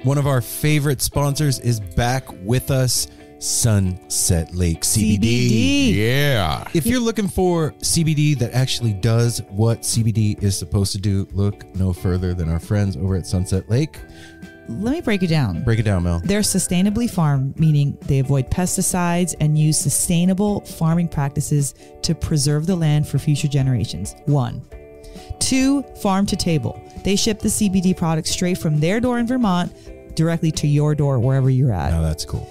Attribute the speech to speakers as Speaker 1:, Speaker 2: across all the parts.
Speaker 1: One of our favorite sponsors is back with us, Sunset Lake CBD.
Speaker 2: Yeah.
Speaker 1: If you're looking for CBD that actually does what CBD is supposed to do, look no further than our friends over at Sunset Lake.
Speaker 3: Let me break it down.
Speaker 1: Break it down, Mel.
Speaker 3: They're sustainably farmed, meaning they avoid pesticides and use sustainable farming practices to preserve the land for future generations. 1. 2, farm to table. They ship the CBD products straight from their door in Vermont directly to your door wherever you're at.
Speaker 1: Oh, that's cool.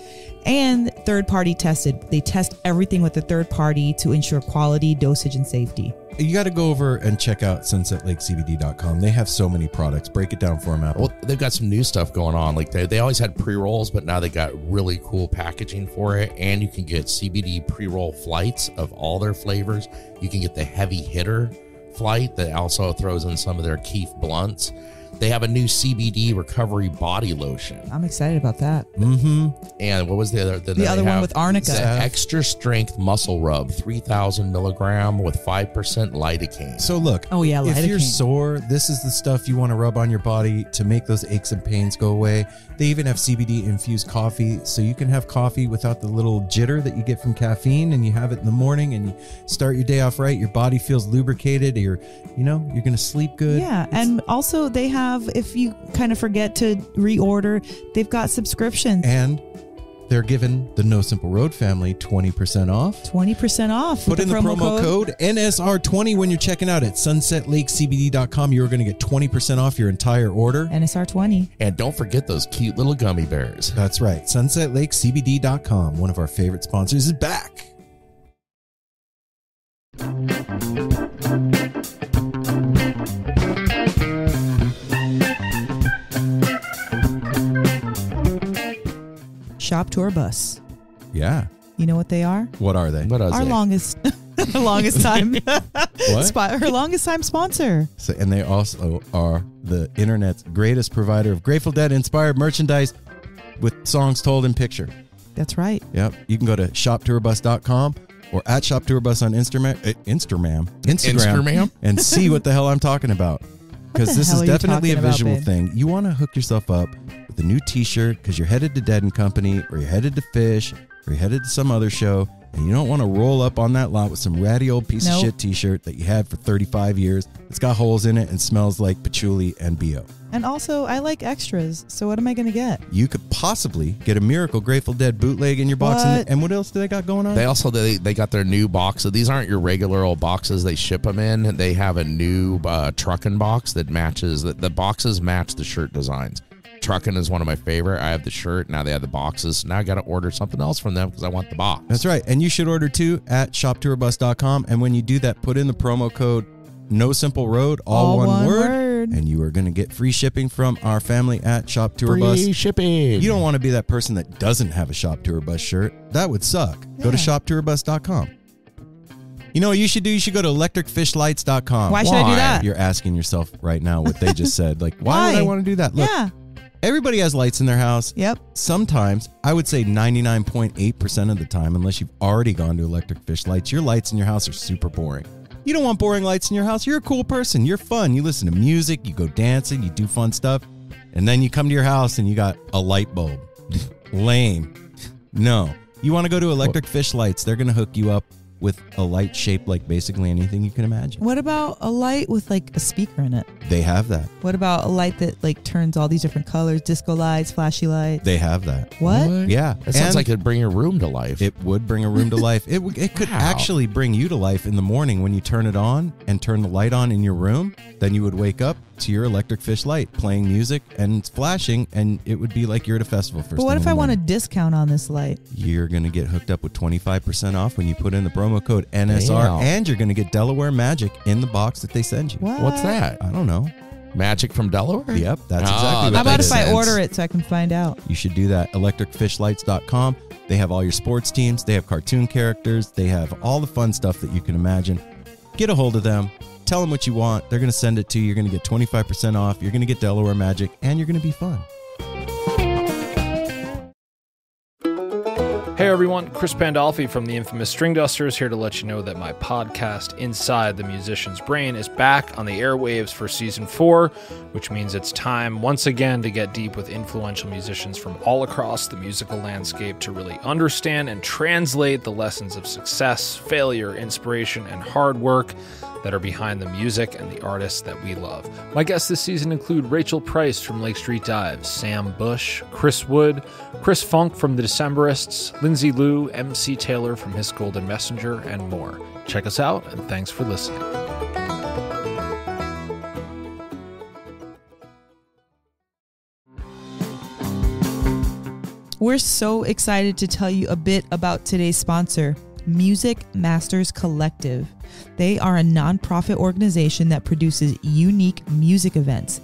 Speaker 3: And third-party tested. They test everything with a third party to ensure quality, dosage, and safety.
Speaker 1: You got to go over and check out sunsetlakecbd.com. They have so many products. Break it down for them, Apple.
Speaker 2: Well, they've got some new stuff going on. Like they always had pre-rolls, but now they got really cool packaging for it. And you can get CBD pre-roll flights of all their flavors. You can get the heavy hitter flight that also throws in some of their Keef blunts. They have a new CBD recovery body lotion.
Speaker 3: I'm excited about that.
Speaker 1: Mm-hmm.
Speaker 2: And what was the other?
Speaker 3: The other one with arnica.
Speaker 2: The extra strength muscle rub, 3,000 milligram with 5% lidocaine.
Speaker 1: So look,
Speaker 3: Oh, yeah,
Speaker 1: if you're
Speaker 3: lidocaine.
Speaker 1: sore, this is the stuff you want to rub on your body to make those aches and pains go away. They even have CBD infused coffee, so you can have coffee without the little jitter that you get from caffeine, and you have it in the morning and you start your day off right. Your body feels lubricated. You're going to sleep good.
Speaker 3: Yeah, and also they have, if you kind of forget to reorder, they've got subscriptions.
Speaker 1: And they're giving the No Simple Road family 20% off.
Speaker 3: 20% off.
Speaker 1: Put in the promo code NSR20 when you're checking out at sunsetlakecbd.com. You're going to get 20% off your entire order.
Speaker 3: NSR20.
Speaker 2: And don't forget those cute little gummy bears.
Speaker 1: That's right. sunsetlakecbd.com. One of our favorite sponsors is back.
Speaker 3: Shop Tour Bus.
Speaker 1: Yeah.
Speaker 3: You know what they are?
Speaker 1: What are they?
Speaker 2: What is
Speaker 3: Our
Speaker 2: it?
Speaker 3: longest time
Speaker 1: What?
Speaker 3: her longest time sponsor.
Speaker 1: So, and they also are the internet's greatest provider of Grateful Dead inspired merchandise with songs told in picture.
Speaker 3: That's right.
Speaker 1: Yep. You can go to shoptourbus.com or at shoptourbus on Instagram and see what the hell I'm talking about. Because this is
Speaker 3: hell are you
Speaker 1: definitely a
Speaker 3: talking about,
Speaker 1: visual
Speaker 3: babe?
Speaker 1: thing. You want to hook yourself up with a new t-shirt because you're headed to Dead & Company, or you're headed to Fish, or you're headed to some other show, and you don't want to roll up on that lot with some ratty old piece of shit t-shirt that you had for 35 years. It's got holes in it and smells like patchouli and BO.
Speaker 3: And also, I like extras. So what am I going to get?
Speaker 1: You could possibly get a Miracle Grateful Dead bootleg in your box.
Speaker 3: What?
Speaker 1: And what else do they got going on?
Speaker 2: They also they got their new boxes. These aren't your regular old boxes they ship them in. They have a new truckin' box that matches. The boxes match the shirt designs. Truckin' is one of my favorite. I have the shirt. Now they have the boxes. Now I got to order something else from them because I want the box.
Speaker 1: That's right. And you should order too at shoptourbus.com. And when you do that, put in the promo code No Simple Road, all one word. And you are going to get free shipping from our family at Shop Tour Bus.
Speaker 2: Free shipping.
Speaker 1: You don't want to be that person that doesn't have a Shop Tour Bus shirt. That would suck. Go to shoptourbus.com. You know what you should do? You should go to electricfishlights.com.
Speaker 3: Why should I do that?
Speaker 1: You're asking yourself right now what they just said. Like, why would I want to do that? Look, everybody has lights in their house.
Speaker 3: Yep.
Speaker 1: Sometimes, I would say 99.8% of the time, unless you've already gone to Electric Fish Lights, your lights in your house are super boring. You don't want boring lights in your house. You're a cool person. You're fun. You listen to music. You go dancing. You do fun stuff. And then you come to your house and you got a light bulb. Lame. No. You want to go to Electric Fish Lights. They're going to hook you up with a light shaped like basically anything you can imagine.
Speaker 3: What about a light with like a speaker in it?
Speaker 1: They have that.
Speaker 3: What about a light that like turns all these different colors, disco lights, flashy lights?
Speaker 1: They have that.
Speaker 3: What?
Speaker 1: Yeah.
Speaker 2: That sounds like it'd bring your room to life.
Speaker 1: It would bring a room to life. It could actually bring you to life in the morning when you turn it on and turn the light on in your room. Then you would wake up to your Electric Fish Light playing music and flashing, and it would be like you're at a festival first.
Speaker 3: But what if I want a discount on this light?
Speaker 1: You're going to get hooked up with 25% off when you put in the promo code NSR,
Speaker 2: Damn.
Speaker 1: and you're going to get Delaware Magic in the box that they send you.
Speaker 3: What?
Speaker 2: What's that?
Speaker 1: I don't know.
Speaker 2: Magic from Delaware?
Speaker 1: Yep, that's exactly what
Speaker 3: How
Speaker 1: that
Speaker 3: about
Speaker 1: is.
Speaker 3: if I order it so I can find out?
Speaker 1: You should do that. Electricfishlights.com. They have all your sports teams. They have cartoon characters. They have all the fun stuff that you can imagine. Get a hold of them. Tell them what you want. They're going to send it to you. You're going to get 25% off. You're going to get Delaware Magic, and you're going to be fun.
Speaker 4: Hey everyone, Chris Pandolfi from the infamous String Dusters here to let you know that my podcast, Inside the Musician's Brain, is back on the airwaves for Season 4, which means it's time once again to get deep with influential musicians from all across the musical landscape to really understand and translate the lessons of success, failure, inspiration, and hard work that are behind the music and the artists that we love. My guests this season include Rachel Price from Lake Street Dives, Sam Bush, Chris Wood, Chris Funk from The Decemberists, Lindsay Liu, MC Taylor from His Golden Messenger, and more. Check us out, and thanks for listening.
Speaker 3: We're so excited to tell you a bit about today's sponsor, Music Masters Collective. They are a nonprofit organization that produces unique music events,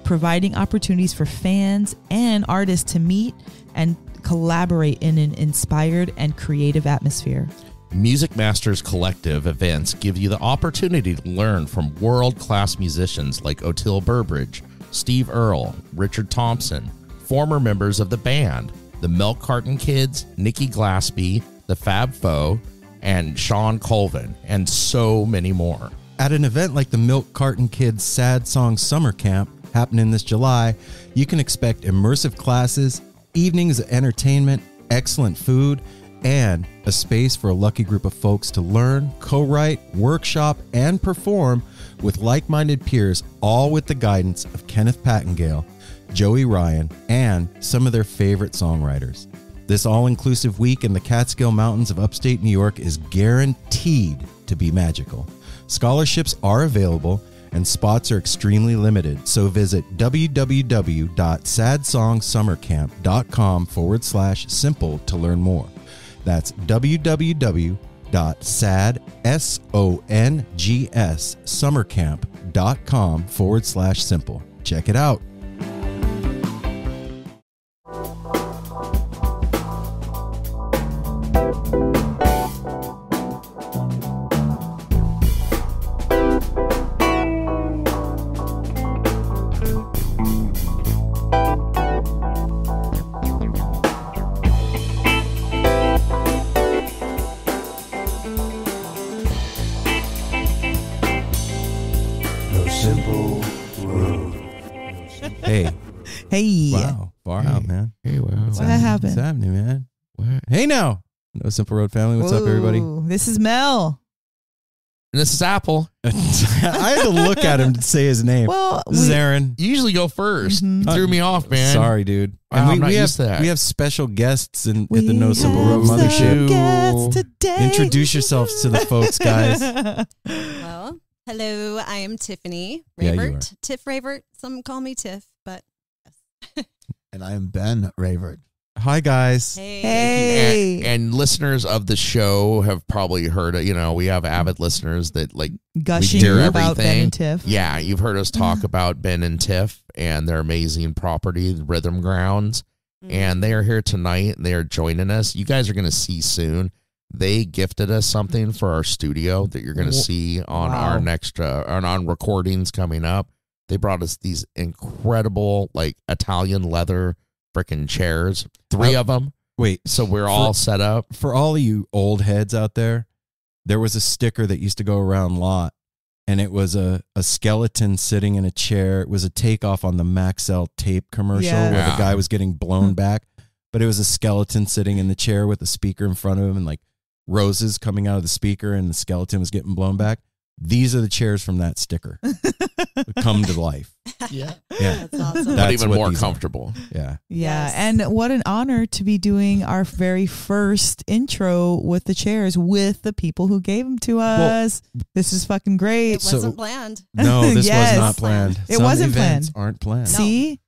Speaker 3: providing opportunities for fans and artists to meet and collaborate in an inspired and creative atmosphere.
Speaker 2: Music Masters Collective events give you the opportunity to learn from world-class musicians like Otil Burbridge, Steve Earle, Richard Thompson, former members of the band, the Milk Carton Kids, Nikki Glaspie, the Fab Four, and Sean Colvin, and so many more.
Speaker 1: At an event like the Milk Carton Kids Sad Song Summer Camp happening this July, you can expect immersive classes, evenings of entertainment, excellent food, and a space for a lucky group of folks to learn, co-write, workshop, and perform with like-minded peers, all with the guidance of Kenneth Pattengale, Joey Ryan, and some of their favorite songwriters. This all-inclusive week in the Catskill Mountains of upstate New York is guaranteed to be magical. Scholarships are available and spots are extremely limited, so visit www.sadsongsummercamp.com/simple to learn more. That's www.sadsongsummercamp.com/simple. Check it out.
Speaker 3: Hey.
Speaker 1: Wow. Far out, man.
Speaker 2: Hey, wow.
Speaker 3: What happened?
Speaker 1: What's happening, man?
Speaker 2: What?
Speaker 1: Hey, now. No Simple Road family. What's up, everybody?
Speaker 3: Whoa, this is Mel.
Speaker 2: And this is Apple.
Speaker 1: I had to look at him to say his name.
Speaker 3: Well,
Speaker 1: This is Aaron.
Speaker 2: You usually go first. You threw me off, man.
Speaker 1: Sorry, dude.
Speaker 2: Wow, I'm not
Speaker 1: we
Speaker 2: used
Speaker 1: have
Speaker 2: to that.
Speaker 1: we have special guests at the No Simple Road Mothership. Introduce yourselves to the folks, guys.
Speaker 5: Well, hello, I am Tiffany
Speaker 1: Yeah, you
Speaker 5: Ravert. Tiff Ravert. Some call me Tiff, but yes.
Speaker 6: And I am Ben Ravert.
Speaker 1: Hi, guys.
Speaker 3: Hey.
Speaker 2: And listeners of the show have probably heard it. You know, we have avid listeners that like
Speaker 3: Gushing
Speaker 2: hear
Speaker 3: about Ben
Speaker 2: everything.
Speaker 3: and Tiff.
Speaker 2: Yeah, you've heard us talk about Ben and Tiff and their amazing property, the Rhythm Grounds. And they are here tonight. They are joining us. You guys are going to see soon. They gifted us something for our studio that you're going to see on our next on recordings coming up. They brought us these incredible like Italian leather freaking chairs, 3 of them.
Speaker 1: Wait,
Speaker 2: So we're all set up.
Speaker 1: for all of you old heads out there, there was a sticker that used to go around a lot, and it was a skeleton sitting in a chair. It was a takeoff on the Maxell tape commercial where
Speaker 2: Yeah.
Speaker 1: the guy was getting blown back, but it was a skeleton sitting in the chair with a speaker in front of him and like roses coming out of the speaker, and the skeleton was getting blown back. These are the chairs from that sticker. Come to life.
Speaker 2: Yeah.
Speaker 1: Yeah.
Speaker 5: That's awesome.
Speaker 2: But
Speaker 1: That's
Speaker 2: even
Speaker 1: what
Speaker 2: more
Speaker 1: these are.
Speaker 2: comfortable.
Speaker 1: Yeah.
Speaker 3: Yeah,
Speaker 5: Yes.
Speaker 3: and what an honor to be doing our very first intro with the chairs with the people who gave them to us. This is fucking great.
Speaker 5: It wasn't planned.
Speaker 1: No, this
Speaker 3: Yes.
Speaker 1: was not planned.
Speaker 3: It
Speaker 1: Some
Speaker 3: wasn't
Speaker 1: events
Speaker 3: planned.
Speaker 1: aren't planned.
Speaker 3: See?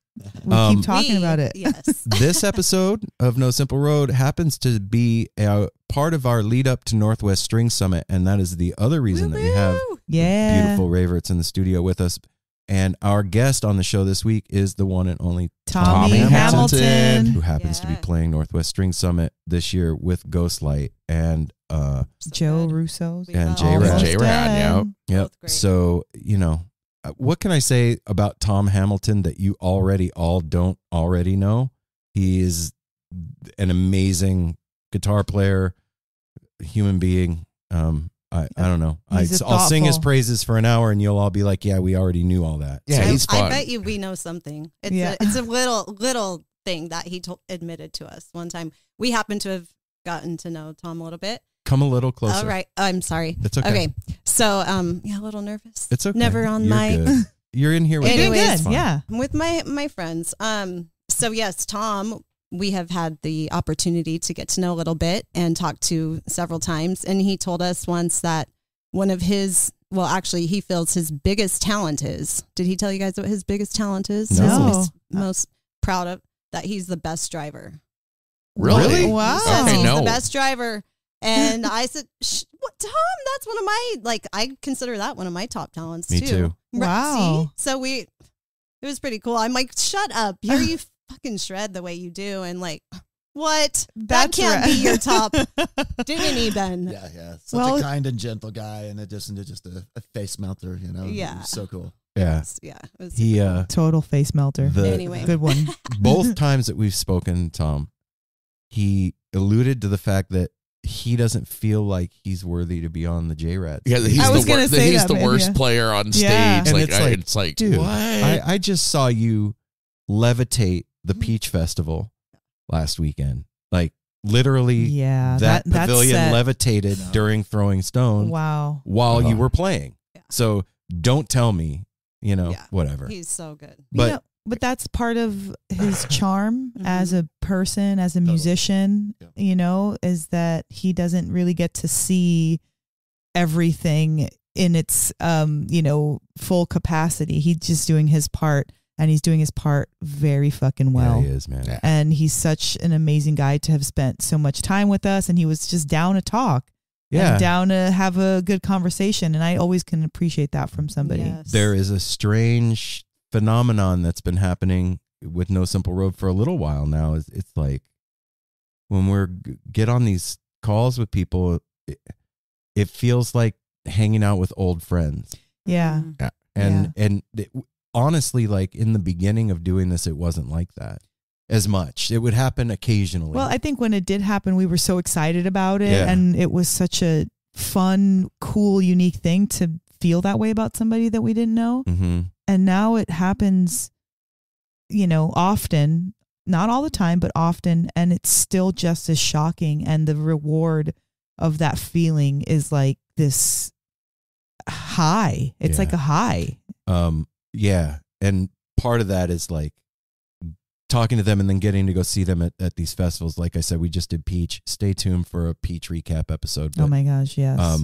Speaker 3: We
Speaker 1: Um,
Speaker 3: keep talking about it.
Speaker 5: Yes.
Speaker 1: This episode of No Simple Road happens to be a part of our lead up to Northwest String Summit, and that is the other reason that we have
Speaker 5: Woo-woo.
Speaker 3: Yeah.
Speaker 1: beautiful Raverts in the studio with us. And our guest on the show this week is the one and only
Speaker 3: Tommy
Speaker 2: Hamilton.
Speaker 3: Hamilton.
Speaker 1: who happens to be
Speaker 5: Yeah.
Speaker 1: playing Northwest String Summit this year with Ghostlight and
Speaker 5: So
Speaker 3: Joe
Speaker 5: good.
Speaker 3: Russo.
Speaker 5: We
Speaker 1: and
Speaker 5: love
Speaker 1: JRAD.
Speaker 5: it.
Speaker 2: JRAD, yeah.
Speaker 1: Yep.
Speaker 5: Both great.
Speaker 1: So, you know, what can I say about Tom Hamilton that you all don't already know? He is an amazing guitar player, human being. I don't know. I'll sing his
Speaker 3: thoughtful-
Speaker 1: praises for an hour and you'll all be like, yeah, we already knew all that.
Speaker 2: Yeah,
Speaker 1: So-
Speaker 2: he's fun.
Speaker 5: I bet you we know something. It's
Speaker 3: Yeah.
Speaker 5: it's a little thing that he admitted to us one time. We happen to have gotten to know Tom a little bit.
Speaker 1: Come a little closer.
Speaker 5: All right. I'm sorry.
Speaker 1: It's okay.
Speaker 5: Okay. So, yeah, a little nervous.
Speaker 1: It's okay.
Speaker 5: Never on
Speaker 1: You're
Speaker 5: my.
Speaker 1: good. You're in here with
Speaker 3: You're doing
Speaker 1: me.
Speaker 5: Anyways,
Speaker 1: It's
Speaker 3: good.
Speaker 1: fine.
Speaker 3: Yeah.
Speaker 5: I'm with my friends. So yes, Tom, we have had the opportunity to get to know a little bit and talk to several times. And he told us once that one of his, well, actually, he feels his biggest talent is. Did he tell you guys what his biggest talent is?
Speaker 1: No.
Speaker 5: He's most proud of that he's the best driver.
Speaker 2: Really?
Speaker 3: Wow.
Speaker 5: He says
Speaker 2: Okay,
Speaker 5: he's
Speaker 2: no.
Speaker 5: the best driver. And I said, what, Tom, that's one of my, I consider that one of my top talents
Speaker 1: Me
Speaker 5: too.
Speaker 1: too.
Speaker 5: Right,
Speaker 3: Wow.
Speaker 5: see? So it was pretty cool. I'm like, shut up. Here you fucking shred the way you do. And what?
Speaker 3: That's
Speaker 5: that can't
Speaker 3: right.
Speaker 5: be your top. Didn't he, Ben?
Speaker 6: Yeah. Such
Speaker 3: Well-
Speaker 6: a kind and gentle guy, and it just a face melter, you know.
Speaker 5: Yeah.
Speaker 6: It was so cool.
Speaker 1: Yeah.
Speaker 5: Yeah. It was
Speaker 1: He,
Speaker 3: Total face melter.
Speaker 5: Anyway.
Speaker 3: Good one.
Speaker 1: both times that we've spoken, Tom, he alluded to the fact that he doesn't feel like he's worthy to be on the JRAD.
Speaker 2: Yeah, he's
Speaker 3: I was gonna say
Speaker 2: he's
Speaker 3: that,
Speaker 2: the
Speaker 3: maybe,
Speaker 2: worst
Speaker 3: yeah.
Speaker 2: player on stage.
Speaker 3: Yeah.
Speaker 1: And
Speaker 2: Like,
Speaker 1: it's
Speaker 2: it's like,
Speaker 1: dude,
Speaker 2: what?
Speaker 1: I just saw you levitate the Peach Festival last weekend. Like literally,
Speaker 3: Yeah.
Speaker 1: that
Speaker 3: that's
Speaker 1: pavilion
Speaker 3: set.
Speaker 1: levitated
Speaker 6: No.
Speaker 1: during Throwing Stone
Speaker 3: Wow.
Speaker 1: while you
Speaker 2: Oh.
Speaker 1: were playing.
Speaker 5: Yeah.
Speaker 1: So don't tell me,
Speaker 5: Yeah.
Speaker 1: whatever.
Speaker 5: He's so good.
Speaker 1: But
Speaker 3: But that's part of his charm
Speaker 5: Mhm.
Speaker 3: as a person, as a
Speaker 6: Totally.
Speaker 3: musician,
Speaker 6: Yeah.
Speaker 3: is that he doesn't really get to see everything in its, full capacity. He's just doing his part, and he's doing his part very fucking well.
Speaker 1: yeah, he is, man.
Speaker 2: Yeah.
Speaker 3: And he's such an amazing guy to have spent so much time with us, and he was just down to talk.
Speaker 1: Yeah.
Speaker 3: And down to have a good conversation. And I always can appreciate that from somebody.
Speaker 5: Yes.
Speaker 1: There is a strange phenomenon that's been happening with No Simple Road for a little while now. It's like when we're get on these calls with people, it feels like hanging out with old friends.
Speaker 3: Yeah.
Speaker 1: And honestly, like in the beginning of doing this, it wasn't like that as much. It would happen occasionally.
Speaker 3: Well, I think when it did happen, we were so excited about it.
Speaker 1: Yeah.
Speaker 3: And it was such a fun, cool, unique thing to feel that way about somebody that we didn't know.
Speaker 1: mm-hmm.
Speaker 3: And now it happens, often, not all the time, but often. And it's still just as shocking. And the reward of that feeling is like this high. It's
Speaker 1: Yeah.
Speaker 3: like a high.
Speaker 1: Yeah. And part of that is like talking to them and then getting to go see them at these festivals. Like I said, we just did Peach. Stay tuned for a Peach recap episode.
Speaker 3: Oh
Speaker 1: But,
Speaker 3: my gosh, yes.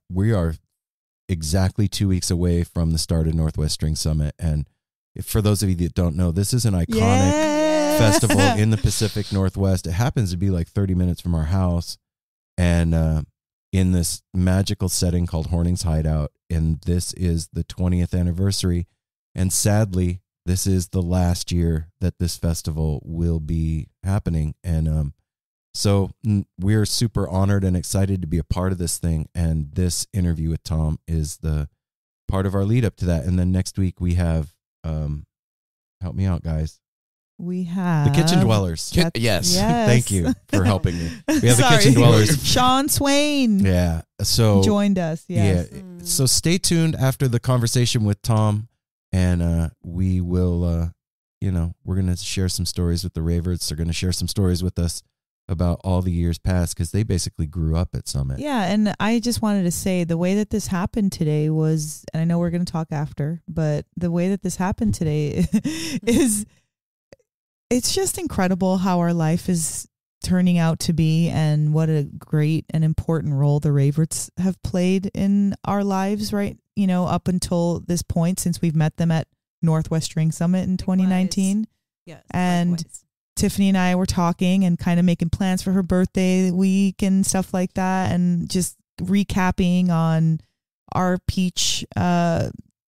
Speaker 1: we are exactly 2 weeks away from the start of Northwest String Summit. And for those of you that don't know, this is an iconic
Speaker 3: Yeah.
Speaker 1: festival in the Pacific Northwest. It happens to be like 30 minutes from our house and in this magical setting called Horning's Hideout. And this is the 20th anniversary. And sadly, this is the last year that this festival will be happening. And so we're super honored and excited to be a part of this thing. And this interview with Tom is the part of our lead up to that. And then next week we have, help me out, guys.
Speaker 3: We have
Speaker 1: The Kitchen Dwellers.
Speaker 2: Yes.
Speaker 1: Thank you for helping me. We have the
Speaker 3: Sorry.
Speaker 1: Kitchen Dwellers.
Speaker 3: Sean Swain
Speaker 1: Yeah. So
Speaker 3: joined us. Yes.
Speaker 1: yeah. So stay tuned after the conversation with Tom, and we will. We're gonna share some stories with the Raverts. They're gonna share some stories with us about all the years past because they basically grew up at Summit.
Speaker 3: Yeah, and I just wanted to say the way that this happened today was, and I know we're going to talk after, but the way that this happened today is, it's just incredible how our life is turning out to be, and what a great and important role the Raverts have played in our lives, right? Up until this point, since we've met them at Northwest String Summit in 2019.
Speaker 5: Yes.
Speaker 3: And
Speaker 5: likewise.
Speaker 3: Tiffany and I were talking and kind of making plans for her birthday week and stuff like that, and just recapping on our Peach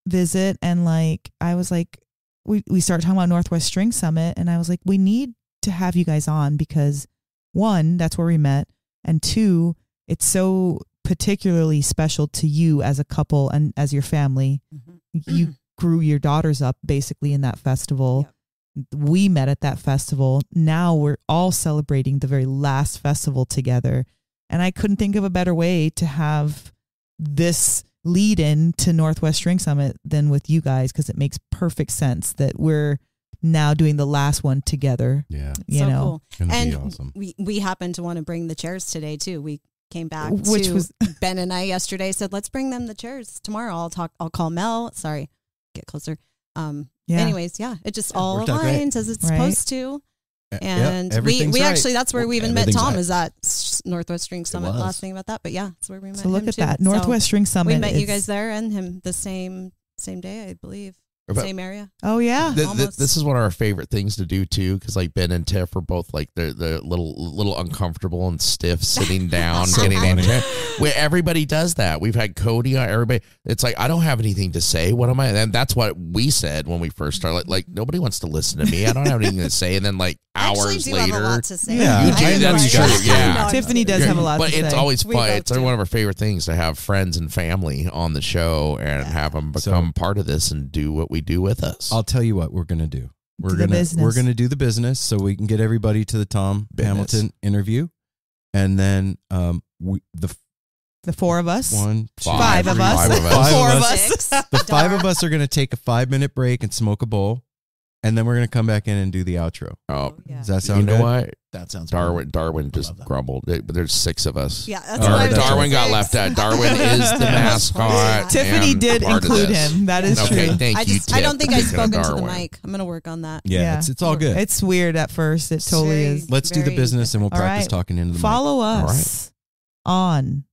Speaker 3: visit. And like, I was like, we started talking about Northwest String Summit, and I was like, we need to have you guys on because one, that's where we met, and two, it's so particularly special to you as a couple and as your family.
Speaker 5: Mhm.
Speaker 3: You grew your daughters up basically in that festival.
Speaker 5: Yep.
Speaker 3: we met at that festival. Now we're all celebrating the very last festival together. And I couldn't think of a better way to have this lead in to Northwest String Summit than with you guys, because it makes perfect sense that we're now doing the last one together.
Speaker 1: Yeah.
Speaker 3: You
Speaker 5: So
Speaker 3: know,
Speaker 5: cool.
Speaker 1: Gonna be
Speaker 5: And
Speaker 1: awesome.
Speaker 5: we happen to want to bring the chairs today too. We came back
Speaker 3: Which
Speaker 5: to
Speaker 3: was-
Speaker 5: Ben and I yesterday, said let's bring them the chairs tomorrow. I'll call Mel. Sorry, get closer.
Speaker 3: Yeah.
Speaker 5: Anyways, it just all
Speaker 6: worked out great.
Speaker 5: aligns as it's
Speaker 3: Right.
Speaker 5: supposed to. And
Speaker 1: everything's
Speaker 5: we
Speaker 1: right.
Speaker 5: actually, that's where we even met
Speaker 1: Everything's
Speaker 5: Tom,
Speaker 1: right.
Speaker 5: is at Northwest String Summit.
Speaker 6: was.
Speaker 5: Last thing about that, but yeah, that's where we met
Speaker 3: so look
Speaker 5: him
Speaker 3: at
Speaker 5: too.
Speaker 3: that.
Speaker 5: So
Speaker 3: Northwest String Summit.
Speaker 5: we met you
Speaker 3: is-
Speaker 5: guys there and him the same day, I believe.
Speaker 2: But-
Speaker 5: Same area.
Speaker 3: Oh, yeah.
Speaker 5: Almost.
Speaker 2: This is one of our favorite things to do too, because like Ben and Tiff are both like they're little uncomfortable and stiff sitting down,
Speaker 1: So
Speaker 2: getting
Speaker 1: funny.
Speaker 2: into. Where everybody does that. We've had Cody on. Everybody, it's like I don't have anything to say. What am I? And that's what we said when we first started. Like nobody wants to listen to me. I don't have anything to say. And then like
Speaker 5: I actually
Speaker 2: hours
Speaker 5: do have a
Speaker 2: later,
Speaker 5: lot to say.
Speaker 3: Yeah.
Speaker 2: You do,
Speaker 5: I
Speaker 2: that's
Speaker 5: know,
Speaker 2: true,
Speaker 5: right?
Speaker 2: yeah.
Speaker 5: No, I'm
Speaker 3: Tiffany
Speaker 5: just
Speaker 3: does have a lot
Speaker 2: but
Speaker 3: to
Speaker 2: it's
Speaker 3: say.
Speaker 2: always
Speaker 5: We
Speaker 2: fun.
Speaker 5: both
Speaker 2: It's
Speaker 5: do.
Speaker 2: one of our favorite things to have friends and family on the show and have them become part of this and do what we do with us.
Speaker 1: I'll tell you what we're gonna do.
Speaker 3: Do the business.
Speaker 1: We're gonna do the business so we can get everybody to the Tom
Speaker 2: Business.
Speaker 1: Hamilton interview, and then
Speaker 3: The four of us.
Speaker 2: Five
Speaker 3: of us.
Speaker 2: Five of us.
Speaker 1: Five
Speaker 3: Four
Speaker 1: of
Speaker 3: of
Speaker 1: us.
Speaker 3: us.
Speaker 1: the five of us are gonna take a 5-minute break and smoke a bowl, and then we're gonna come back in and do the outro.
Speaker 2: Oh,
Speaker 5: Yeah.
Speaker 1: Does that sound
Speaker 2: you know
Speaker 1: good?
Speaker 2: what?
Speaker 6: That sounds
Speaker 2: Darwin just
Speaker 6: love that.
Speaker 2: grumbled. But there's 6 of us.
Speaker 5: Yeah, that's
Speaker 1: Oh,
Speaker 5: what I was
Speaker 1: that's
Speaker 2: Darwin
Speaker 5: gonna
Speaker 2: got
Speaker 5: say.
Speaker 2: left out. Darwin is the mascot.
Speaker 3: Tiffany
Speaker 2: and
Speaker 3: did
Speaker 2: part of
Speaker 3: include
Speaker 2: this.
Speaker 3: him. That is
Speaker 2: Okay,
Speaker 3: true.
Speaker 2: thank
Speaker 5: I
Speaker 2: you,
Speaker 5: just I don't think I
Speaker 2: Tiff,
Speaker 5: spoke
Speaker 2: for
Speaker 5: into the
Speaker 2: Darwin.
Speaker 5: mic. I'm gonna work on that.
Speaker 1: Yeah,
Speaker 3: Yeah.
Speaker 1: it's all good.
Speaker 3: It's weird at first. It totally
Speaker 5: Very-
Speaker 3: is.
Speaker 1: Let's do the
Speaker 5: very
Speaker 1: business, and we'll
Speaker 3: All
Speaker 1: practice
Speaker 3: right.
Speaker 1: talking into the
Speaker 3: Follow
Speaker 2: All
Speaker 3: us on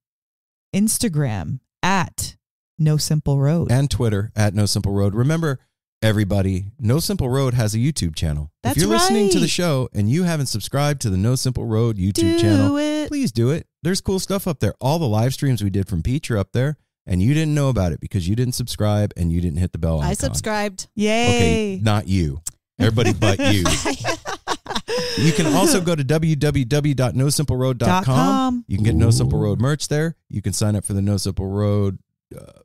Speaker 3: Instagram at No Simple Road.
Speaker 1: mic. And Twitter at No Simple Road. Remember, everybody, No Simple Road has a YouTube channel.
Speaker 3: That's
Speaker 1: if you're listening to the
Speaker 3: right.
Speaker 1: show and you haven't subscribed to the No Simple Road YouTube
Speaker 3: Do
Speaker 1: channel,
Speaker 3: it.
Speaker 1: please do it. There's cool stuff up there. All the live streams we did from Peach are up there, and you didn't know about it because you didn't subscribe and you didn't hit the bell icon.
Speaker 5: I subscribed.
Speaker 3: Yay.
Speaker 1: Okay, not you. Everybody but you. You can also go to www.nosimpleroad.com.
Speaker 3: .com.
Speaker 1: You can get No Simple Road merch there. You can sign up for the No Simple Road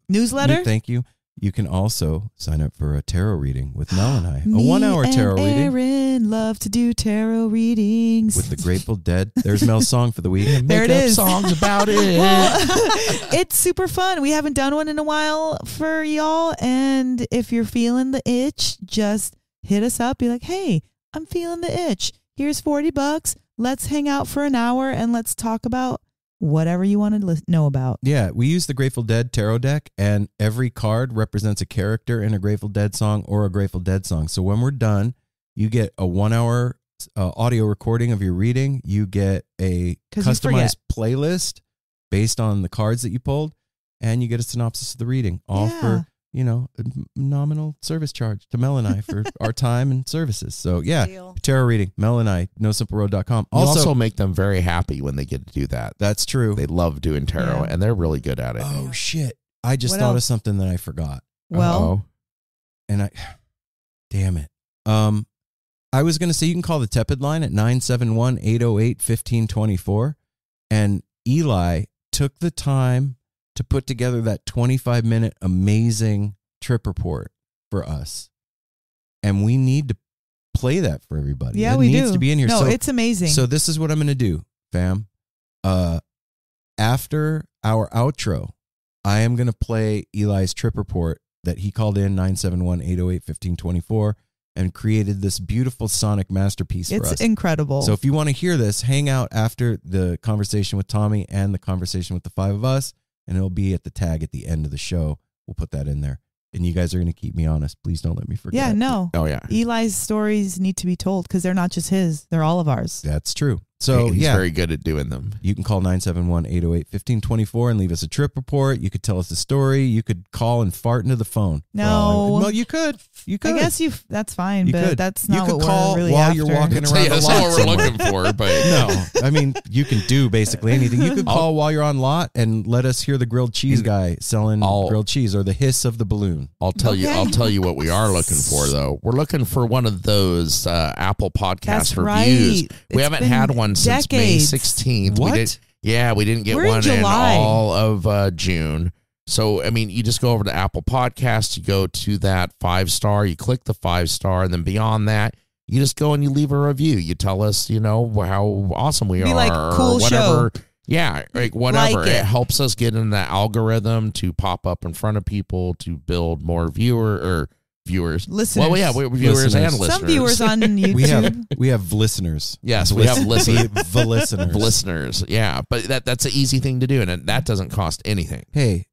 Speaker 3: Newsletter.
Speaker 1: Thank you. You can also sign up for a tarot reading with Mel and I. A 1-hour tarot
Speaker 3: Me and
Speaker 1: reading
Speaker 3: Aaron love to do tarot readings.
Speaker 1: with the Grateful Dead. There's Mel's song for the week.
Speaker 3: There it
Speaker 2: Make up
Speaker 3: is.
Speaker 2: songs about it.
Speaker 3: Well, it's super fun. We haven't done one in a while for y'all. And if you're feeling the itch, just hit us up. Be like, hey, I'm feeling the itch. Here's $40. Let's hang out for an hour and let's talk about whatever you want to know about.
Speaker 1: Yeah, we use the Grateful Dead tarot deck, and every card represents a character in a Grateful Dead song or a Grateful Dead song. So when we're done, you get a 1-hour audio recording of your reading. You get a
Speaker 3: 'Cause you
Speaker 1: customized playlist based on the cards that you pulled, and you get a synopsis of the reading, all
Speaker 3: Yeah.
Speaker 1: for, a nominal service charge to Mel and I for our time and services. So yeah,
Speaker 5: Deal.
Speaker 1: tarot reading, Mel and I, nosimpleroad.com.
Speaker 2: You also make them very happy when they get to do that.
Speaker 1: That's true.
Speaker 2: They love doing tarot,
Speaker 3: Yeah.
Speaker 2: and they're really good at it.
Speaker 1: Oh shit. I just
Speaker 3: What
Speaker 1: thought of
Speaker 3: else?
Speaker 1: something that I forgot.
Speaker 3: Well,
Speaker 1: And damn it. I was going to say you can call the Tepid line at 971-808-1524. And Eli took the time to put together that 25-minute amazing trip report for us. And we need to play that for everybody.
Speaker 3: yeah,
Speaker 1: It
Speaker 3: we
Speaker 1: needs
Speaker 3: do.
Speaker 1: to be in here.
Speaker 3: No,
Speaker 1: so,
Speaker 3: it's amazing.
Speaker 1: so this is what I'm going to do, fam. After our outro, I am going to play Eli's trip report that he called in 971-808-1524 and created this beautiful sonic masterpiece for
Speaker 3: it's
Speaker 1: us.
Speaker 3: incredible.
Speaker 1: So if you want to hear this, hang out after the conversation with Tommy and the conversation with the 5 of us, and it'll be at the tag at the end of the show. We'll put that in there. And you guys are going to keep me honest. Please don't let me forget.
Speaker 3: yeah, no.
Speaker 2: Oh, yeah.
Speaker 3: Eli's stories need to be told because they're not just his. They're all of ours.
Speaker 1: That's true. So
Speaker 2: He's
Speaker 1: yeah,
Speaker 2: very good at doing them.
Speaker 1: you can call 971-808-1524 and leave us a trip report. You could tell us a story. You could call and fart into the phone.
Speaker 3: No.
Speaker 1: Well, you could. You could.
Speaker 3: I guess that's fine,
Speaker 1: You
Speaker 3: but
Speaker 1: could.
Speaker 3: that's
Speaker 1: You
Speaker 3: not
Speaker 1: could
Speaker 3: what
Speaker 1: call
Speaker 3: we're really
Speaker 1: while
Speaker 3: after.
Speaker 1: you're walking
Speaker 2: So,
Speaker 1: around
Speaker 2: yeah,
Speaker 1: the
Speaker 2: that's
Speaker 1: lot
Speaker 2: not what we're
Speaker 1: somewhere.
Speaker 2: looking for, but
Speaker 1: No, I mean, you can do basically anything. You could call while you're on lot and let us hear the grilled cheese guy selling grilled cheese or the hiss of the balloon.
Speaker 2: I'll tell you what we are looking for, though. We're looking for one of those Apple Podcast
Speaker 3: That's
Speaker 2: reviews.
Speaker 3: right.
Speaker 2: We
Speaker 3: It's
Speaker 2: haven't
Speaker 3: been
Speaker 2: had one since May
Speaker 3: decades.
Speaker 2: 16th.
Speaker 1: What?
Speaker 2: We didn't get
Speaker 3: We're in
Speaker 2: one in
Speaker 3: July.
Speaker 2: all of June. So, I mean, you just go over to Apple Podcasts, you go to that 5-star, you click the 5-star, and then beyond that, You just go and you leave a review. You tell us, you know, how awesome we are,
Speaker 3: like, cool
Speaker 2: or whatever.
Speaker 3: show.
Speaker 2: Yeah, like whatever.
Speaker 3: Like
Speaker 2: it
Speaker 3: it.
Speaker 2: helps us get in the algorithm to pop up in front of people to build more viewers.
Speaker 3: Listeners.
Speaker 2: Well, yeah, we're viewers
Speaker 1: Listeners.
Speaker 2: and listeners.
Speaker 3: Some viewers on YouTube.
Speaker 1: We have listeners.
Speaker 2: Yes, we have listeners.
Speaker 1: The listeners.
Speaker 2: Listeners, yeah, but that's an easy thing to do, and that doesn't cost anything.
Speaker 1: Hey,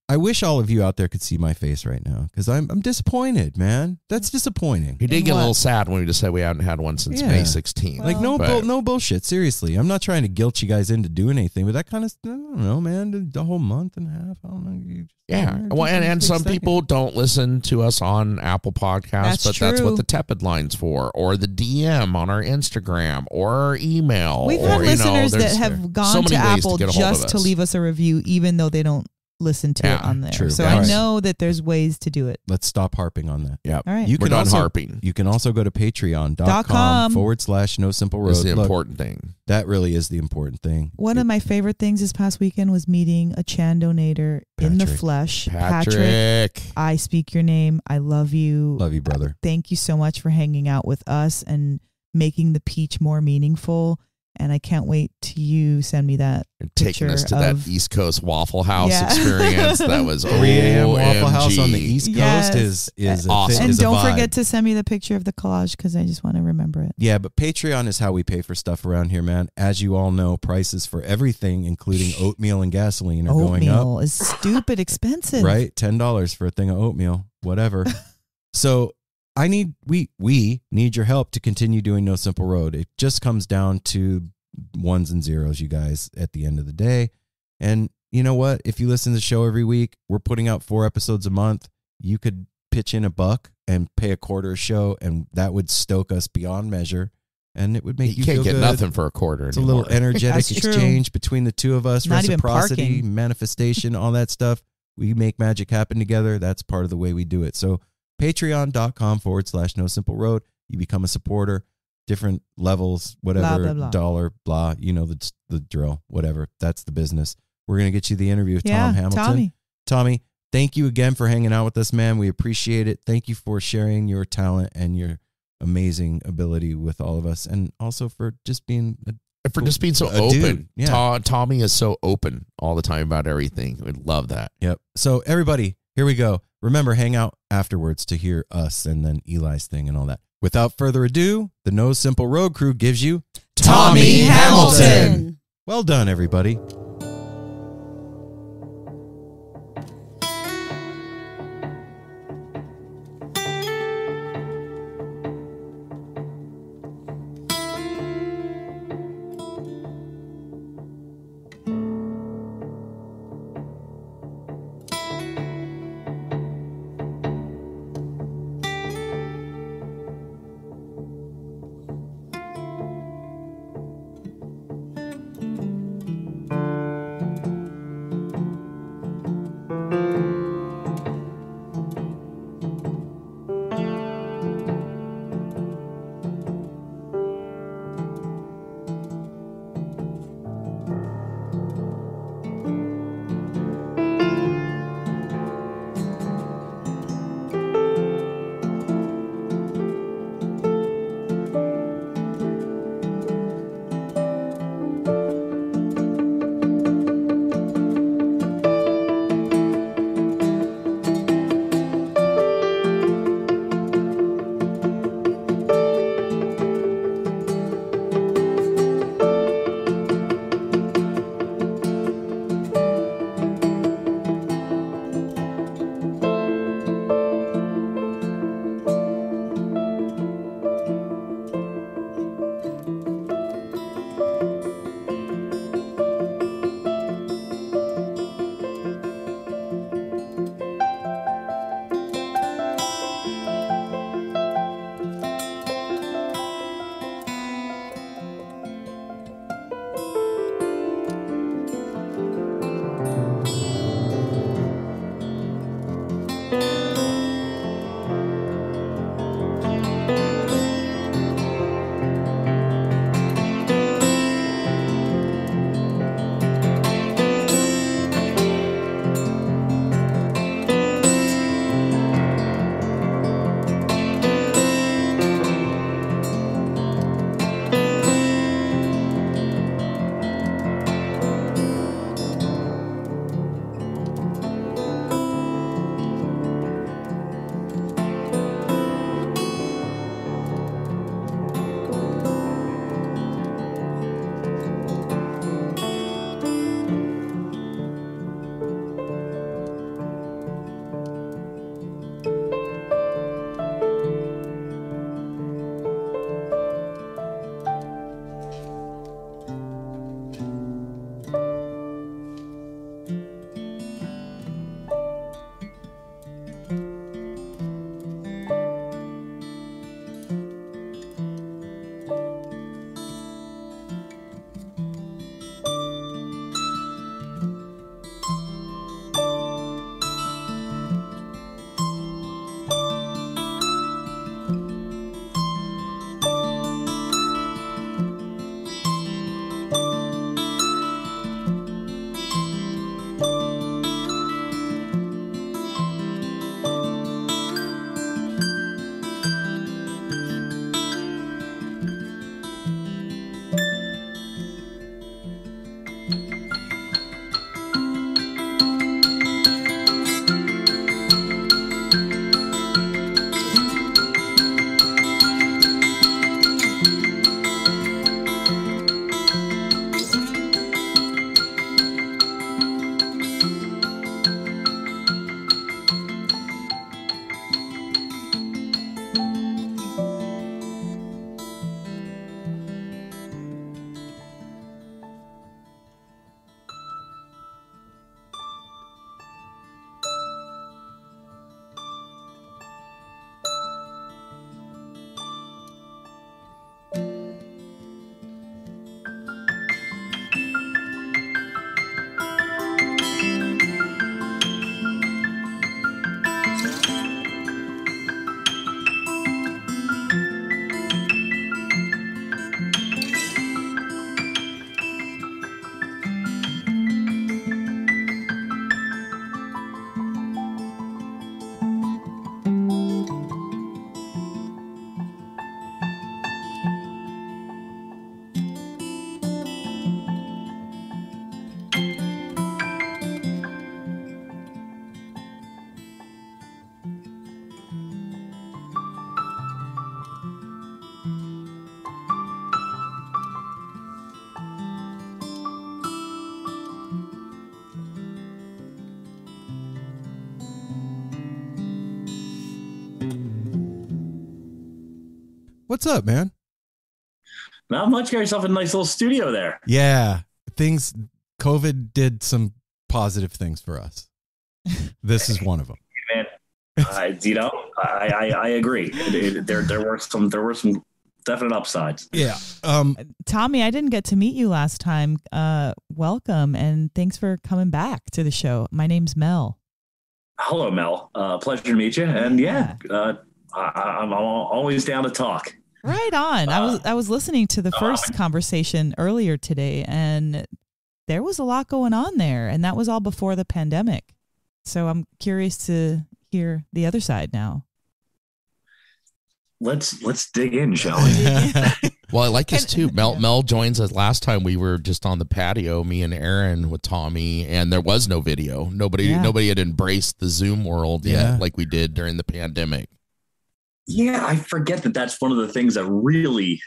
Speaker 1: I wish all of you out there could see my face right now because I'm disappointed, man. That's disappointing.
Speaker 2: We did
Speaker 3: In
Speaker 2: get a
Speaker 3: what?
Speaker 2: little sad when we just said we hadn't had one since
Speaker 1: Yeah.
Speaker 2: May 16th.
Speaker 1: Like no bullshit. Seriously, I'm not trying to guilt you guys into doing anything, but that kind of I don't know, man. The whole month and a half. I don't know.
Speaker 2: Yeah, well, and some people don't listen to us on Apple Podcasts,
Speaker 3: That's
Speaker 2: that's
Speaker 3: true.
Speaker 2: what the tepid line's for, or the DM on our Instagram, or our email.
Speaker 3: We've
Speaker 2: or,
Speaker 3: had
Speaker 2: you know,
Speaker 3: listeners that
Speaker 2: there's
Speaker 3: have
Speaker 2: so
Speaker 3: gone
Speaker 2: many
Speaker 3: to
Speaker 2: ways
Speaker 3: Apple
Speaker 2: get a hold of
Speaker 3: just to
Speaker 2: us.
Speaker 3: leave us a review, even though they don't listen to
Speaker 2: Yeah,
Speaker 3: it on there.
Speaker 1: true.
Speaker 3: So
Speaker 1: All
Speaker 3: I
Speaker 1: right.
Speaker 3: know that there's ways to do it.
Speaker 1: Let's stop harping on that.
Speaker 2: Yeah,
Speaker 3: All right.
Speaker 1: You
Speaker 2: we're
Speaker 1: can
Speaker 2: done
Speaker 1: also
Speaker 2: harping.
Speaker 1: You can also go to patreon.com /No Simple Road.
Speaker 2: Is the
Speaker 1: Look,
Speaker 2: important thing.
Speaker 1: that really is the important thing.
Speaker 3: One of my favorite things this past weekend was meeting a Chan donator in the
Speaker 1: Patrick.
Speaker 3: flesh.
Speaker 2: Patrick.
Speaker 3: I speak your name. I love you.
Speaker 1: Love you, brother.
Speaker 3: Thank you so much for hanging out with us and making the peach more meaningful. And I can't wait to you send me that
Speaker 2: And taking us to
Speaker 3: picture
Speaker 2: that
Speaker 3: of-
Speaker 2: East Coast Waffle House
Speaker 3: Yeah.
Speaker 2: experience. That was
Speaker 1: 3 a.m. Waffle House
Speaker 2: OMG.
Speaker 1: on the East Coast
Speaker 3: Yes.
Speaker 1: is
Speaker 2: Awesome.
Speaker 3: And
Speaker 1: is a
Speaker 3: don't
Speaker 1: vibe.
Speaker 3: forget to send me the picture of the collage because I just want to remember it.
Speaker 1: Yeah, but Patreon is how we pay for stuff around here, man. As you all know, prices for everything, including oatmeal and gasoline, are going up.
Speaker 3: Oatmeal is stupid expensive.
Speaker 1: Right? $10 for a thing of oatmeal, whatever. So we need your help to continue doing No Simple Road. It just comes down to ones and zeros, you guys, at the end of the day. And you know what? If you listen to the show every week, we're putting out 4 episodes a month. You could pitch in $1 and pay a quarter a show, and that would stoke us beyond measure. And it would make you
Speaker 2: You can't
Speaker 1: feel
Speaker 2: get
Speaker 1: good.
Speaker 2: nothing for a quarter
Speaker 1: It's a
Speaker 2: anymore.
Speaker 1: little energetic
Speaker 3: That's true.
Speaker 1: exchange between the two of us.
Speaker 3: Not even
Speaker 1: Reciprocity,
Speaker 3: parking.
Speaker 1: manifestation, all that stuff. We make magic happen together. That's part of the way we do it. So patreon.com /No Simple Road. You become a supporter, different levels, whatever,
Speaker 3: Blah, blah, blah.
Speaker 1: dollar, blah, you know, the drill, whatever. That's the business. We're going to get you the interview with
Speaker 3: Yeah,
Speaker 1: Tom Hamilton. Tommy, thank you again for hanging out with us, man. We appreciate it. Thank you for sharing your talent and your amazing ability with all of us, and also for just being
Speaker 2: And for just being so
Speaker 1: a
Speaker 2: open.
Speaker 1: dude, yeah.
Speaker 2: Tommy is so open all the time about everything. We love that.
Speaker 1: Yep. So everybody, here we go. Remember, hang out afterwards to hear us and then Eli's thing and all that. Without further ado, the No Simple Road crew gives you
Speaker 3: Tommy Hamilton.
Speaker 1: Well done, everybody. What's up, man?
Speaker 7: Not much. Got yourself a nice little studio there.
Speaker 1: Yeah, COVID did some positive things for us. This is one of them.
Speaker 7: Man, I agree. There were some definite upsides.
Speaker 1: Yeah.
Speaker 3: Tommy, I didn't get to meet you last time. Welcome, and thanks for coming back to the show. My name's Mel.
Speaker 7: Hello, Mel. Pleasure to meet you. And I'm always down to talk.
Speaker 3: Right on. I was listening to the first conversation earlier today, and there was a lot going on there, and that was all before the pandemic. So I'm curious to hear the other side now.
Speaker 7: Let's dig in, shall we?
Speaker 2: Well, I like this too. Mel joins us. Last time we were just on the patio, me and Aaron with Tommy, and there was no video. Nobody had embraced the Zoom world yet, like we did during the pandemic.
Speaker 7: Yeah, I forget that's one of the things that really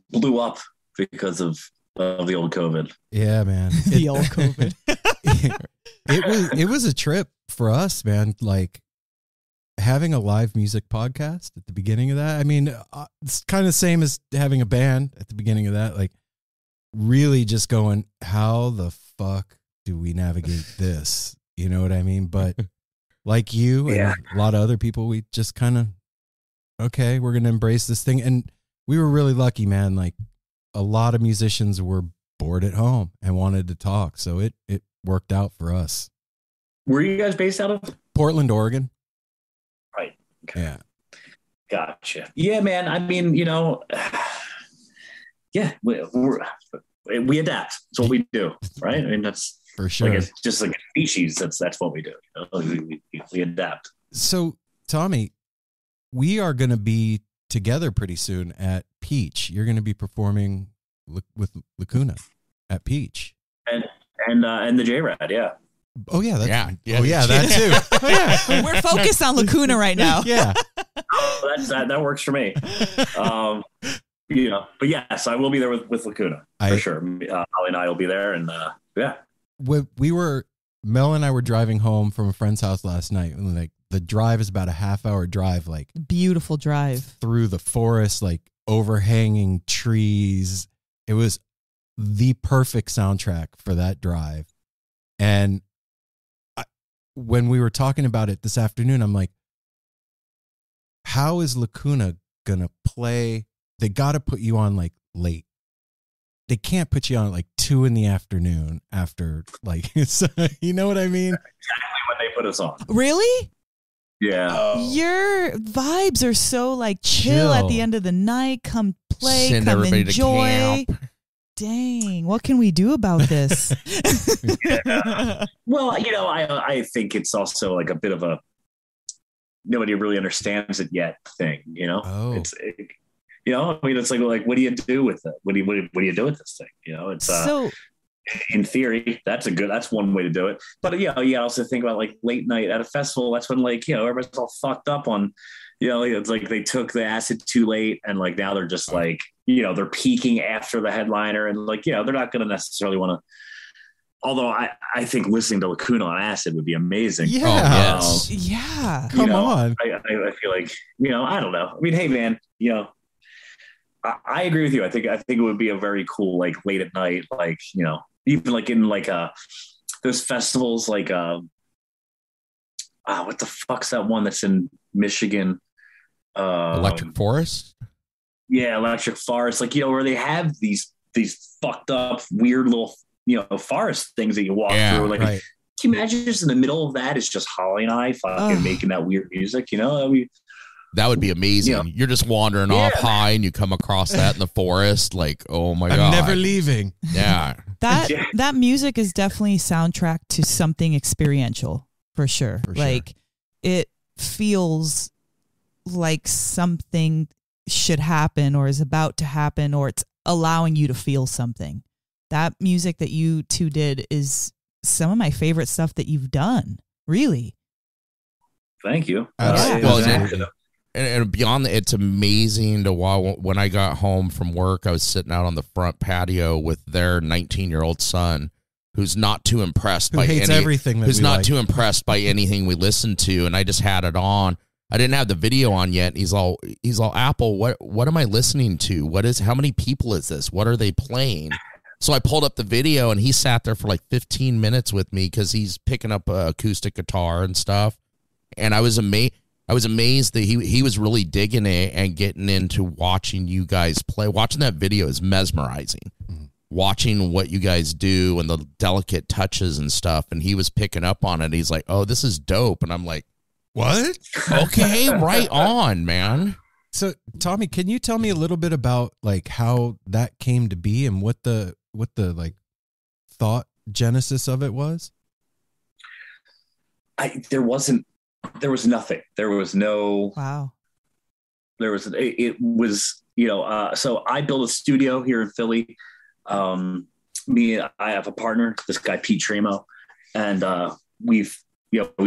Speaker 7: blew up because of the old COVID.
Speaker 1: Yeah, man.
Speaker 3: The old COVID.
Speaker 1: It was a trip for us, man. Like having a live music podcast at the beginning of that. I mean, it's kind of the same as having a band at the beginning of that. Like really just going, how the fuck do we navigate this? You know what I mean? But like you and a lot of other people, we just kind of, okay, we're going to embrace this thing. And we were really lucky, man. Like a lot of musicians were bored at home and wanted to talk. So it worked out for us.
Speaker 7: Were you guys based out of?
Speaker 1: Portland, Oregon.
Speaker 7: Right. Okay.
Speaker 1: Yeah.
Speaker 7: Gotcha. Yeah, man. I mean, we adapt. That's what we do, right? I mean, that's
Speaker 1: for sure.
Speaker 7: Like it's just like a species. That's what we do. We adapt.
Speaker 1: So, Tommy, we are going to be together pretty soon at Peach. You're going to be performing with Lacuna at Peach.
Speaker 7: And the JRAD, yeah.
Speaker 1: Oh yeah,
Speaker 2: that
Speaker 1: too. Oh, yeah.
Speaker 3: We're focused on Lacuna right now.
Speaker 1: Yeah.
Speaker 7: Oh, that works for me. But yes, I will be there with Lacuna for sure. Holly and I will be there, and
Speaker 1: Mel and I were driving home from a friend's house last night, and like the drive is about a half-hour drive, like
Speaker 3: beautiful drive
Speaker 1: through the forest, like overhanging trees. It was the perfect soundtrack for that drive. And when we were talking about it this afternoon, I'm like, how is Lacuna gonna play? They got to put you on like late. They can't put you on at like 2 p.m. after like, you know what I mean?
Speaker 7: Exactly when they put us on.
Speaker 3: Really?
Speaker 7: Yeah.
Speaker 3: Your vibes are so like chill at the end of the night. Come play,
Speaker 2: Send
Speaker 3: come
Speaker 2: everybody
Speaker 3: enjoy.
Speaker 2: to camp.
Speaker 3: Dang, what can we do about this?
Speaker 7: Yeah. Well, I think it's also like a bit of a nobody really understands it yet thing,
Speaker 1: Oh.
Speaker 7: It's like what do you do with it? What do you do with this thing? It's
Speaker 3: so
Speaker 7: in theory, that's one way to do it. But you also think about like late night at a festival. That's when everybody's all fucked up on, it's like they took the acid too late, and like now they're just like, they're peaking after the headliner, and like, they're not going to necessarily want to. Although I think listening to Lacuna on acid would be amazing.
Speaker 1: Yeah.
Speaker 2: Oh, yes.
Speaker 3: yeah.
Speaker 1: Come on.
Speaker 7: I feel like, I don't know. I mean, hey man, I agree with you. I think it would be a very cool, like late at night, like, even like in like those festivals, like what the fuck's that one that's in Michigan?
Speaker 2: Electric Forest?
Speaker 7: Yeah, Electric Forest. Like, where they have these fucked up, weird little, forest things that you walk through. Like,
Speaker 1: right.
Speaker 7: Can you imagine just in the middle of that is just Holly and I fucking making that weird music,
Speaker 2: That would be amazing. You're just wandering off high and you come across that in the forest. Like, oh my God.
Speaker 1: I'm never leaving.
Speaker 2: Yeah.
Speaker 3: That music is definitely soundtrack to something experiential for sure. Like it feels like something should happen or is about to happen, or it's allowing you to feel something. That music that you two did is some of my favorite stuff that you've done. Really.
Speaker 7: Thank you.
Speaker 2: And beyond that, it's amazing to when I got home from work, I was sitting out on the front patio with their 19-year-old son, who's not too impressed by
Speaker 1: everything.
Speaker 2: Who's not too impressed by anything we listened to, and I just had it on. I didn't have the video on yet. He's all Apple, what am I listening to? How many people is this? What are they playing? So I pulled up the video and he sat there for like 15 minutes with me because he's picking up a acoustic guitar and stuff. And I was amazed that he was really digging it and getting into watching you guys play. Watching that video is mesmerizing. Mm-hmm. Watching what you guys do and the delicate touches and stuff. And he was picking up on it. He's like, oh, this is dope. And I'm like, what? Okay, right on, man.
Speaker 1: So, Tommy, can you tell me a little bit about like how that came to be and what the like thought genesis of it was?
Speaker 7: There was nothing. There was no.
Speaker 3: Wow.
Speaker 7: It was, so I built a studio here in Philly. I have a partner, this guy, Pete Tremo, and we've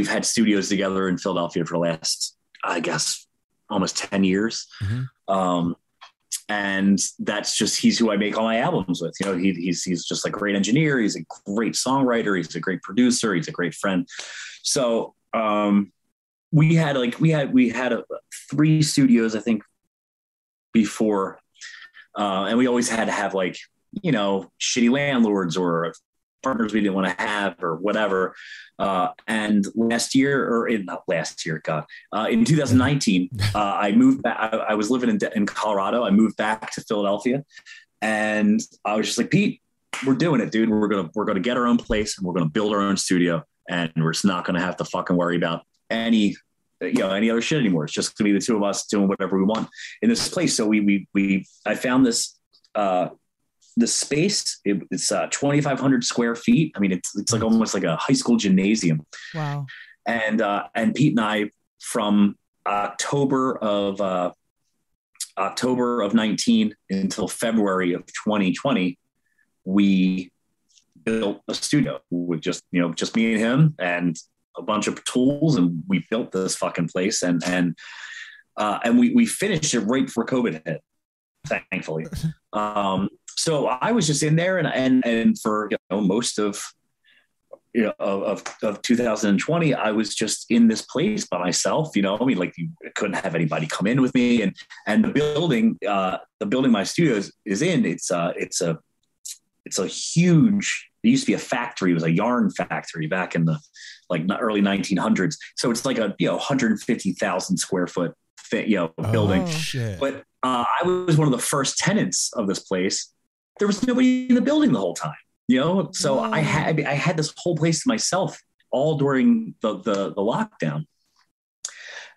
Speaker 7: had studios together in Philadelphia for the last, I guess, almost 10 years. Mm-hmm. And that's just, he's who I make all my albums with. He's just a great engineer. He's a great songwriter. He's a great producer. He's a great friend. So, we had 3 studios, I think, before, and we always had to have shitty landlords or partners we didn't want to have or whatever. And in 2019, I moved back. I was living in Colorado. I moved back to Philadelphia, and I was just like, Pete, we're doing it, dude. We're gonna get our own place and we're gonna build our own studio, and we're just not gonna have to fucking worry about any other shit anymore. It's just gonna be the two of us doing whatever we want in this place. So I found this space. It's 2,500 square feet. I mean, it's like almost like a high school gymnasium. Wow. And Pete and I, from October of 19 until February of 2020, we built a studio with just me and him and a bunch of tools, and we built this fucking place, and we finished it right before COVID hit, thankfully. So I was just in there, and for most of 2020, I was just in this place by myself. I couldn't have anybody come in with me, and the building my studio is in, it's a huge. It used to be a factory. It was a yarn factory back in the early 1900s. So it's like a 150,000 square foot building.
Speaker 1: Oh, shit.
Speaker 7: But I was one of the first tenants of this place. There was nobody in the building the whole time. So I had this whole place to myself all during the lockdown.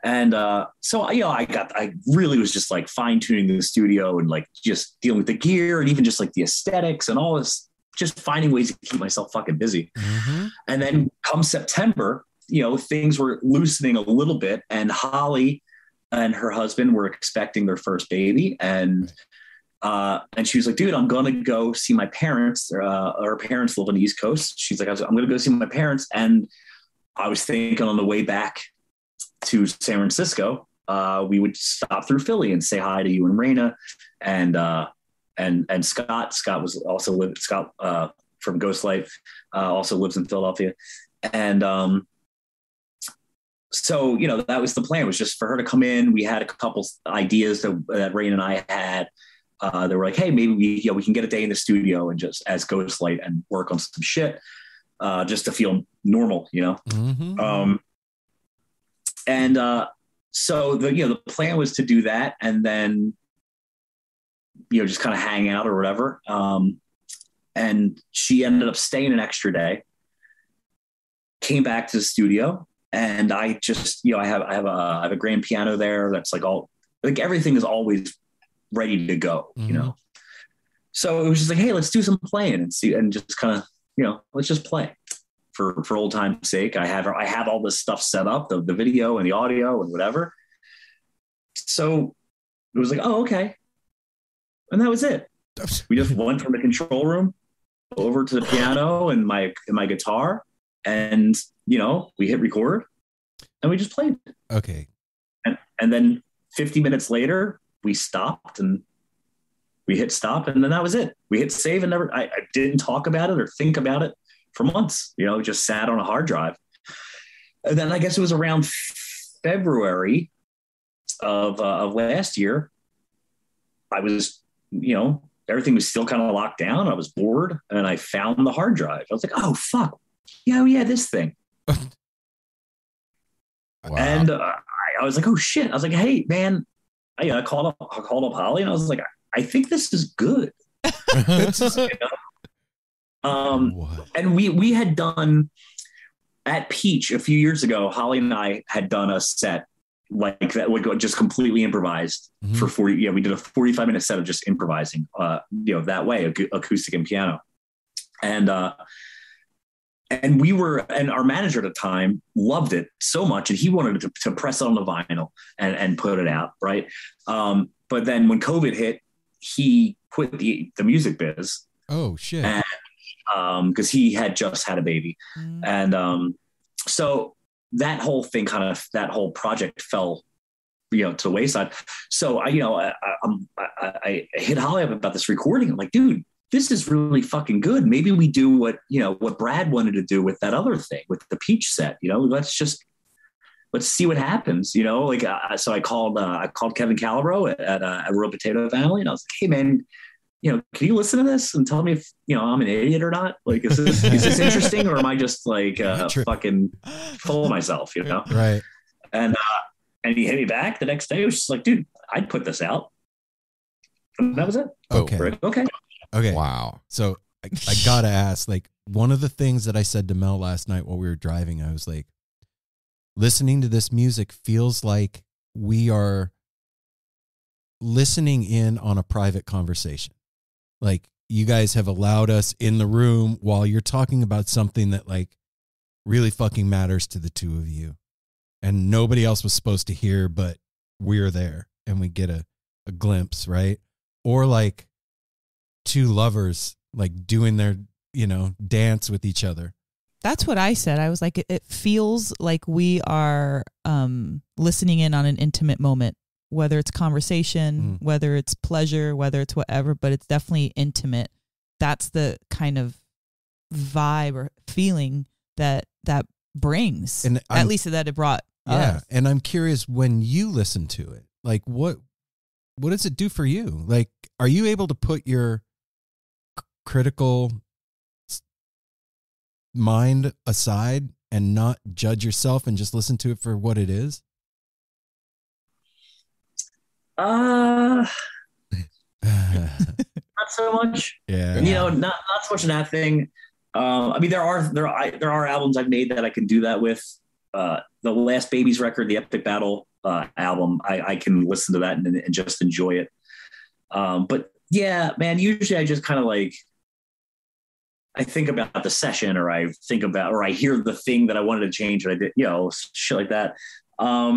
Speaker 7: And so I really was just fine tuning the studio and just dealing with the gear and even just the aesthetics and all this, just finding ways to keep myself fucking busy. Mm-hmm. And then come September, things were loosening a little bit, and Holly and her husband were expecting their first baby. And she was like, dude, I'm going to go see my parents. Her parents live on the East Coast. She's like, I'm going to go see my parents. And I was thinking on the way back to San Francisco, we would stop through Philly and say hi to you and Raina and Scott. Scott was also from Ghostlight, also lives in Philadelphia. And so, that was the plan, was just for her to come in. We had a couple ideas that Raina and I had. They were like, hey, maybe we can get a day in the studio and just as Ghostlight and work on some shit, just to feel normal, Mm-hmm. So the plan was to do that, and then just kind of hang out or whatever. And she ended up staying an extra day, came back to the studio, and I just I have a grand piano there that's everything is always ready to go,
Speaker 1: Mm-hmm.
Speaker 7: So it was just hey, let's do some playing and see, and just kind of let's just play for old time's sake. I have all this stuff set up, the video and the audio and whatever. So it was oh, okay. And that was it. We just went from the control room over to the piano and my guitar, and we hit record and we just played.
Speaker 1: Okay.
Speaker 7: And then 50 minutes later, we stopped and we hit stop, and then that was it. We hit save, and I didn't talk about it or think about it for months. Just sat on a hard drive. And then I guess it was around February of last year, I was, everything was still kind of locked down. I was bored, and I found the hard drive. I was like, oh fuck, yeah, this thing.
Speaker 2: Wow.
Speaker 7: And I was like, oh shit. I was like, hey man, I called up Holly, and I was like, I think this is good. And we had done at Peach a few years ago. Holly and I had done a set like that, would go just completely improvised for 40. Yeah, we did a 45-minute set of just improvising. That way, acoustic and piano, and our manager at the time loved it so much, and he wanted to press it on the vinyl and put it out, right? But then when COVID hit, he quit the music biz.
Speaker 1: Oh shit!
Speaker 7: And because he had just had a baby, and so that whole thing that whole project fell, to the wayside. So I hit Holly up about this recording. I'm like, dude, this is really fucking good. Maybe we do what Brad wanted to do with that other thing, with the Peach set. Let's see what happens. So I called Kevin Calabro at Real Potato Family, and I was like, hey man, can you listen to this and tell me if I'm an idiot or not? Like, is this interesting, or am I just like fucking full of myself?
Speaker 1: Right.
Speaker 7: And he hit me back the next day. It was just like, dude, I'd put this out. And that was it.
Speaker 1: Okay.
Speaker 7: Okay.
Speaker 1: Wow. So I gotta ask, like, one of the things that I said to Mel last night while we were driving, I was like, listening to this music feels like we are listening in on a private conversation. Like, you guys have allowed us in the room while you're talking about something that like really fucking matters to the two of you, and nobody else was supposed to hear, but we're there and we get a glimpse, right? Or like two lovers like doing their dance with each other.
Speaker 3: That's what I said. I was like, it feels like we are listening in on an intimate moment, whether it's conversation, whether it's pleasure, whether it's whatever, but it's definitely intimate. That's the kind of vibe or feeling that brings, and at least that it brought us.
Speaker 1: And I'm curious, when you listen to it, like what does it do for you? Like, are you able to put your critical mind aside and not judge yourself and just listen to it for what it is?
Speaker 7: Not so much.
Speaker 1: Yeah.
Speaker 7: Not so much in that thing. I mean, there are albums I've made that I can do that with. The Last Babies record, the Epic Battle album, I can listen to that and just enjoy it. But yeah, man, usually I just kind of like, I think about the session, or I hear the thing that I wanted to change, and I did, shit like that. I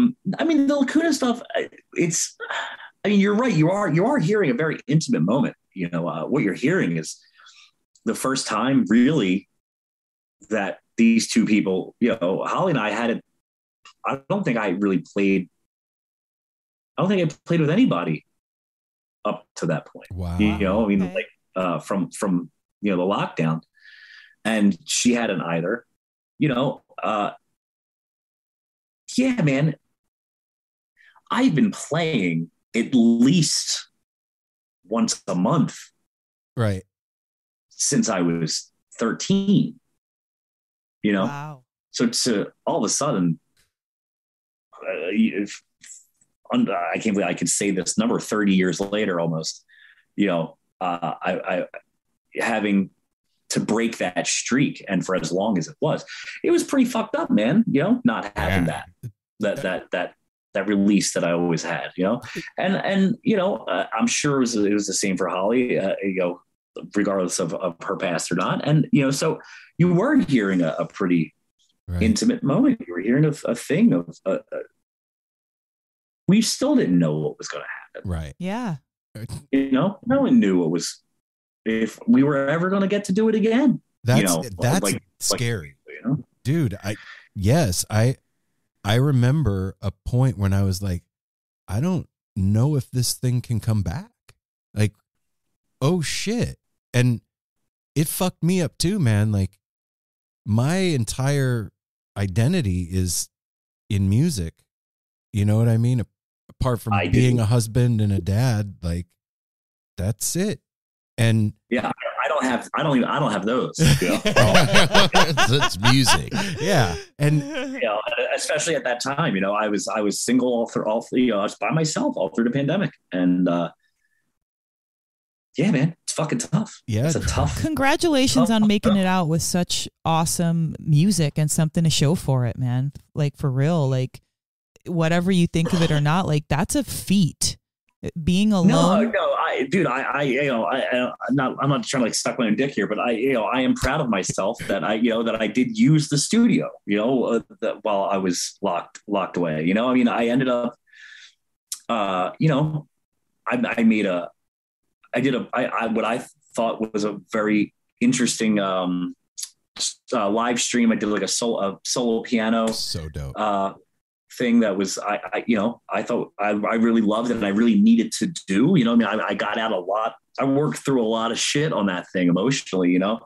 Speaker 7: mean, the Lacuna stuff, you're right. You are hearing a very intimate moment. What you're hearing is the first time really that these two people, Holly and I had it. I don't think I played with anybody up to that point.
Speaker 1: Wow.
Speaker 7: From the lockdown, and she hadn't either. Yeah, man, I've been playing at least once a month,
Speaker 1: right, since
Speaker 7: I was 13.
Speaker 3: Wow.
Speaker 7: So to all of a sudden, I can't believe I could say this number 30 years later, almost. I having to break that streak, and for as long as it was pretty fucked up, man. Not having that release that I always had, and I'm sure it was the same for Holly, regardless of her past or not. And so you were hearing a pretty intimate moment. You were hearing a thing of we still didn't know what was going to happen,
Speaker 1: right?
Speaker 3: Yeah.
Speaker 7: No one knew if we were ever going to get to do it again.
Speaker 1: That's scary, dude. I remember a point when I was like, I don't know if this thing can come back. Like, oh shit. And it fucked me up too, man. Like, my entire identity is in music. You know what I mean? apart from
Speaker 7: I
Speaker 1: being
Speaker 7: do.
Speaker 1: a husband and a dad, like that's it. And
Speaker 7: Yeah, I don't have those. You know?
Speaker 2: It's music.
Speaker 1: yeah, and
Speaker 7: You know, especially at that time, you know, I was single all through, you know, I was by myself all through the pandemic, and yeah, man, it's fucking tough.
Speaker 1: Yeah.
Speaker 7: It's a tough.
Speaker 3: Congratulations on making it out with such awesome music and something to show for it, man. Like for real, like whatever you think of it or not, like that's a feat. Being alone.
Speaker 7: No, you know, I'm not trying to like suck my own dick here, but you know, I am proud of myself that I did use the studio, you know, while I was locked away. You know, I mean, I ended up, you know, I did what I thought was a very interesting live stream. I did like a solo piano.
Speaker 1: so dope.
Speaker 7: Thing that was you know, I thought I really loved it and I really needed to do, you know, I mean, I got out a lot. I worked through a lot of shit on that thing emotionally, you know.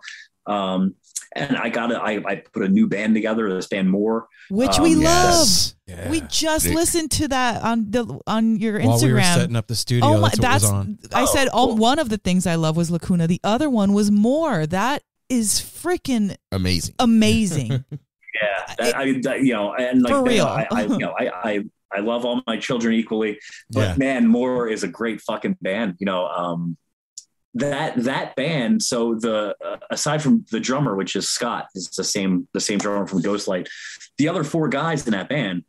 Speaker 7: And I put a new band together, this band More,
Speaker 3: Which we love.
Speaker 1: Yeah.
Speaker 3: We just listened to that on your Instagram.
Speaker 1: While we were setting up the studio,
Speaker 3: Oh my,
Speaker 1: that's what was on.
Speaker 3: I said
Speaker 7: cool.
Speaker 3: one of the things I love was Lacuna. The other one was More. That is freaking
Speaker 2: Amazing.
Speaker 3: amazing.
Speaker 7: Yeah, you know, and like
Speaker 3: For real.
Speaker 7: you know, I love all my children equally, but
Speaker 1: Yeah.
Speaker 7: man, More is a great fucking band. You know, that band. So the aside from the drummer, which is Scott, is the same drummer from Ghostlight. The other four guys in that band,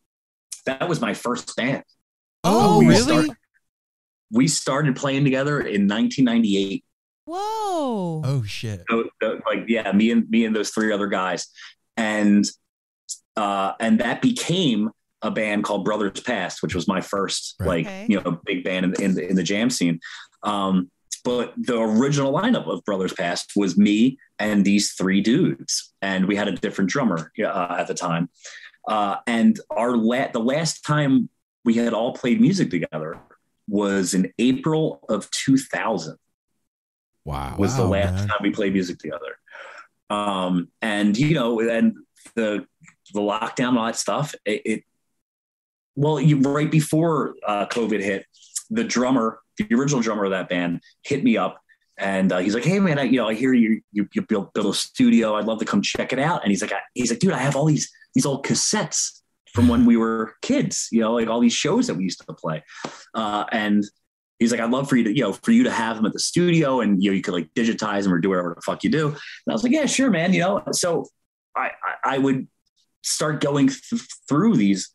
Speaker 7: that was my first band.
Speaker 3: Oh, really?
Speaker 7: We started playing together in 1998.
Speaker 3: Whoa.
Speaker 1: Oh shit.
Speaker 7: So, like, yeah, me and those three other guys, and that became a band called Brothers Past, which was my first you know, big band in the jam scene. But the original lineup of Brothers Past was me and these three dudes, and we had a different drummer at the time. And the last time we had all played music together was in April of 2000.
Speaker 1: Wow.
Speaker 7: Was the last time we played music together. And you know, and the lockdown and all that stuff. Right before COVID hit, the original drummer of that band hit me up, and he's like, "Hey man, I hear you built a studio. I'd love to come check it out." And he's like, "Dude, I have all these old cassettes from when we were kids. You know, like all these shows that we used to play." And he's like, "I'd love for you to have them at the studio, and you know, you could like digitize them or do whatever the fuck you do." And I was like, "Yeah, sure, man." You know, so I would start going through these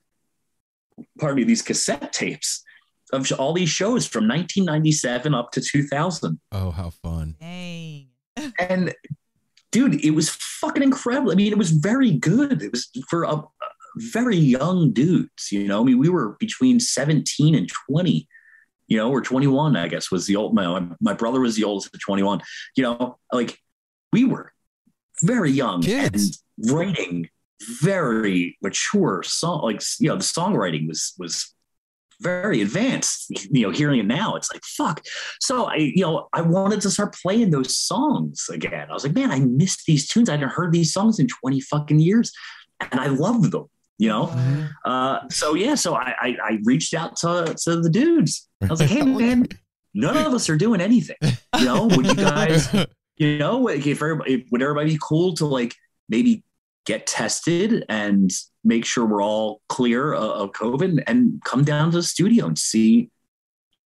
Speaker 7: cassette tapes of all these shows from 1997 up to 2000.
Speaker 1: Oh, how fun.
Speaker 3: Dang.
Speaker 7: And dude, it was fucking incredible. I mean, it was very good. It was for a very young dudes, you know. I mean, we were between 17 and 20, you know, or 21, I guess was the old, my brother was the oldest at 21, you know, like we were very young
Speaker 1: Kids.
Speaker 7: and writing very mature song. Like, you know, the songwriting was very advanced, you know, hearing it now, it's like, fuck. So I wanted to start playing those songs again. I was like, man, I missed these tunes. I hadn't heard these songs in 20 fucking years and I loved them, you know? So I reached out to the dudes. I was like, hey man, none of us are doing anything. You know, would you guys, you know, would everybody be cool to like maybe get tested and make sure we're all clear of COVID and come down to the studio and see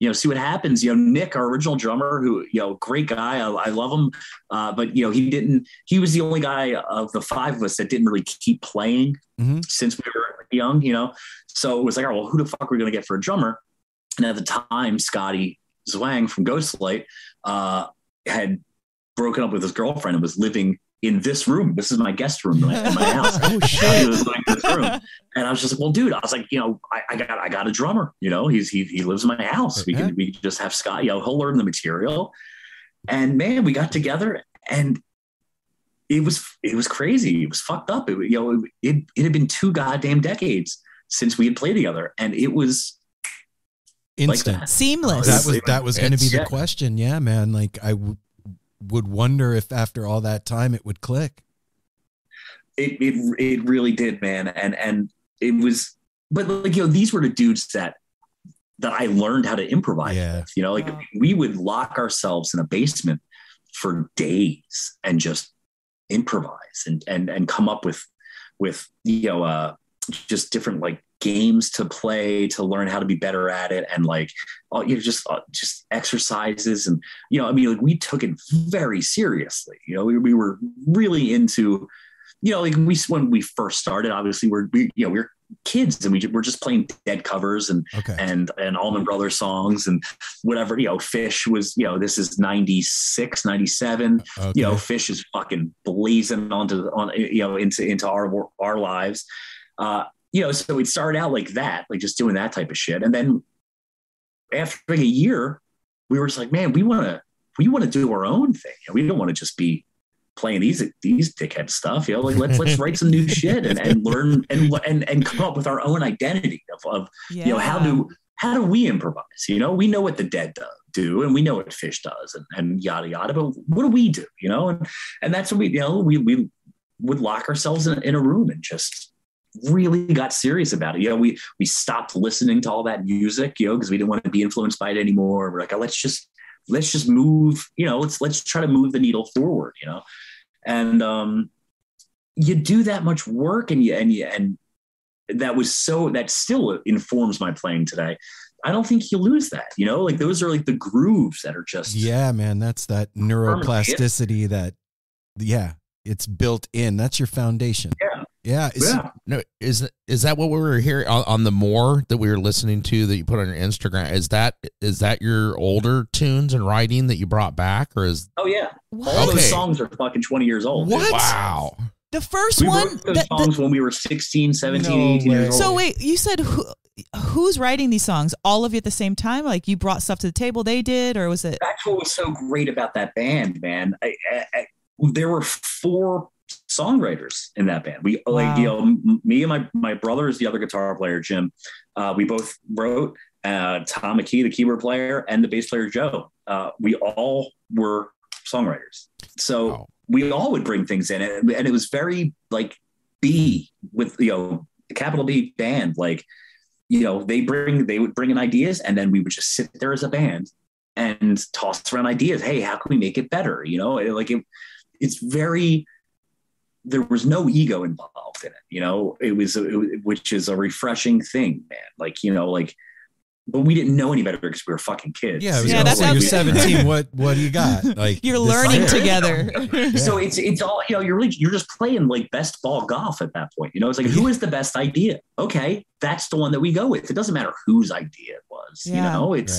Speaker 7: what happens. You know, Nick, our original drummer, who, you know, great guy. I love him. But, you know, he was the only guy of the five of us that didn't really keep playing since we were young, you know? So it was like, all right, well, who the fuck are we going to get for a drummer? And at the time, Scotty Zwang from Ghostlight had broken up with his girlfriend and was living in this room. This is my guest room in my house.
Speaker 1: Oh shit!
Speaker 7: He was living in this room, and I was just like, "Well, dude," I was like, "You know, I got a drummer. You know, he lives in my house. We can just have Scott. You know, he'll learn the material." And man, we got together, and it was crazy. It was fucked up. It had been 2 goddamn decades since we had played together, and it was
Speaker 1: instant,
Speaker 7: like
Speaker 3: seamless.
Speaker 1: That was going to be the question. Yeah, man. Like would wonder if after all that time it would click.
Speaker 7: It really did, man. And it was, but like, you know, these were the dudes that that I learned how to improvise
Speaker 1: Yeah.
Speaker 7: with. You know, like we would lock ourselves in a basement for days and just improvise and come up with just different like games to play to learn how to be better at it, and like just exercises. And I mean, like we took it very seriously. We were really into, like when we first started, obviously we're kids, and we were just playing Dead covers and Allman Brothers songs and whatever. Fish was, this is 96, 97.
Speaker 1: Okay.
Speaker 7: Fish is fucking blazing into our lives. So we started out like that, like just doing that type of shit. And then after like a year, we were just like, man, we want to do our own thing. We don't want to just be playing these dickhead stuff. Like let's write some new shit and learn and come up with our own identity of how do we improvise? We know what the Dead do, and we know what Fish does, and yada yada. But what do we do? And that's what we would lock ourselves in a room and just really got serious about it. We stopped listening to all that music, because we didn't want to be influenced by it anymore. We're like, oh, let's just move, let's try to move the needle forward, and you do that much work, and that still informs my playing today. I don't think you lose that, like those are like the grooves that are just,
Speaker 1: yeah, man, that's that neuroplasticity that, it's built in. That's your foundation. Yeah.
Speaker 2: Is that what we were hearing on the More that we were listening to that you put on your Instagram? Is that your older tunes and writing that you brought back, or is?
Speaker 7: Oh yeah, all those songs are fucking 20 years old.
Speaker 3: What?
Speaker 7: Dude.
Speaker 2: Wow.
Speaker 3: The first
Speaker 7: we
Speaker 3: one,
Speaker 7: wrote those songs when we were 16, 17, 18 years old.
Speaker 3: So wait, you said who's writing these songs? All of you at the same time? Like you brought stuff to the table, they did, or was it?
Speaker 7: That's what was so great about that band, man. There were 4 songwriters in that band. We me and my brother is the other guitar player, Jim. We both wrote. Tom McKee, the keyboard player, and the bass player Joe. We all were songwriters. So we all would bring things in, and it was very like B with capital B band. Like they would bring in ideas, and then we would just sit there as a band and toss around ideas. Hey, how can we make it better? It's very. There was no ego involved in it. It was which is a refreshing thing, man. But we didn't know any better because we were fucking kids.
Speaker 1: Yeah, that's how you're 17. What do you got? Like
Speaker 3: you're learning together.
Speaker 7: So it's all you're just playing like best ball golf at that point. It's like who is the best idea? Okay, that's the one that we go with. It doesn't matter whose idea it was.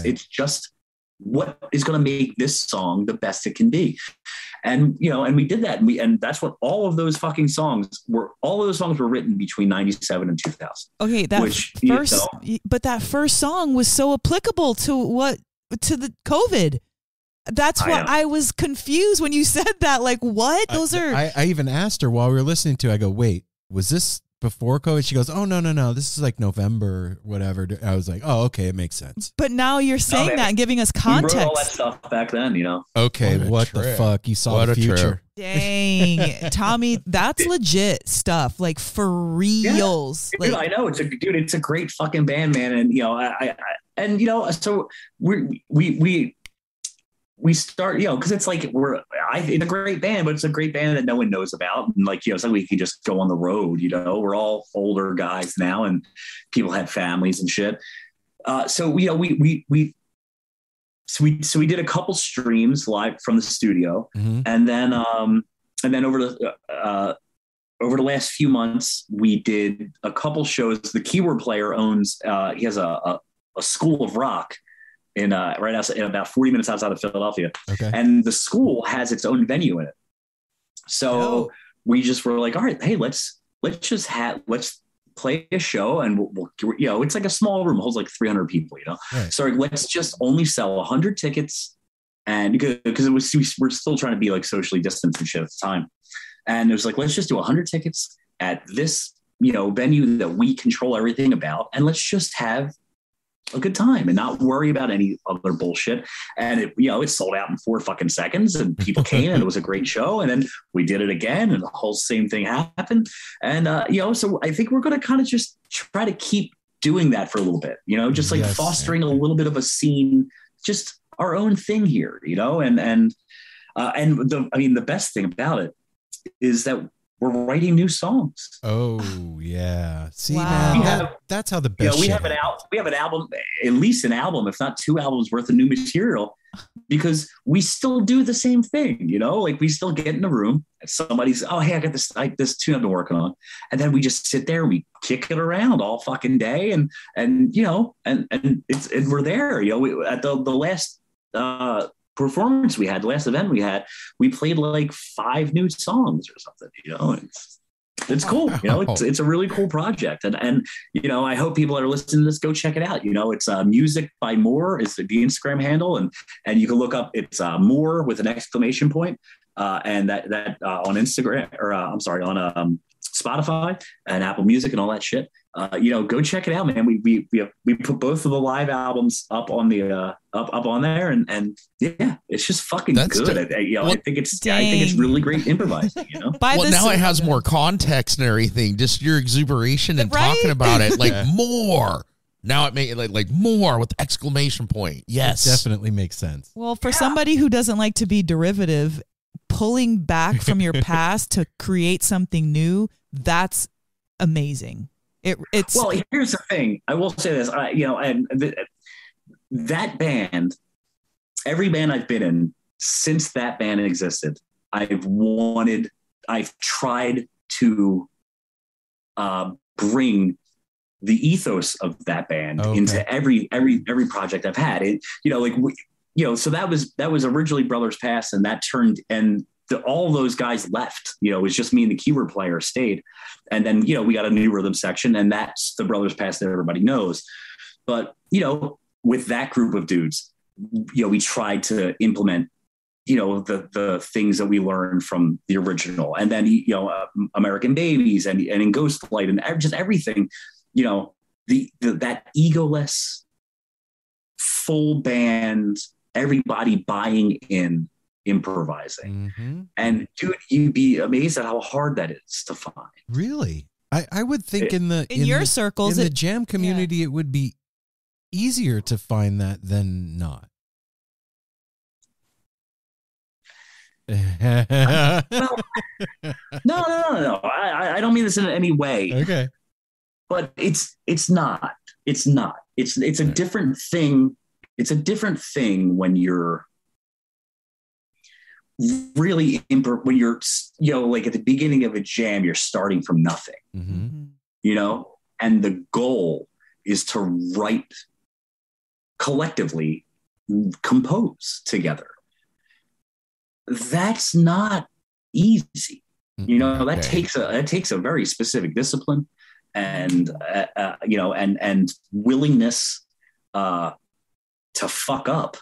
Speaker 7: It's just what is going to make this song the best it can be. And and we did that, and that's what all of those fucking songs were. All of those songs were written between 97 and 2000.
Speaker 3: Okay, but that first song was so applicable to the COVID. That's why I was confused when you said that. Like, what? Those are.
Speaker 1: I even asked her while we were listening to it, I go, wait, was this before COVID? She goes, oh, no. This is like November, whatever. I was like, oh, okay. It makes sense.
Speaker 3: But now you're saying that and giving us context.
Speaker 7: We wrote all that stuff back then,
Speaker 1: Okay. What the fuck? You saw the future.
Speaker 3: Dang. Tommy, that's legit stuff. Like for reals.
Speaker 7: Yeah. Dude, I know. It's a great fucking band, man. And, so we start, because it's like it's a great band, but it's a great band that no one knows about. And so we can just go on the road, we're all older guys now and people had families and shit. So we did a couple streams live from the studio. Mm-hmm. And then over the last few months, we did a couple shows. The keyboard player owns, he has a school of rock in right outside, in about 40 minutes outside of Philadelphia. Okay. And the school has its own venue in it. So we just were like, all right, hey, let's play a show, and we'll it's like a small room, holds like 300 people, Right. So let's just only sell 100 tickets. And because we're still trying to be like socially distanced and shit at the time. And it was like, let's just do 100 tickets at this, venue that we control everything about. And let's just have a good time and not worry about any other bullshit. And it sold out in 4 fucking seconds, and people came, and it was a great show. And then we did it again, and the whole same thing happened. And so I think we're going to kind of just try to keep doing that for a little bit, just like fostering a little bit of a scene, just our own thing here, and the best thing about it is that we're writing new songs.
Speaker 1: Oh yeah. See,
Speaker 3: Wow.
Speaker 1: man, that's how the best.
Speaker 7: We have an album, at least an album, if not 2 albums worth of new material, because we still do the same thing, like we still get in the room and somebody's, oh, hey, I got this tune I've been working on. And then we just sit there, we kick it around all fucking day. And we're there, at the last, performance we had, the last event we played like 5 new songs or something, it's cool. It's a really cool project. And I hope people that are listening to this, go check it out. It's Music by Moore is the Instagram handle. And you can look up, it's Moore with an exclamation point. And that on Instagram on Spotify and Apple Music and all that shit. Go check it out, man. We put both of the live albums up on the up on there, and yeah, it's just fucking good. I think it's really great improvising.
Speaker 2: Well, now it has more context and everything. Just your exuberation and talking about it, like more. Now it makes it like more with exclamation point. Yes,
Speaker 1: it definitely makes sense.
Speaker 3: Well, for somebody who doesn't like to be derivative, pulling back from your past to create something new, that's amazing. Well,
Speaker 7: here's the thing. I will say this, that band, every band I've been in since that band existed, I've tried to bring the ethos of that band into every project I've had. So that was originally Brothers Pass, and that turned, and all those guys left. It was just me and the keyboard player stayed. And then, we got a new rhythm section, and that's the Brothers Pass that everybody knows. But, with that group of dudes, we tried to implement, the things that we learned from the original. And then, American Babies and in Ghostlight and just everything, that egoless, full band, everybody buying in, improvising. And dude, you'd be amazed at how hard that is to find.
Speaker 1: Really? I would think in
Speaker 3: your circles,
Speaker 1: in the jam community, it would be easier to find that than not.
Speaker 7: Well, no. I don't mean this in any way.
Speaker 1: Okay.
Speaker 7: But it's not. It's a different thing. It's a different thing when you're really when you're like at the beginning of a jam, you're starting from nothing, and the goal is to write collectively, compose together. That's not easy. That takes a very specific discipline and and willingness to fuck up.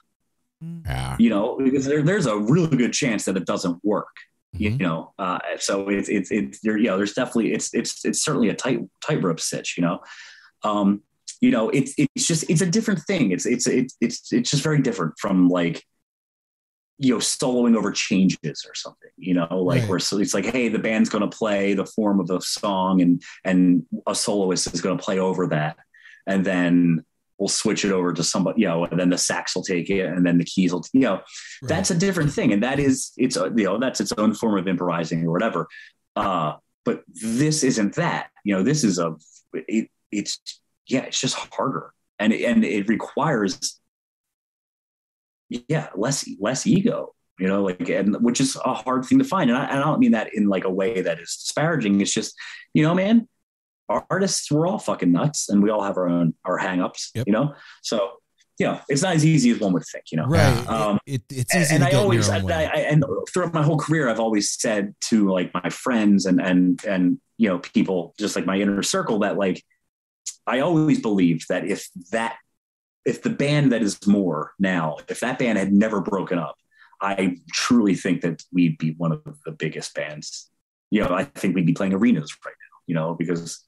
Speaker 2: Yeah.
Speaker 7: Because there's a really good chance that it doesn't work. So there's definitely it's certainly a tightrope stitch. It's a different thing. It's just very different from like soloing over changes or something. Where so it's like, hey, the band's going to play the form of the song and a soloist is going to play over that, and then we'll switch it over to somebody, and then the sax will take it, and then the keys will, that's a different thing. And that is, that's its own form of improvising or whatever. But this isn't that, this is it's just harder. And it requires, less ego, which is a hard thing to find. And I don't mean that in like a way that is disparaging. It's just, man, artists, we're all fucking nuts, and we all have our hang-ups. So it's not as easy as one would think.
Speaker 1: Right. It's easy. And
Speaker 7: I always, and throughout my whole career, I've always said to like my friends and people just like my inner circle that like I always believed that if the band that is More now, if that band had never broken up, I truly think that we'd be one of the biggest bands. I think we'd be playing arenas right now. Because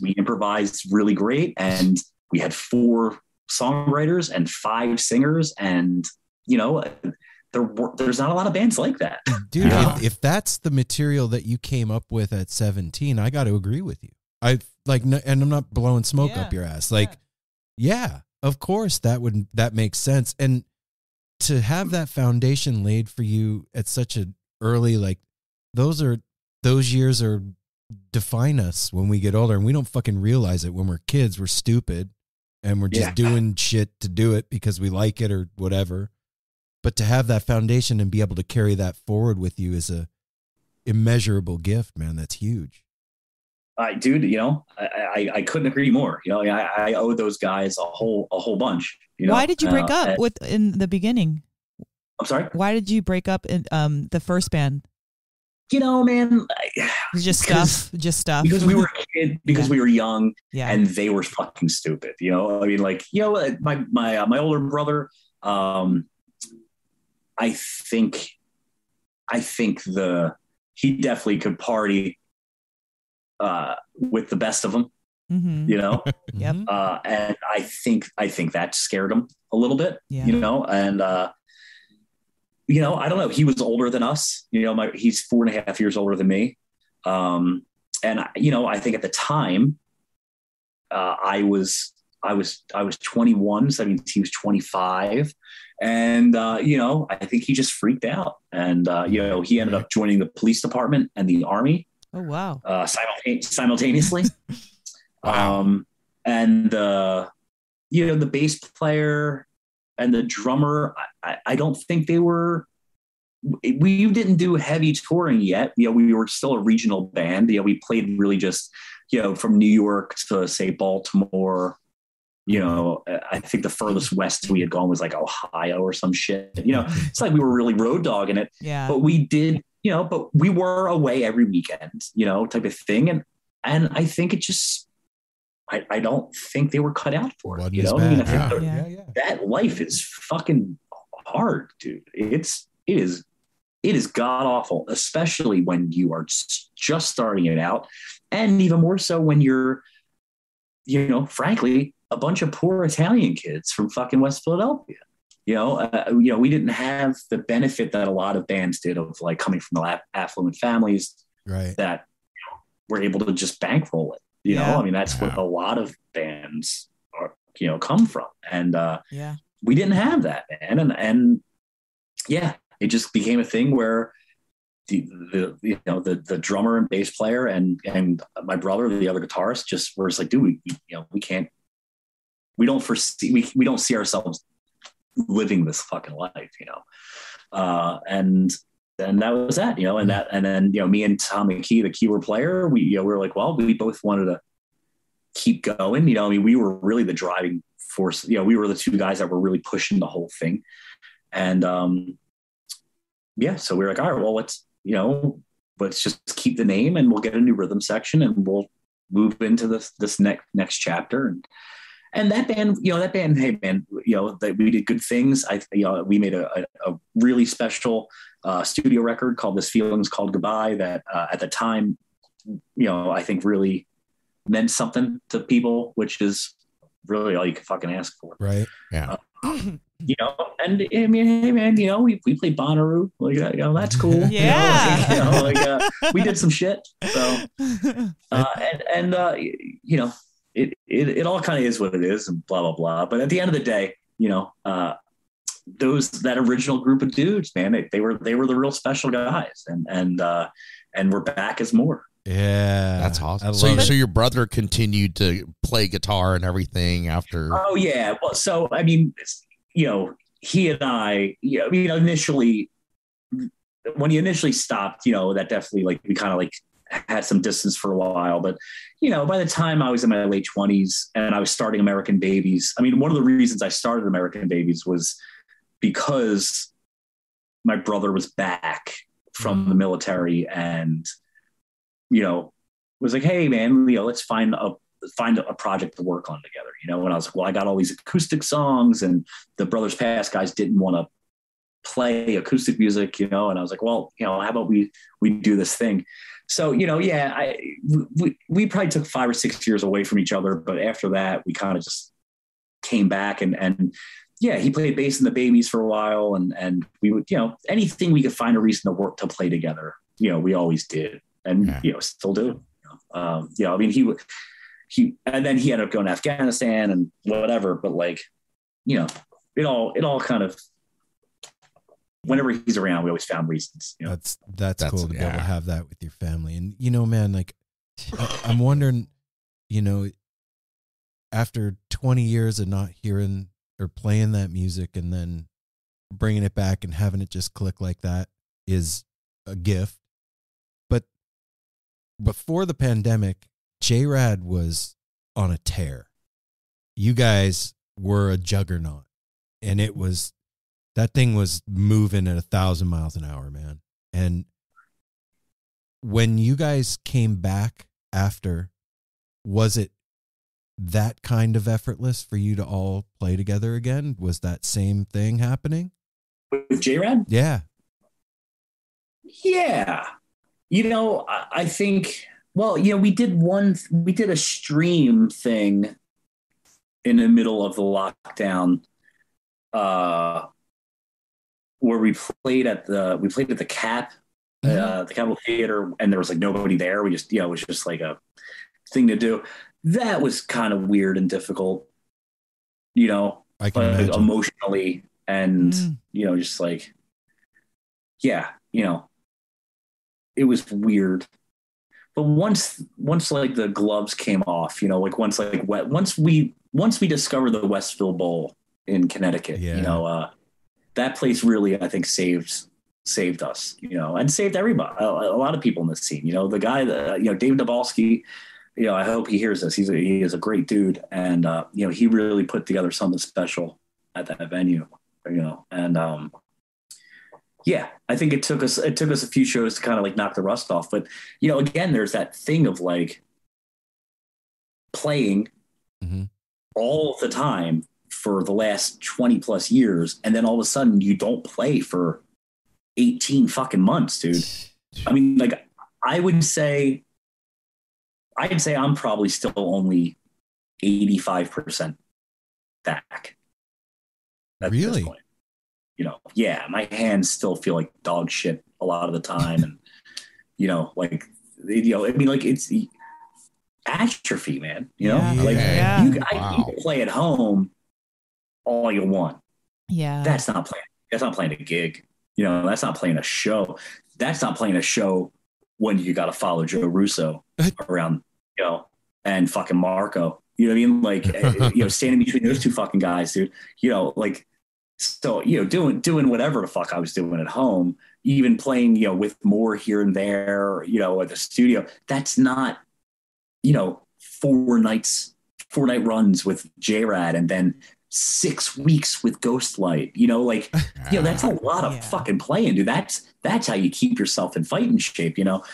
Speaker 7: we improvised really great, and we had 4 songwriters and 5 singers, and there's not a lot of bands like that.
Speaker 1: Dude, if that's the material that you came up with at 17, I got to agree with you. like, and I'm not blowing smoke
Speaker 3: Yeah.
Speaker 1: up your ass. Like, yeah, of course that makes sense. And to have that foundation laid for you at such an early, like, those years are define us when we get older, and we don't fucking realize it. When we're kids, we're stupid and we're just doing shit to do it because we like it or whatever. But to have that foundation and be able to carry that forward with you is a immeasurable gift, man. That's huge.
Speaker 7: Dude, you know, I couldn't agree more. You know, I owe those guys a whole bunch. You know?
Speaker 3: Why did you break up in the beginning?
Speaker 7: I'm sorry?
Speaker 3: Why did you break up in the first band?
Speaker 7: You know, man,
Speaker 3: Just stuff.
Speaker 7: Because we were kids, because we were young,
Speaker 3: Yeah.
Speaker 7: and they were fucking stupid. You know, I mean, like, you know, my older brother, I think he definitely could party with the best of them.
Speaker 3: Mm-hmm.
Speaker 7: You know,
Speaker 3: Yep.
Speaker 7: and I think that scared him a little bit.
Speaker 3: Yeah.
Speaker 7: You know, and you know, I don't know. He was older than us. You know, he's 4.5 years older than me. And you know, I think at the time, I was 21, so that means he was 25. And, you know, I think he just freaked out. And, you know, he ended up joining the police department and the army.
Speaker 3: Oh, wow.
Speaker 7: Simultaneously.
Speaker 2: Wow.
Speaker 7: And, you know, the bass player and the drummer, I don't think we didn't do heavy touring yet. You know, we were still a regional band. You know, we played really just, you know, from New York to, say, Baltimore. You know, I think the furthest west we had gone was like Ohio or some shit. You know, it's like we were really road dogging it.
Speaker 3: Yeah.
Speaker 7: But we did, you know, but we were away every weekend, you know, type of thing. And I think it just, I don't think they were cut out for it. You know, I mean, I think that life is fucking hard, dude. It is god awful, especially when you are just starting it out, and even more so when you're, you know, frankly, a bunch of poor Italian kids from fucking West Philadelphia. You know, we didn't have the benefit that a lot of bands did of like coming from the affluent families,
Speaker 1: Right.
Speaker 7: that were able to just bankroll it. You know, I mean, that's what a lot of bands are, you know, come from. And we didn't have that, man. And yeah, it just became a thing where the drummer and bass player and my brother, the other guitarist, just were just like, dude, we don't see ourselves living this fucking life, you know. And then that was that, you know, and then, you know, me and Tom McKee, the keyboard player, we were like, well, we both wanted to keep going. You know, I mean, we were really the driving force. You know, we were the two guys that were really pushing the whole thing. And, so we were like, all right, well, let's just keep the name and we'll get a new rhythm section and we'll move into this next chapter. And that band, hey man, you know, that we did good things. We made a really special studio record called This Feeling's Called Goodbye that at the time, you know, I think really meant something to people, which is really all you can fucking ask for.
Speaker 1: Right.
Speaker 2: Yeah.
Speaker 7: You know, and I mean, hey man, you know, we played Bonnaroo, like, you know, that's cool.
Speaker 3: Yeah.
Speaker 7: You know, like, we did some shit. So, you know, it all kind of is what it is and blah, blah, blah. But at the end of the day, you know, that original group of dudes, man, they were the real special guys, and we're back as more.
Speaker 1: Yeah.
Speaker 2: That's awesome. So your brother continued to play guitar and everything after.
Speaker 7: Oh yeah. Well, so, I mean, you know, he and I, you know, initially, when he initially stopped, you know, that definitely, like, we kind of like had some distance for a while, but, you know, by the time I was in my late 20s and I was starting American Babies, I mean, one of the reasons I started American Babies was because my brother was back from the military and, you know, was like, hey man, you know, let's find a project to work on together, you know? And I was like, well, I got all these acoustic songs and the Brothers Pass guys didn't want to play acoustic music, you know? And I was like, well, you know, how about we do this thing? So, you know, yeah, we probably took 5 or 6 years away from each other, but after that we kind of just came back and yeah, he played bass in the Babies for a while and we would, you know, anything we could find a reason to play together, you know, we always did. And, you know, still do. You know, I mean, and then he ended up going to Afghanistan and whatever. But like, you know, it all kind of, whenever he's around, we always found reasons. You know?
Speaker 1: That's cool to be able to have that with your family. And, you know, man, like I'm wondering, you know, after 20 years of not hearing or playing that music and then bringing it back and having it just click like that is a gift. But before the pandemic, JRAD was on a tear. You guys were a juggernaut, and that thing was moving at 1,000 miles an hour, man. And when you guys came back after, was it that kind of effortless for you to all play together again? Was that same thing happening
Speaker 7: with JRAD?
Speaker 1: Yeah.
Speaker 7: Yeah. You know, I think, well, you know, we did a stream thing in the middle of the lockdown, where we played at the Cap, the Capitol Theater, and there was like nobody there. We just, you know, it was just like a thing to do. That was kind of weird and difficult, you know,
Speaker 1: I can imagine.
Speaker 7: Emotionally, and you know, just like, yeah, you know, it was weird. But once like the gloves came off, you know, like once we discovered the Westville Bowl in Connecticut, you know, that place really, I think, saved us, you know, and saved everybody, a lot of people in the scene. You know, the guy, you know, Dave Nabalski, you know, I hope he hears this. He is a great dude, and you know, he really put together something special at that venue, you know, and yeah, I think it took us a few shows to kind of like knock the rust off. But, you know, again, there's that thing of like playing all the time for the last 20 plus years. And then all of a sudden you don't play for 18 fucking months, dude. I mean, like, I'd say I'm probably still only 85% back. At
Speaker 1: really?
Speaker 7: This point. You know, yeah, my hands still feel like dog shit a lot of the time. And, you know, like, you know, I mean, like, it's atrophy, man, you know, I can play at home all you want.
Speaker 3: Yeah.
Speaker 7: That's not playing a gig. You know, that's not playing a show. That's not playing a show when you got to follow Joe Russo around, you know, and fucking Marco, you know what I mean? Like, you know, standing between those two fucking guys, dude, you know, like, so, you know, doing whatever the fuck I was doing at home, even playing, you know, with more here and there, you know, at the studio, that's not, you know, 4 night runs with JRAD and then 6 weeks with Ghostlight, you know, like, you know, that's a lot of fucking playing, dude. That's how you keep yourself in fighting shape, you know?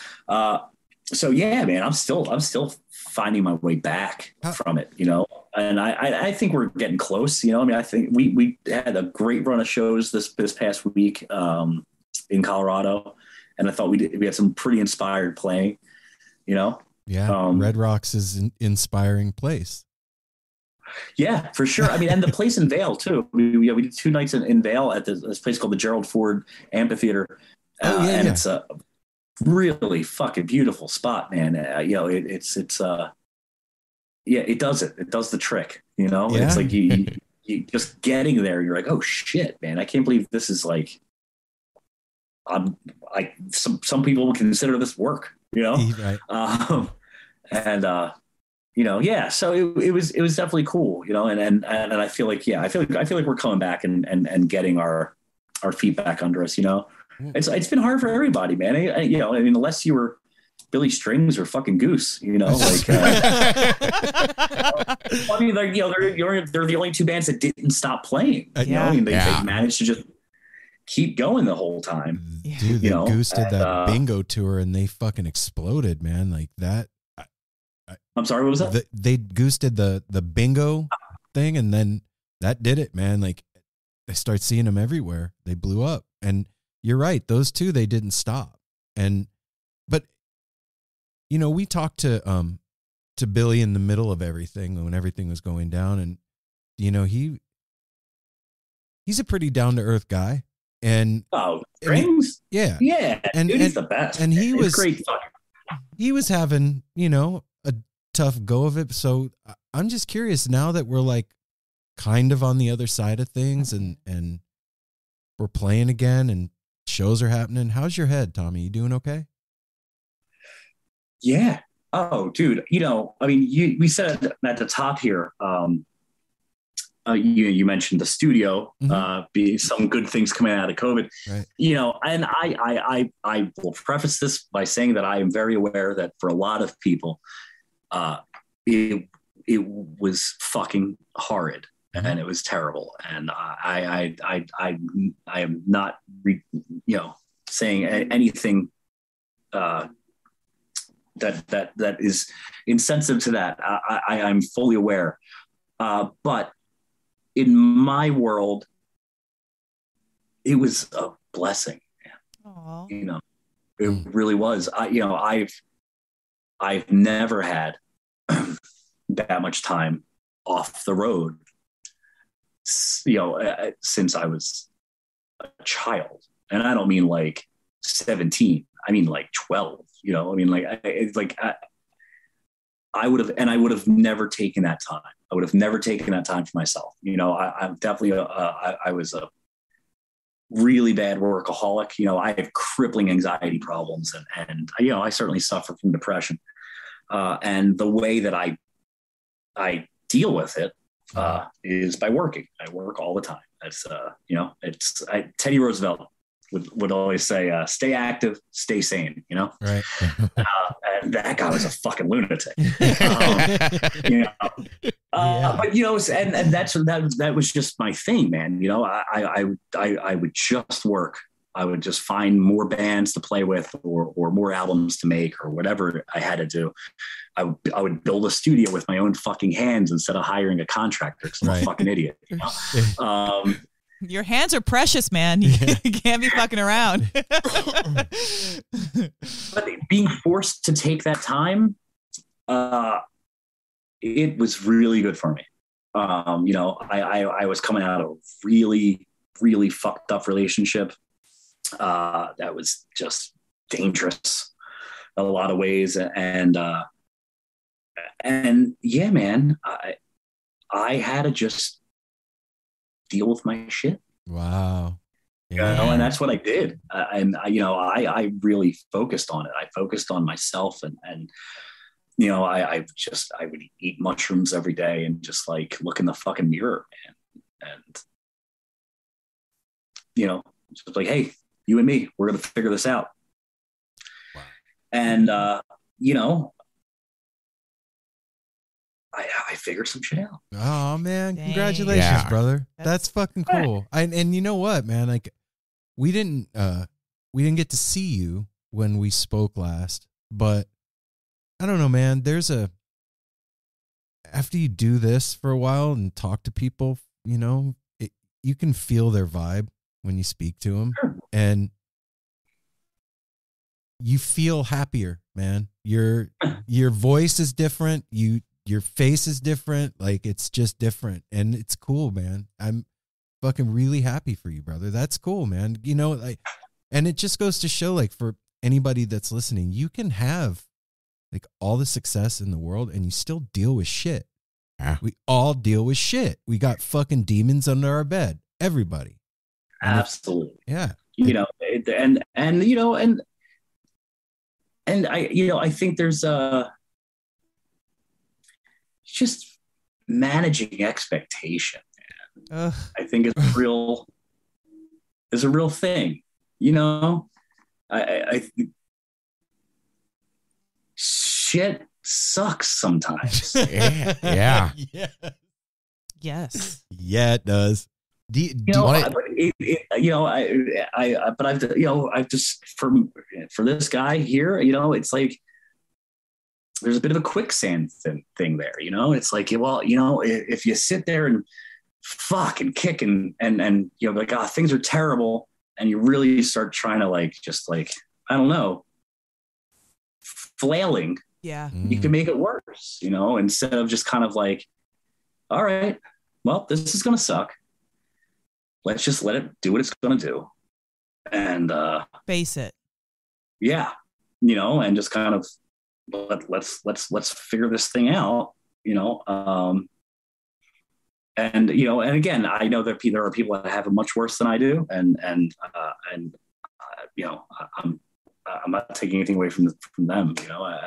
Speaker 7: So yeah, man, I'm still finding my way back from it, you know? And I think we're getting close, you know? I mean, I think we had a great run of shows this past week in Colorado, and I thought we had some pretty inspired playing, you know?
Speaker 1: Yeah, Red Rocks is an inspiring place.
Speaker 7: Yeah, for sure. I mean, and the place in Vail too. We did 2 nights in Vail at this place called the Gerald Ford Amphitheater, and it's a really fucking beautiful spot, man. You know, it's yeah, it does it. It does the trick. You know, it's like you just getting there. You're like, oh shit, man! I can't believe this is like. Some people would consider this work. You know,
Speaker 1: right.
Speaker 7: And you know, yeah. So it was definitely cool. You know, and I feel like I feel like we're coming back and getting our feet back under us. You know, it's been hard for everybody, man. You know, I mean, unless you were Billy Strings or fucking Goose, you know, like, I mean, like, you know, they're the only 2 bands that didn't stop playing, you know, I mean, they managed to just keep going the whole time.
Speaker 1: Dude, you know, Goose did that bingo tour and they fucking exploded, man. Like that.
Speaker 7: I'm sorry, what was that?
Speaker 1: They Goose did the bingo thing and then that did it, man. Like they start seeing them everywhere. They blew up. And you're right. Those 2, they didn't stop. But you know, we talked to Billy in the middle of everything when everything was going down, and you know he's a pretty down to earth guy, and
Speaker 7: Strings,
Speaker 1: and
Speaker 7: he's the best,
Speaker 1: and he was
Speaker 7: great.
Speaker 1: He was having, you know, a tough go of it. So I'm just curious now that we're like kind of on the other side of things and we're playing again and shows are happening. How's your head, Tommy? You doing okay?
Speaker 7: Yeah. Oh, dude. I mean, we said at the top here. You mentioned the studio, be some good things coming out of COVID.
Speaker 1: Right.
Speaker 7: And I will preface this by saying that I am very aware that for a lot of people, it was fucking horrid and it was terrible. And I am not, saying anything that is insensitive to that. I'm fully aware. But in my world, it was a blessing.
Speaker 3: Aww.
Speaker 7: It really was. I've never had that much time off the road, since I was a child. And I don't mean like 17. I mean like 12. I would have never taken that time. I would have never taken that time for myself. I'm definitely I was a really bad workaholic. I have crippling anxiety problems and I certainly suffer from depression. And the way that I deal with it is by working. I work all the time. That's Teddy Roosevelt would always say, stay active, stay sane,
Speaker 1: Right.
Speaker 7: And that guy was a fucking lunatic. But and that was just my thing, man. I would just work. I would just find more bands to play with or more albums to make or whatever I had to do. I would build a studio with my own fucking hands instead of hiring a contractor because I'm a fucking idiot.
Speaker 3: Your hands are precious, man. You can't be fucking around.
Speaker 7: But being forced to take that time, it was really good for me. I was coming out of a really, really fucked up relationship. That was just dangerous in a lot of ways. And yeah, man, I had to just deal with my shit.
Speaker 1: Wow. Yeah.
Speaker 7: And that's what I did. I really focused on it. I focused on myself and I would eat mushrooms every day and just like look in the fucking mirror and just like, hey, you and me, we're going to figure this out. Wow. And, I figured some shit out.
Speaker 1: Oh man,
Speaker 3: Dang.
Speaker 1: congratulations, brother. That's fucking cool. And you know what, man? Like we didn't get to see you when we spoke last, but I don't know, man. After you do this for a while and talk to people, you can feel their vibe when you speak to them, and you feel happier, man. Your voice is different. Your face is different. Like it's just different, and it's cool, man. I'm fucking really happy for you, brother. That's cool, man. And it just goes to show, like, for anybody that's listening, you can have like all the success in the world and you still deal with shit. We all deal with shit. We got fucking demons under our bed. Everybody.
Speaker 7: Absolutely.
Speaker 1: Yeah.
Speaker 7: I think there's just managing expectation. I think it's a real thing. I shit sucks sometimes.
Speaker 2: Yeah.
Speaker 3: Yes.
Speaker 1: Yeah, it does.
Speaker 7: I've just for this guy here, it's like there's a bit of a quicksand thing there. It's like, if you sit there and fuck and kick and like, things are terrible, and you really start trying to I don't know, flailing.
Speaker 3: Yeah.
Speaker 7: You can make it worse, instead of just kind of like, all right, well, this is going to suck. Let's just let it do what it's going to do. And face
Speaker 3: it.
Speaker 7: Yeah. And just kind of let's figure this thing out, you know. And you know, and again, I know that there are people that have it much worse than I do, and you know, I'm not taking anything away from them. You know,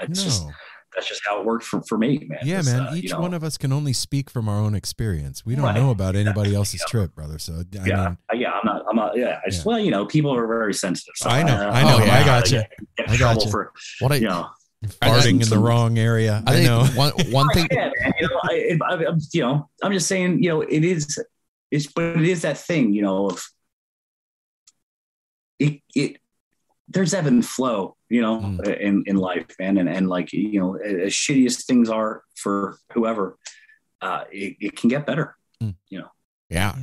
Speaker 7: that's just how it worked for me, man.
Speaker 1: Yeah, man. Each one of us can only speak from our own experience. We don't know about anybody else's trip, brother. So I'm not. Yeah, I just, well, you know, people are very sensitive. So I know. I got you. I got you.
Speaker 7: For,
Speaker 2: what
Speaker 7: you know,
Speaker 1: farting in the wrong area. I know.
Speaker 2: One thing.
Speaker 7: Yeah, man, you know, I'm just saying, you know, it is that thing, you know, of it. There's ebb and flow, you know, in life, man. And like, you know, as shitty as things are for whoever, it can get better, you know?
Speaker 2: Yeah.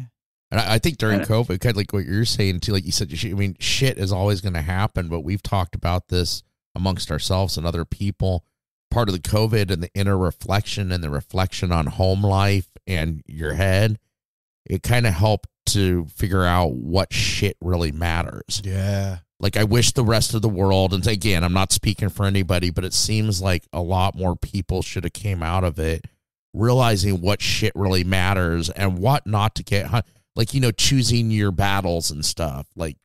Speaker 2: And I think during COVID, kind of like what you're saying too, like you said, I mean, shit is always going to happen, but we've talked about this amongst ourselves and other people. Part of the COVID and the inner reflection and the reflection on home life and your head, it kind of helped to figure out what shit really matters.
Speaker 1: Yeah.
Speaker 2: Like, I wish the rest of the world, and again, I'm not speaking for anybody, but it seems like a lot more people should have came out of it realizing what shit really matters and what not to get, like, you know, choosing your battles and stuff. Like,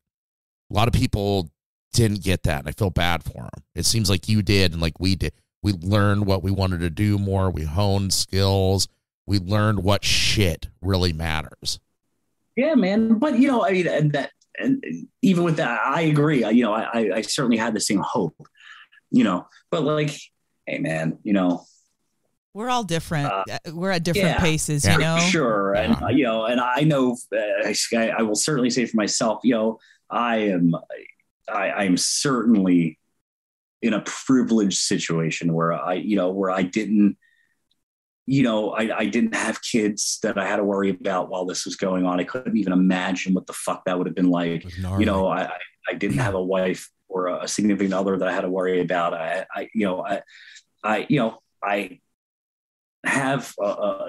Speaker 2: a lot of people didn't get that, and I feel bad for them. It seems like you did, and like we did. We learned what we wanted to do more. We honed skills. We learned what shit really matters.
Speaker 7: Yeah, man. But, you know, I mean, and even with that, I agree. You know, I certainly had the same hope, you know, but like, hey, man, you know,
Speaker 3: we're all different. We're at different paces, you know?
Speaker 7: Sure. And, you know, and I know, I will certainly say for myself, you know, I'm certainly in a privileged situation where I didn't, you know, I didn't have kids that I had to worry about while this was going on. I couldn't even imagine what the fuck that would have been like. You know, I didn't have a wife or a significant other that I had to worry about. I have,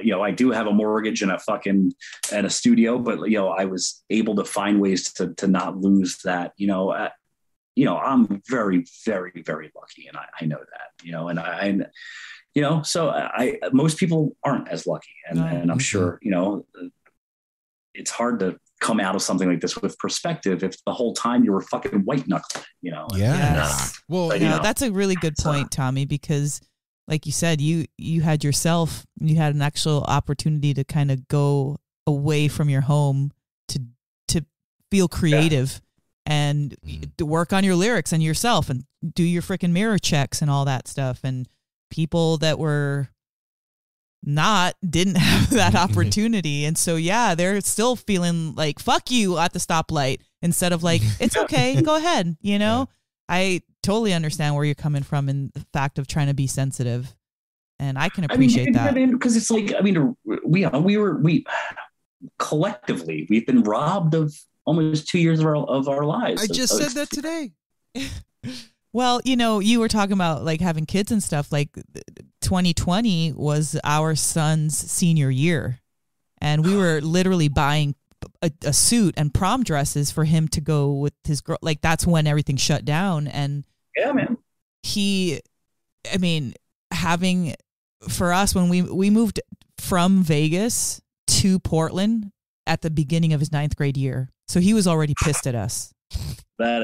Speaker 7: you know, I do have a mortgage and a studio, but, you know, I was able to find ways to not lose that, you know, I'm very, very, very lucky. And I know that, you know, and you know, so most people aren't as lucky. And I'm sure, you know, it's hard to come out of something like this with perspective if the whole time you were fucking white knuckling, you know?
Speaker 3: Yes. Well, you know, that's a really good point, Tommy, because like you said, you had an actual opportunity to kind of go away from your home to feel creative and to work on your lyrics and yourself and do your freaking mirror checks and all that stuff. And people that didn't have that opportunity. And so, yeah, they're still feeling like, fuck you at the stoplight instead of like, it's okay, go ahead. You know, I totally understand where you're coming from in the fact of trying to be sensitive. And I can appreciate that.
Speaker 7: Because it's like, I mean, we collectively, we've been robbed of almost 2 years of our lives.
Speaker 1: I just said that today.
Speaker 3: Well, you know, you were talking about like having kids and stuff. Like 2020 was our son's senior year, and we were literally buying a suit and prom dresses for him to go with his girl. Like that's when everything shut down. And
Speaker 7: yeah, man,
Speaker 3: for us, when we moved from Vegas to Portland at the beginning of his 9th grade year, so he was already pissed at us.
Speaker 7: That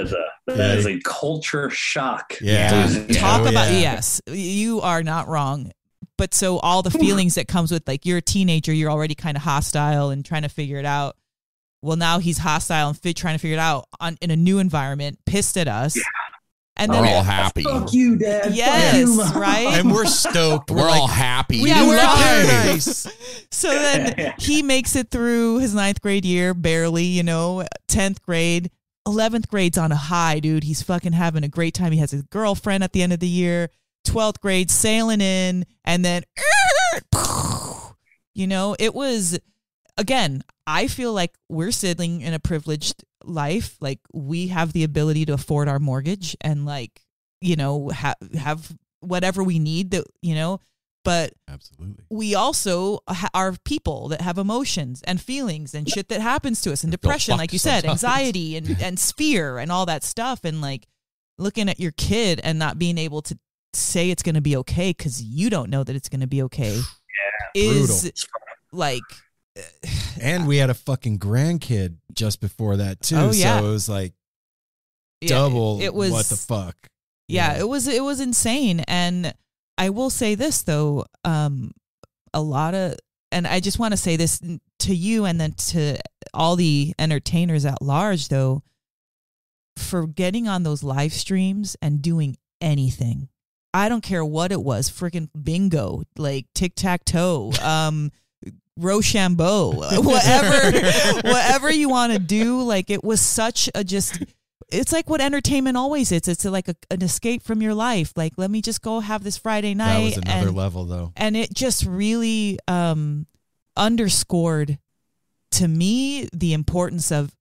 Speaker 7: is a culture shock.
Speaker 1: Yeah.
Speaker 3: Yes, you are not wrong. But so all the feelings that comes with, like, you're a teenager, you're already kind of hostile and trying to figure it out. Well, now he's hostile and trying to figure it out in a new environment, pissed at us. Yeah. And
Speaker 2: then we're all happy.
Speaker 7: Fuck you, Dad.
Speaker 3: Yes, right.
Speaker 1: And we're stoked.
Speaker 2: We're all happy.
Speaker 3: Yeah, we're all nice. So then he makes it through his 9th grade year, barely, you know, 10th grade. 11th grade's on a high, dude. He's fucking having a great time. He has his girlfriend at the end of the year. 12th grade sailing in, and then, you know, it was, again, I feel like we're sitting in a privileged life. Like we have the ability to afford our mortgage and, like, you know, have whatever we need that, you know, but
Speaker 1: absolutely,
Speaker 3: we also are people that have emotions and feelings and shit that happens to us, and depression, like you said, anxiety and fear and all that stuff. And like looking at your kid and not being able to say it's going to be okay because you don't know that it's going to be okay
Speaker 1: Yeah,
Speaker 3: is
Speaker 1: brutal.
Speaker 3: like.
Speaker 1: And we had a fucking grandkid just before that too.
Speaker 3: Oh, yeah.
Speaker 1: So it was like
Speaker 3: Yeah,
Speaker 1: double
Speaker 3: it was,
Speaker 1: what the fuck.
Speaker 3: Yeah, it was insane. And I will say this though, a lot of, and I just want to say this to you and then to all the entertainers at large though, for getting on those live streams and doing anything. I don't care what it was, freaking bingo, like tic-tac-toe, Rochambeau, whatever you want to do. Like it was such a it's like what entertainment always is. It's like an escape from your life. Like, let me just go have this Friday night.
Speaker 1: That was another level though.
Speaker 3: And it just really underscored to me the importance of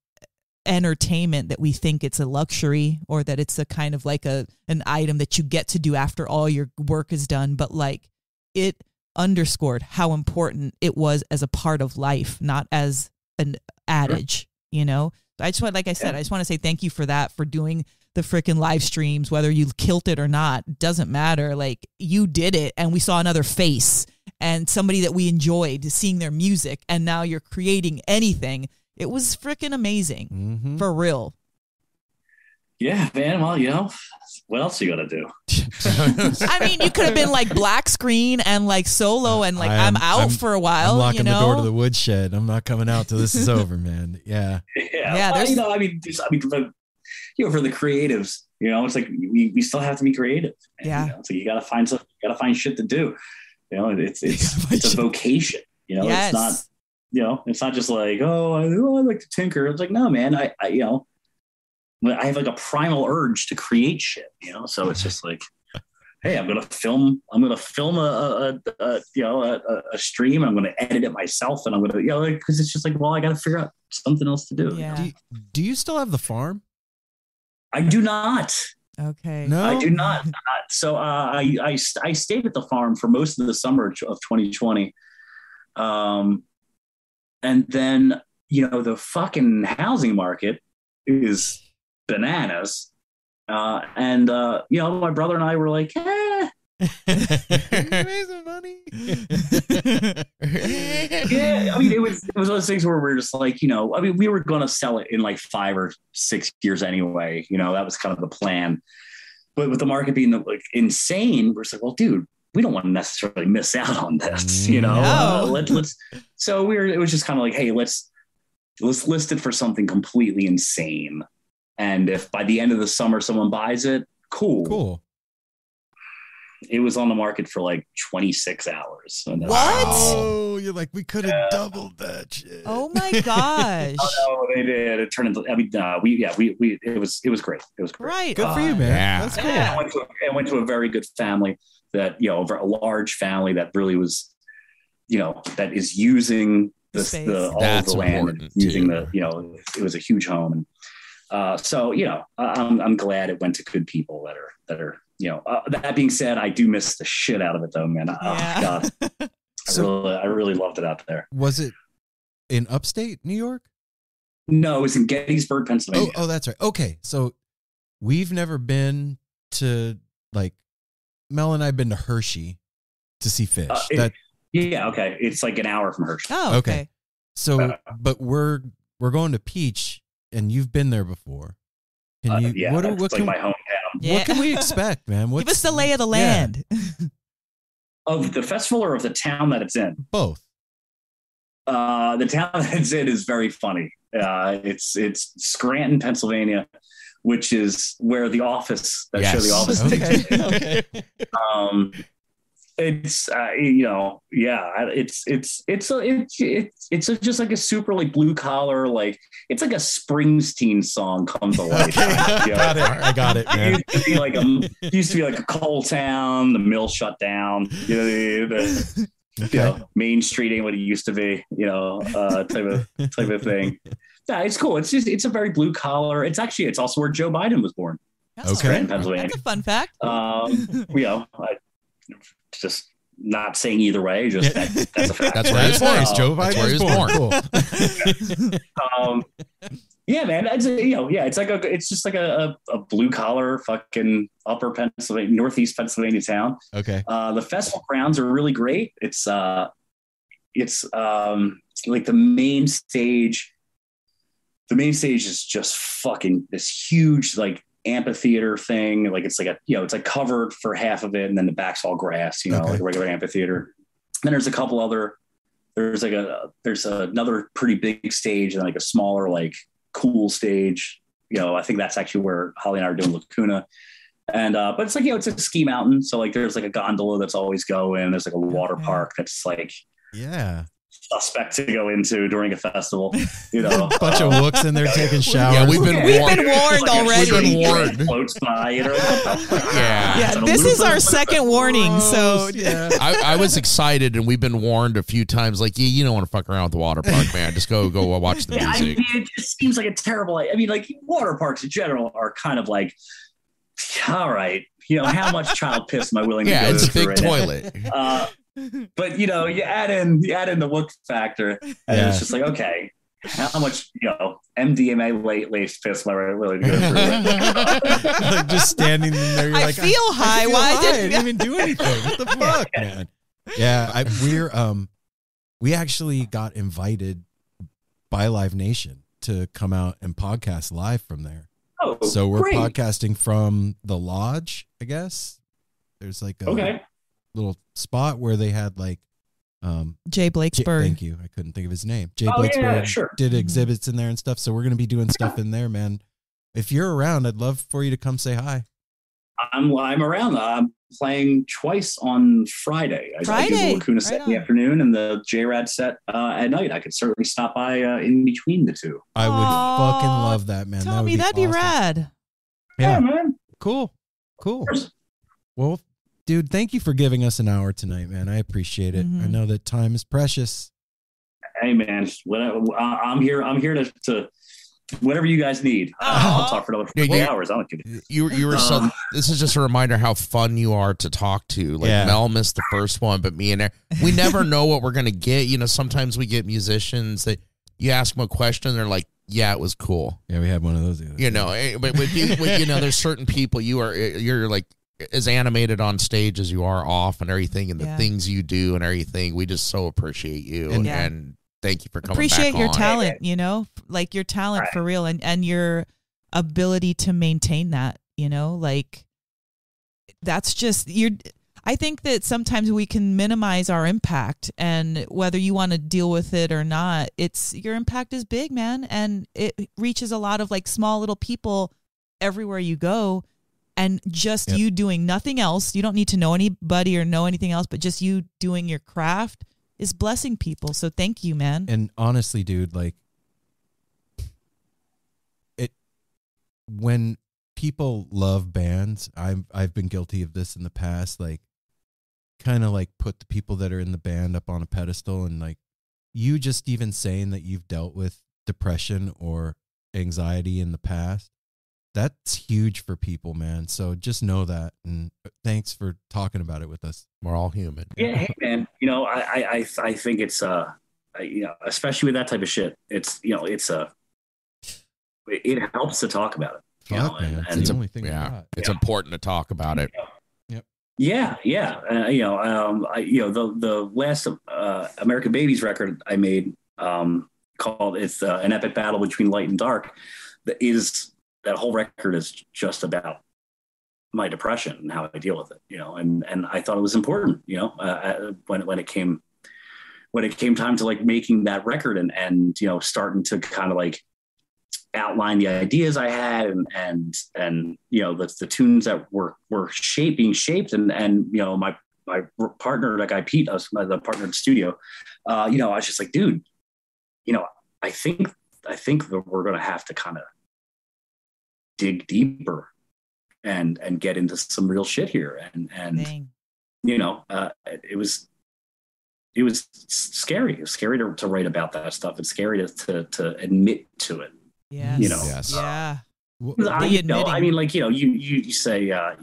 Speaker 3: entertainment, that we think it's a luxury or that it's a kind of like an item that you get to do after all your work is done. But like it underscored how important it was as a part of life, not as an adage, you know? I just want, like I said, I just want to say thank you for that, for doing the freaking live streams, whether you killed it or not, doesn't matter. Like you did it and we saw another face and somebody that we enjoyed seeing their music, and now you're creating anything. It was freaking amazing, for real.
Speaker 7: Yeah, man. Well, you know, what else you got to do?
Speaker 3: I mean, you could have been like black screen and like solo and like I'm out for a while.
Speaker 1: I'm locking
Speaker 3: you know?
Speaker 1: the door to the woodshed. I'm not coming out till this is over, man. Yeah.
Speaker 3: Yeah.
Speaker 7: Well, you know, I mean, you know, for the creatives, you know, it's like we still have to be creative. And,
Speaker 3: Yeah.
Speaker 7: You know, so you got to find something. You got to find shit to do. You know, it's a vocation. You know,
Speaker 3: Yes.
Speaker 7: it's not. You know, it's not just like, oh, I like to tinker. It's like, no, man. I you know, I have like a primal urge to create shit. You know, so it's just like, hey, I'm gonna film a stream. And I'm gonna edit it myself, and I'm gonna, you know, because it's just like, well, I got to figure out something else to do.
Speaker 3: Yeah.
Speaker 1: Do you still have the farm?
Speaker 7: I do not.
Speaker 3: Okay.
Speaker 1: No,
Speaker 7: I do not. So I stayed at the farm for most of the summer of 2020. And then, you know, the fucking housing market is bananas. And you know, my brother and I were like,
Speaker 1: Raise some money.
Speaker 7: yeah. I mean, it was one of those things where we were just like, you know, I mean, we were going to sell it in like 5 or 6 years anyway. You know, that was kind of the plan. But with the market being like insane, we're just like, well, dude, we don't want to necessarily miss out on this, you know.
Speaker 3: No.
Speaker 7: Let's. So it was just kind of like, hey, let's list it for something completely insane, and if by the end of the summer someone buys it, cool. It was on the market for like 26 hours.
Speaker 3: What?
Speaker 1: Oh, you're like, we could have doubled that shit.
Speaker 3: Oh my gosh.
Speaker 7: Oh, no, they did. It turned into. I mean, it was great. It was great.
Speaker 3: Right.
Speaker 1: Good for you, man.
Speaker 2: Yeah.
Speaker 1: That's cool.
Speaker 7: Yeah, I went to a very good family that, you know, a large family that really was, you know, that is using
Speaker 3: Space.
Speaker 7: all of the land, and using
Speaker 2: too.
Speaker 7: you know, it was a huge home. And so, you know, I'm glad it went to good people that are, you know, that being said, I do miss the shit out of it though, man.
Speaker 3: Yeah.
Speaker 7: Oh God. I really loved it out there.
Speaker 1: Was it in upstate New York?
Speaker 7: No, it was in Gettysburg, Pennsylvania.
Speaker 1: Oh, that's right. Okay. So we've never been to, like, Mel and I have been to Hershey to see fish.
Speaker 7: Yeah, okay. It's like an hour from Hershey.
Speaker 3: Oh, okay.
Speaker 1: Okay. So, but we're going to Peach, and you've been there before. Can you?
Speaker 7: Yeah, that's like my hometown.
Speaker 3: Yeah.
Speaker 1: What can we expect, man?
Speaker 3: Give us the lay of the land.
Speaker 7: Of the festival or of the town that it's in?
Speaker 1: Both.
Speaker 7: The town that it's in is very funny. It's Scranton, Pennsylvania, which is where the office show The Office takes place.
Speaker 1: Okay.
Speaker 7: It's you know, yeah, it's just like a super like blue collar, like it's like a Springsteen song come to life. You know?
Speaker 1: I got it, man.
Speaker 7: It used to be like a coal town. The mill shut down. You know, the you know, Main Street ain't what it used to be. You know, type of thing. Yeah, it's cool. It's a very blue collar. It's also where Joe Biden was born.
Speaker 3: That's
Speaker 1: Okay.
Speaker 7: In Pennsylvania.
Speaker 3: That's a fun fact.
Speaker 7: You know, just not saying either way. Just that's a fact.
Speaker 2: That's where he's
Speaker 1: nice. Joe
Speaker 2: That's where he's born.
Speaker 1: Cool.
Speaker 7: Yeah, man. It's just like a blue collar fucking upper Pennsylvania, northeast Pennsylvania town.
Speaker 1: Okay.
Speaker 7: The festival grounds are really great. It's like the main stage. The main stage is just fucking this huge like amphitheater thing. Like it's like it's like covered for half of it, and then the back's all grass. Like a regular amphitheater. Then there's a couple other. There's another pretty big stage and like a smaller like cool stage. I think that's actually where Holly and I are doing Lacuna. And but it's like it's a ski mountain, so like there's like a gondola that's always going. There's like a water park that's like suspect to go into during a festival.
Speaker 1: Bunch of wooks in there taking showers.
Speaker 2: Yeah, we've been warned
Speaker 7: already.
Speaker 2: We've been warned.
Speaker 7: Floats by,
Speaker 3: Yeah, this is our second warning. So
Speaker 2: I was excited, and we've been warned a few times. Like, you don't want to fuck around with the water park, man. Just go watch the music.
Speaker 7: It just seems like a terrible. I mean, like water parks in general are kind of like, all right, how much child piss am I willing to go to?
Speaker 2: Yeah, it's a big
Speaker 7: right
Speaker 2: toilet.
Speaker 7: But you add in the look factor, and it's just like, okay, how much MDMA laced piss am I willing to go through?
Speaker 1: Like just standing in there, you're
Speaker 3: I
Speaker 1: like,
Speaker 3: feel high. Why
Speaker 1: I didn't even do anything? What the fuck, man? Yeah, we actually got invited by Live Nation to come out and podcast live from there.
Speaker 7: Oh,
Speaker 1: so we're
Speaker 7: great.
Speaker 1: podcasting from the lodge, I guess. There's like a little spot where they had like
Speaker 3: Jay Blakesburg.
Speaker 1: thank you. I couldn't think of his name. Jay Blakesburg did exhibits in there and stuff. So we're going to be doing stuff in there, man. If you're around, I'd love for you to come say hi.
Speaker 7: I'm around. I'm playing twice on Friday. I do the Lacuna set in the afternoon and the JRAD set at night. I could certainly stop by in between the two.
Speaker 1: I would fucking love that, man.
Speaker 3: Tommy, that'd be rad.
Speaker 7: Yeah, man.
Speaker 1: Cool. Well, dude, thank you for giving us an hour tonight, man. I appreciate it. I know that time is precious.
Speaker 7: Hey, man, I'm here to whatever you guys need. I'll talk for another 4 hours. I don't give a
Speaker 2: You were so. This is just a reminder how fun you are to talk to. Like Mel missed the first one, but me and Eric, we never know what we're gonna get. Sometimes we get musicians that you ask them a question, they're like, "Yeah, it was cool."
Speaker 1: Yeah, we had one of those.
Speaker 2: But there's certain people you're like as animated on stage as you are off and everything, and the things you do and everything. We just so appreciate you and thank you for coming.
Speaker 3: Appreciate
Speaker 2: back
Speaker 3: your
Speaker 2: on.
Speaker 3: talent, like your talent for real, and your ability to maintain that. Like that's just I think that sometimes we can minimize our impact, and whether you want to deal with it or not, your impact is big, man, and it reaches a lot of like small little people everywhere you go. And just you doing nothing else, you don't need to know anybody or know anything else, but just you doing your craft is blessing people. So thank you, man.
Speaker 1: And honestly, dude, like when people love bands, I've been guilty of this in the past, like kind of like put the people that are in the band up on a pedestal, and like you just even saying that you've dealt with depression or anxiety in the past, that's huge for people, man. So just know that, and thanks for talking about it with us. We're all human.
Speaker 7: Yeah, hey, man. I think it's especially with that type of shit, it helps to talk about it.
Speaker 1: Man,
Speaker 7: and
Speaker 1: it's the only thing.
Speaker 2: It's important to talk about it.
Speaker 1: Yep.
Speaker 7: Yeah. The last American Babies record I made called "It's an Epic Battle Between Light and Dark." That whole record is just about my depression and how I deal with it, and I thought it was important, when it came time to like making that record and starting to kind of like outline the ideas I had and the tunes that were being shaped and my partner, that guy Pete, the partner in the studio, I was just like, dude, I think that we're going to have to kind of dig deeper and get into some real shit here. And it was scary. It was scary to write about that stuff. It's scary to admit to it.
Speaker 3: Yes.
Speaker 2: Yes.
Speaker 3: Yeah.
Speaker 7: I mean, like, you say, how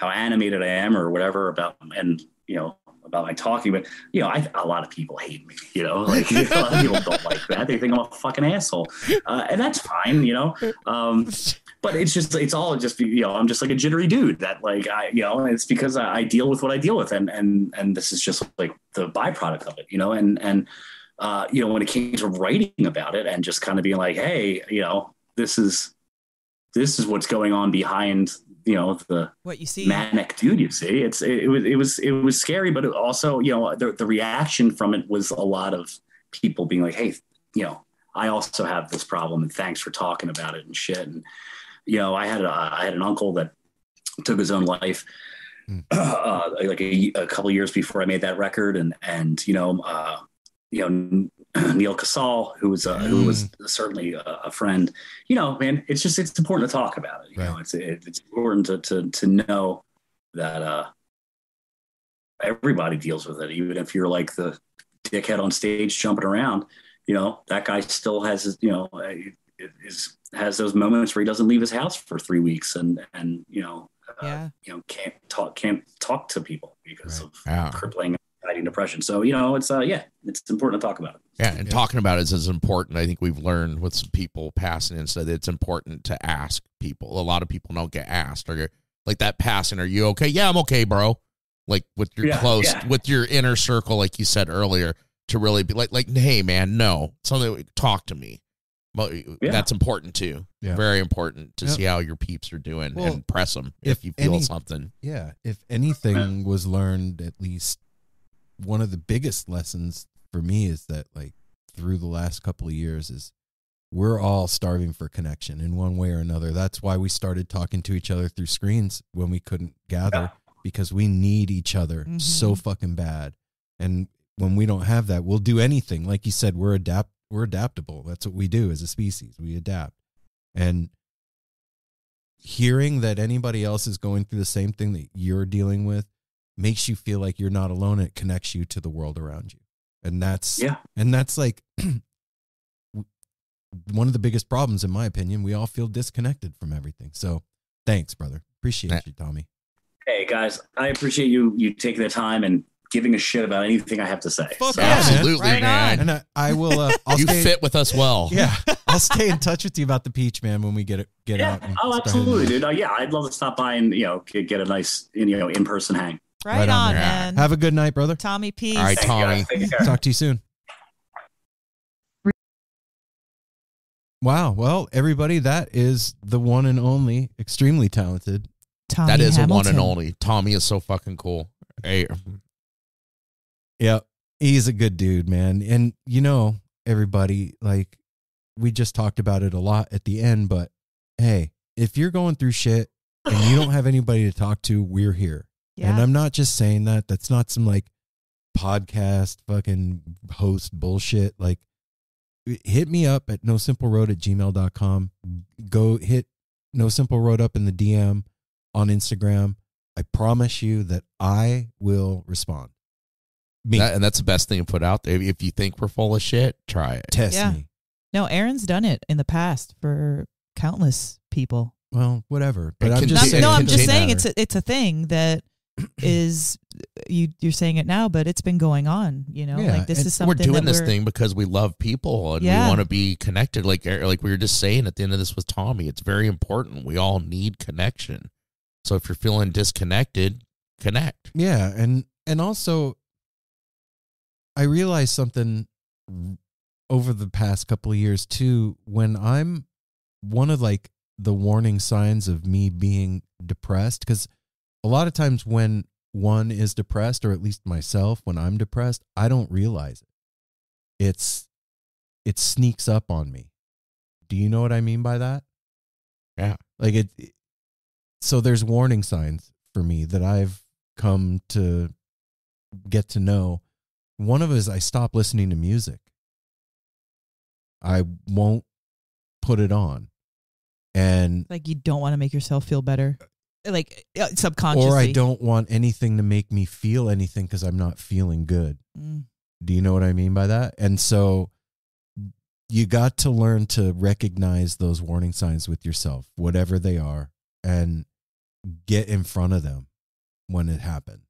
Speaker 7: animated I am or whatever about, and, about my talking, but a lot of people hate me, like a lot of people don't like that. They think I'm a fucking asshole. And that's fine, but it's all just, I'm just like a jittery dude that like, it's because I deal with what I deal with. And this is just like the byproduct of it, and when it came to writing about it and just kind of being like, hey, this is what's going on behind, the
Speaker 3: what you see,
Speaker 7: manic dude you see. It was scary, but it also, the reaction from it was a lot of people being like, hey, I also have this problem and thanks for talking about it and shit. And, I had an uncle that took his own life like a couple of years before I made that record. And Neil Casal, who was certainly a friend, man, it's important to talk about it. It's important to know that everybody deals with it, even if you're like the dickhead on stage jumping around. That guy still has his, has those moments where he doesn't leave his house for 3 weeks and can't talk to people because of crippling anxiety and depression. So it's important to talk about it.
Speaker 2: Yeah, and talking about it is important. I think we've learned with some people passing and said it's important to ask people. A lot of people don't get asked, or like that passing, are you okay? Yeah, I'm okay, bro. Like with your with your inner circle, like you said earlier, to really be like, hey man, no, something, talk to me. But that's important too. Yeah. Very important to see how your peeps are doing and press them if you feel something.
Speaker 1: Yeah, if anything was learned, at least one of the biggest lessons for me is that, like, through the last couple of years, is we're all starving for connection in one way or another. That's why we started talking to each other through screens when we couldn't gather, because we need each other so fucking bad. And when we don't have that, we'll do anything. Like you said, we're adaptable. That's what we do as a species. We adapt. And hearing that anybody else is going through the same thing that you're dealing with makes you feel like you're not alone. It connects you to the world around you. And that's like one of the biggest problems, in my opinion. We all feel disconnected from everything. So thanks, brother. Appreciate you, Tommy.
Speaker 7: Hey guys, I appreciate you taking the time and giving a shit about anything I have to say.
Speaker 2: Absolutely, man.
Speaker 1: And I will.
Speaker 2: You fit with us well.
Speaker 1: Yeah, I'll stay in touch with you about the peach, man, when we get out.
Speaker 7: Oh, absolutely, dude. I'd love to stop by and get a nice in-person hang.
Speaker 3: Right on, man.
Speaker 1: Have a good night, brother.
Speaker 3: Tommy, peace.
Speaker 2: All right, Tommy.
Speaker 1: Talk to you soon. Wow. Well, everybody, that is the one and only, extremely talented
Speaker 3: Tommy
Speaker 2: That is
Speaker 3: Hamilton.
Speaker 2: a one and only. Tommy is so fucking cool. Hey.
Speaker 1: Yeah, he's a good dude, man. And everybody, like, we just talked about it a lot at the end, but hey, if you're going through shit and you don't have anybody to talk to, we're here. Yeah. And I'm not just saying that. That's not some like podcast fucking host bullshit. Like, hit me up at nosimpleroad@gmail.com. Go hit No Simple Road up in the DM on Instagram. I promise you that I will respond.
Speaker 2: And that's the best thing to put out there. If you think we're full of shit, try it.
Speaker 1: Test me.
Speaker 3: No, Aaron's done it in the past for countless people.
Speaker 1: Well, whatever. But
Speaker 3: I'm just saying it's a thing that is you're saying it now, but it's been going on. Like this is something
Speaker 2: we're doing this thing because we love people and we want to be connected. Like we were just saying at the end of this with Tommy, it's very important. We all need connection. So if you're feeling disconnected, connect.
Speaker 1: Yeah, and also, I realized something over the past couple of years too. When I'm one of like the warning signs of me being depressed, because a lot of times when one is depressed, or at least myself, when I'm depressed, I don't realize it. It sneaks up on me. Do you know what I mean by that?
Speaker 2: Yeah.
Speaker 1: Like so there's warning signs for me that I've come to get to know. One of it is I stop listening to music. I won't put it on. And
Speaker 3: like you don't want to make yourself feel better. Like subconsciously.
Speaker 1: Or I don't want anything to make me feel anything because I'm not feeling good. Do you know what I mean by that? And so you got to learn to recognize those warning signs with yourself, whatever they are, and get in front of them when it happens.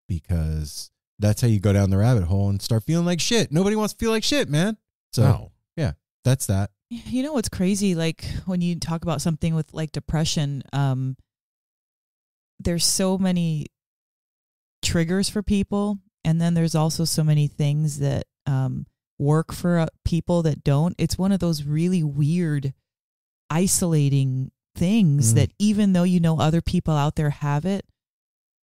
Speaker 1: because that's how you go down the rabbit hole and start feeling like shit. Nobody wants to feel like shit, man. So yeah, that's that.
Speaker 3: You know what's crazy? Like when you talk about something with like depression, there's so many triggers for people. And then there's also so many things that work for people that don't. It's one of those really weird, isolating things that even though you know other people out there have it,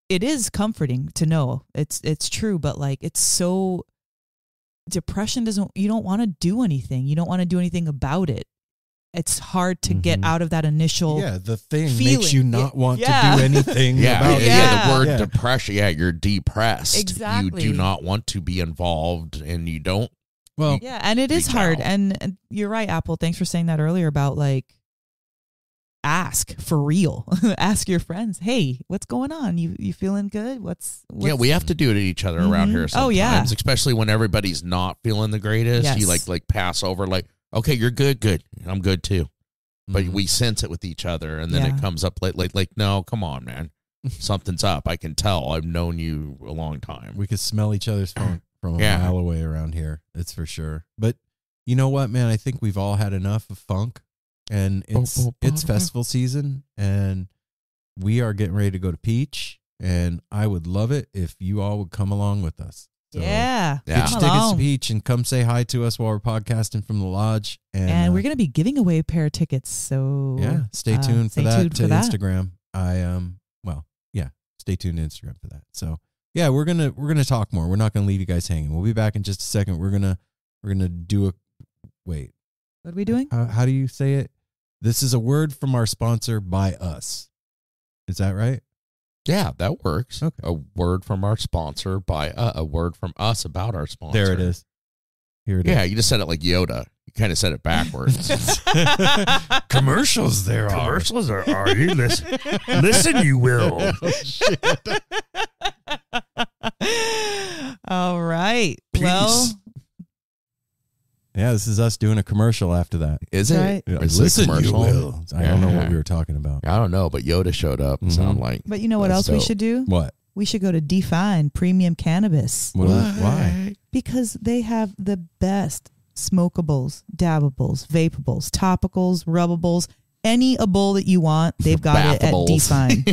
Speaker 3: it is comforting to know it's true. But like, it's so depression you don't want to do anything. You don't want to do anything about it. It's hard to get out of that initial
Speaker 1: the thing
Speaker 3: feeling.
Speaker 1: Makes you not want to do anything about it.
Speaker 2: The word depression, you're depressed.
Speaker 3: Exactly.
Speaker 2: You do not want to be involved, and you don't.
Speaker 1: Well,
Speaker 3: and it is hard. And you're right, Apple. Thanks for saying that earlier about like, ask for real. Ask your friends, hey, what's going on? You feeling good? What's
Speaker 2: we have to do it to each other around here sometimes.
Speaker 3: Oh, yeah.
Speaker 2: Especially when everybody's not feeling the greatest.
Speaker 3: Yes.
Speaker 2: You like pass over like, okay, you're good. I'm good too. But we sense it with each other, and then it comes up like, no, come on, man. Something's up. I can tell. I've known you a long time.
Speaker 1: We could smell each other's phone from a mile away around here. It's for sure. But you know what, man? I think we've all had enough of funk. And it's festival season, and we are getting ready to go to Peach, and I would love it if you all would come along with us. So
Speaker 3: get
Speaker 1: your tickets to Peach and come say hi to us while we're podcasting from the lodge. And
Speaker 3: we're going to be giving away a pair of tickets. So
Speaker 1: stay tuned for that to Instagram. Stay tuned to Instagram for that. So we're gonna talk more. We're not gonna leave you guys hanging. We'll be back in just a second. We're gonna do a wait.
Speaker 3: What are we doing?
Speaker 1: How do you say it? This is a word from our sponsor by us. Is that right?
Speaker 2: Yeah, that works.
Speaker 1: Okay.
Speaker 2: A word from our sponsor by a word from us about our sponsor.
Speaker 1: There it is. Here it is.
Speaker 2: Yeah, you just said it like Yoda. You kind of said it backwards.
Speaker 1: Commercials there are.
Speaker 2: Commercials are you listen? Listen, you will.
Speaker 1: Oh, shit.
Speaker 3: All right.
Speaker 1: Peace.
Speaker 3: Well,
Speaker 1: yeah, this is us doing a commercial after that.
Speaker 2: Is it?
Speaker 3: Right.
Speaker 1: Yeah,
Speaker 2: It's a
Speaker 1: listen,
Speaker 2: commercial?
Speaker 1: you will. I don't know what we were talking about.
Speaker 2: I don't know, but Yoda showed up and sounded like.
Speaker 3: but you know what
Speaker 2: that's
Speaker 3: else we
Speaker 2: dope.
Speaker 3: should do?
Speaker 1: What?
Speaker 3: We should go to Define Premium Cannabis
Speaker 1: Why?
Speaker 3: because they have the best smokables, dabbables, vapables, topicals, rubbables, any a bowl that you want. They've got it at
Speaker 2: Bathables.
Speaker 3: Define.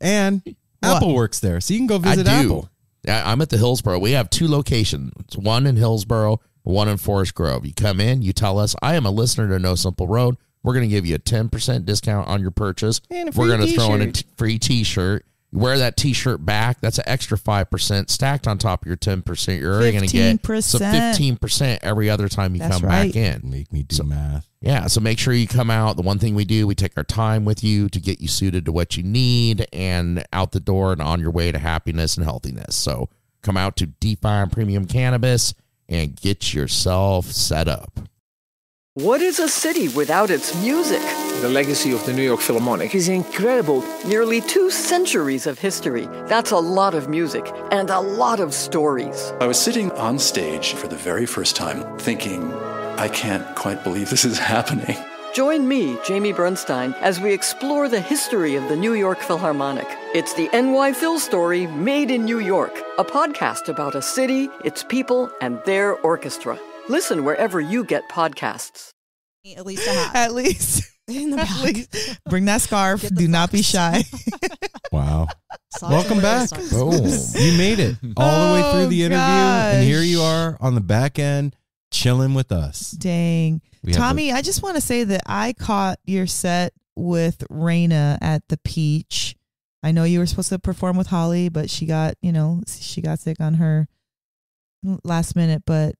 Speaker 1: And
Speaker 3: What?
Speaker 1: Apple works there, so you can go visit
Speaker 2: I do.
Speaker 1: Apple.
Speaker 2: I'm at the Hillsboro. We have 2 locations. One in Hillsboro, one in Forest Grove. You come in, you tell us, I am a listener to No Simple Road. We're going to give you a 10% discount on your purchase.
Speaker 3: And a
Speaker 2: We're
Speaker 3: free
Speaker 2: going to throw in a
Speaker 3: t-shirt.
Speaker 2: free T-shirt. You wear that T-shirt back. That's an extra 5% stacked on top of your 10%. You're already going to get 15% every other time you
Speaker 3: That's
Speaker 2: come
Speaker 3: right.
Speaker 2: back in.
Speaker 1: Make me do math.
Speaker 2: Yeah, so make sure you come out. The one thing we do, we take our time with you to get you suited to what you need and out the door and on your way to happiness and healthiness. So come out to Define Premium Cannabis and get yourself set up.
Speaker 8: What is a city without its music?
Speaker 9: The legacy of the New York Philharmonic is incredible.
Speaker 8: Nearly 2 centuries of history. That's a lot of music and a lot of stories.
Speaker 10: I was sitting on stage for the very first time thinking, I can't quite believe this is happening.
Speaker 8: Join me, Jamie Bernstein, as we explore the history of the New York Philharmonic. It's the NY Phil story made in New York, a podcast about a city, its people, and their orchestra. Listen wherever you get podcasts.
Speaker 5: At least a hat.
Speaker 3: At least.
Speaker 5: In the back.
Speaker 3: Bring that scarf.
Speaker 5: Get the
Speaker 3: Do not be
Speaker 5: socks.
Speaker 3: shy.
Speaker 1: Wow.
Speaker 5: Socks
Speaker 1: Welcome
Speaker 5: are
Speaker 1: back.
Speaker 5: socks.
Speaker 2: Boom.
Speaker 1: You made it all the way through the interview, and here
Speaker 3: gosh.
Speaker 1: you are on the back end chilling with us.
Speaker 3: Dang.
Speaker 1: We have
Speaker 3: Tommy, I just want to say that I caught your set with Raina at the Peach. I know you were supposed to perform with Holly, but she got sick on her last minute. But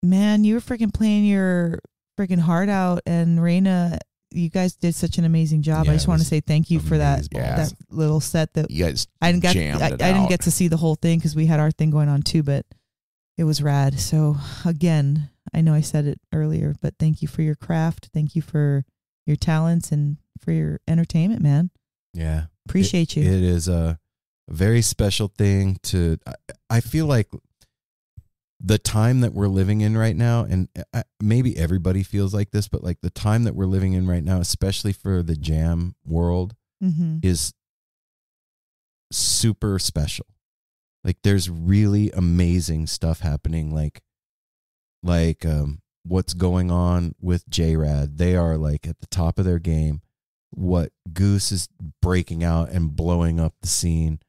Speaker 3: man, you were freaking playing your freaking heart out, and Raina, you guys did such an amazing job.
Speaker 1: Yeah,
Speaker 3: I just
Speaker 1: it
Speaker 3: want to
Speaker 1: was
Speaker 3: say thank you for that
Speaker 1: amazing.
Speaker 3: that little set that
Speaker 2: You guys
Speaker 3: I didn't
Speaker 2: jammed it
Speaker 3: I didn't
Speaker 2: out.
Speaker 3: get to see the whole thing because we had our thing going on too, but it was rad. So again, I know I said it earlier, but thank you for your craft. Thank you for your talents and for your entertainment, man.
Speaker 1: Yeah.
Speaker 3: Appreciate you.
Speaker 1: It is a very special thing to, I feel like the time that we're living in right now, and maybe everybody feels like this, but like the time that we're living in right now, especially for the jam world,
Speaker 3: Mm-hmm.
Speaker 1: is super special. Like there's really amazing stuff happening. Like what's going on with JRAD. They are like at the top of their game. What Goose is breaking out and blowing up the scene.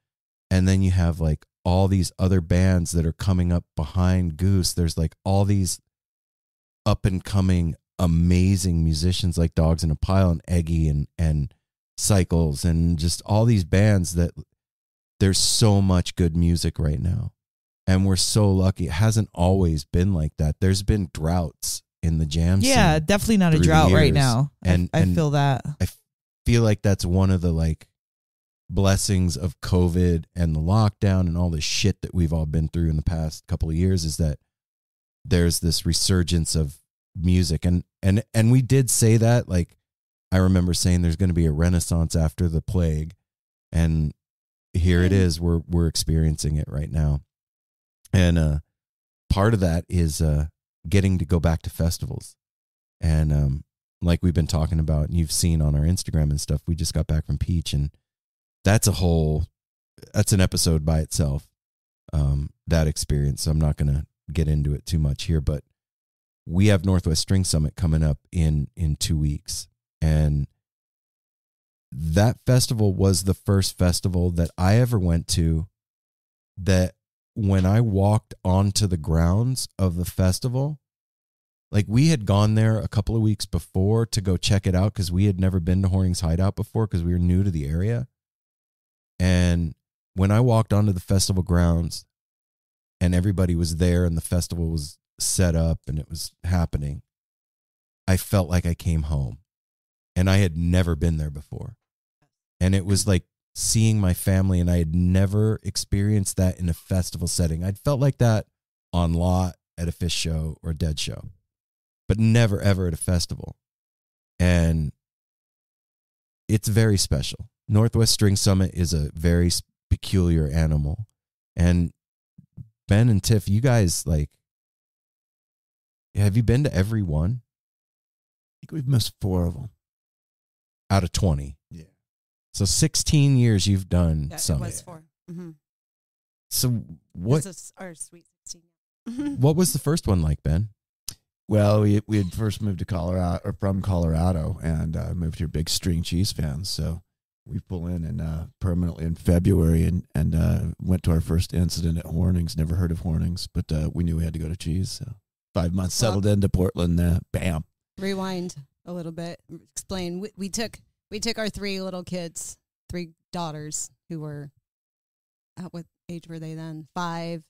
Speaker 1: And then you have like all these other bands that are coming up behind Goose. There's like all these up and coming amazing musicians like Dogs in a Pile and Eggy and Cycles and just all these bands that there's so much good music right now. And we're so lucky. It hasn't always been like that. There's been droughts in the jam scene.
Speaker 3: Yeah, definitely not a drought right now. And I feel that.
Speaker 1: I feel like that's one of the like blessings of COVID and the lockdown and all the shit that we've all been through in the past couple of years is that there's this resurgence of music. And we did say that, like, I remember saying there's going to be a renaissance after the plague. And here it is. We're experiencing it right now. And part of that is getting to go back to festivals. And like we've been talking about, and you've seen on our Instagram and stuff, we just got back from Peach, and that's an episode by itself, that experience. So I'm not going to get into it too much here, but we have Northwest String Summit coming up in 2 weeks. And that festival was the first festival that I ever went to that when I walked onto the grounds of the festival, like we had gone there a couple of weeks before to go check it out because we had never been to Horning's Hideout before because we were new to the area. And when I walked onto the festival grounds and everybody was there and the festival was set up and it was happening, I felt like I came home. And I had never been there before. And it was like seeing my family, and I had never experienced that in a festival setting. I'd felt like that on lot at a Fish show or a Dead show, but never ever at a festival. And it's very special. Northwest String Summit is a very peculiar animal. And Ben and Tiff, you guys, like, have you been to every one?
Speaker 6: I think we've missed 4 of them.
Speaker 1: Out of 20.
Speaker 6: Yeah.
Speaker 1: So 16 years you've done Summit.
Speaker 5: It was 4. Mm-hmm.
Speaker 1: So what?
Speaker 5: This is our Sweet 16.
Speaker 1: What was the first one like, Ben?
Speaker 6: Well, we had first moved to Colorado, or from Colorado, and moved here, big string cheese fans. So we pull in permanently in February and went to our first incident at Hornings. Never heard of Hornings, but we knew we had to go to cheese. So 5 months, settled into Portland. Bam.
Speaker 5: Rewind a little bit. Explain. We took our 3 little kids, 3 daughters who were, what age were they then? 5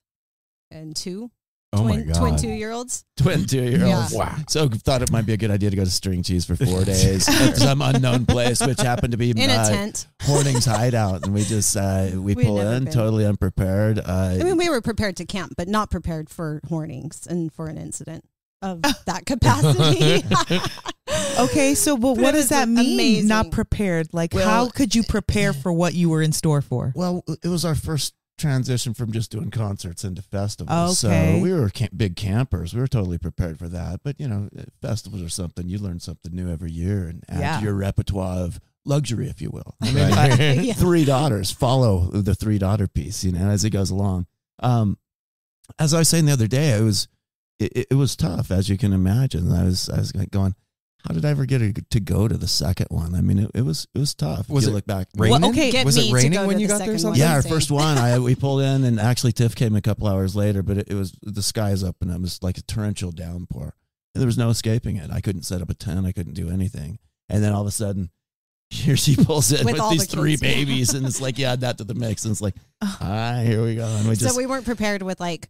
Speaker 5: and 2.
Speaker 1: Oh my God.
Speaker 5: Twin 2-year-olds.
Speaker 6: Twin 2-year-olds.
Speaker 5: Yeah.
Speaker 6: Wow. So thought it might be a good idea to go to string cheese for 4 days at some unknown place, which happened to be
Speaker 5: in a tent.
Speaker 6: Horning's Hideout. And we just, we pull in totally unprepared.
Speaker 5: I mean, we were prepared to camp, but not prepared for Hornings and for an incident of that capacity.
Speaker 3: Okay, so but what does that mean?
Speaker 5: Amazing.
Speaker 3: Not prepared? Like, how could you prepare for what you were in store for?
Speaker 6: Well, it was our first transition from just doing concerts into festivals.
Speaker 3: Okay.
Speaker 6: So we were big campers. We were totally prepared for that. But, festivals are something. You learn something new every year and add to your repertoire of luxury, if you will. I mean, 3 daughters, follow the 3-daughter piece, as it goes along. As I was saying the other day, it was tough, as you can imagine. I was like going, how did I ever get to go to the second one? I mean, it was tough.
Speaker 1: Was
Speaker 6: you
Speaker 1: it
Speaker 6: look back?
Speaker 1: Raining?
Speaker 5: Well, okay,
Speaker 1: was it raining when you got there?
Speaker 6: Yeah, our first one. We pulled in, and actually Tiff came a couple hours later. But it was the sky's up, and it was like a torrential downpour. And there was no escaping it. I couldn't set up a tent. I couldn't do anything. And then all of a sudden, here she pulls in with these 3 babies, and it's like, add that to the mix, and it's like, here we go. And
Speaker 5: so we weren't prepared with like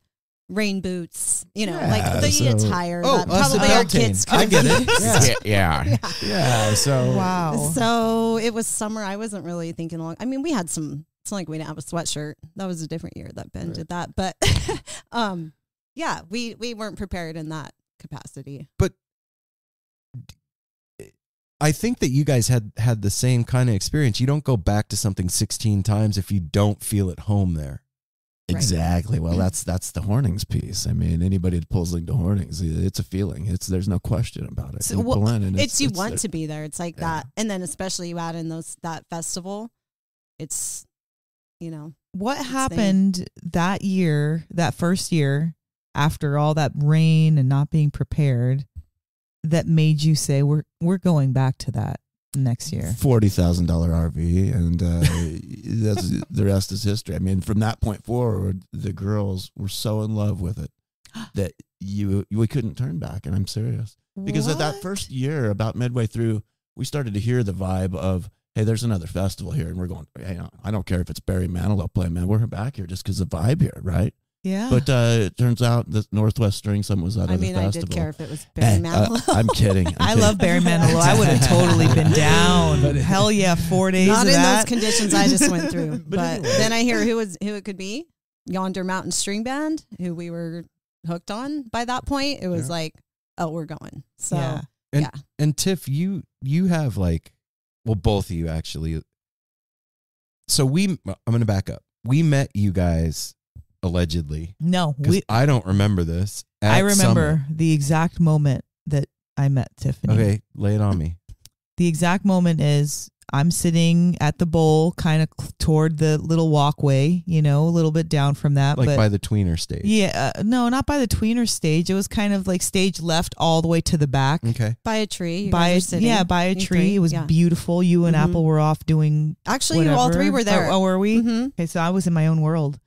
Speaker 5: rain boots, like the
Speaker 6: so,
Speaker 5: attire.
Speaker 1: Oh,
Speaker 5: that probably our kids could
Speaker 1: I get it.
Speaker 6: Yeah. So
Speaker 3: wow.
Speaker 5: So it was summer. I wasn't really thinking long. I mean, we had some. It's not like we didn't have a sweatshirt. That was a different year that Ben did that. But we weren't prepared in that capacity.
Speaker 1: But I think that you guys had the same kind of experience. You don't go back to something 16 times if you don't feel at home there.
Speaker 6: Exactly. Well, that's the Hornings piece. I mean, anybody that pulls into Hornings, it's a feeling. There's no question about it.
Speaker 5: So, you want to be there. It's like that, and then especially you add in that festival, it's
Speaker 3: What happened that year, that first year, after all that rain and not being prepared, that made you say we're going back to that next year?
Speaker 6: $40,000 RV, and that's the rest is history. I mean, from that point forward, the girls were so in love with it that we couldn't turn back, and I'm serious. Because at that first year, about midway through, we started to hear the vibe of, hey, there's another festival here, and we're going, hey, I don't care if it's Barry Manilow playing, man. We're back here just because of the vibe here, right?
Speaker 3: Yeah.
Speaker 6: But it turns out that Northwest String Summit was that other festival.
Speaker 5: I did care if it was Barry Manilow.
Speaker 6: I'm kidding.
Speaker 3: I love Barry Manilow. I would have totally been down. Hell yeah, 4 days
Speaker 5: Not
Speaker 3: of
Speaker 5: in
Speaker 3: that.
Speaker 5: those conditions I just went through. But then I hear who it could be. Yonder Mountain String Band, who we were hooked on by that point. It was like, oh, we're going. So,
Speaker 1: And Tiff, you have both of you actually. So I'm going to back up. We met you guys allegedly.
Speaker 3: No,
Speaker 1: I don't remember this.
Speaker 3: I remember
Speaker 1: Summit.
Speaker 3: the exact moment that I met Tiffany.
Speaker 1: Okay, lay it on me.
Speaker 3: The exact moment is I'm sitting at the bowl, kind of toward the little walkway, a little bit down from that.
Speaker 1: But by the tweener stage.
Speaker 3: Yeah, no, not by the tweener stage. It was kind of like stage left all the way to the back.
Speaker 1: Okay.
Speaker 5: By a tree.
Speaker 3: By a tree. It was beautiful. You and Apple were off doing
Speaker 5: Actually, you all three were there.
Speaker 3: Oh, were we?
Speaker 5: Mm-hmm.
Speaker 3: Okay, so I was in my own world.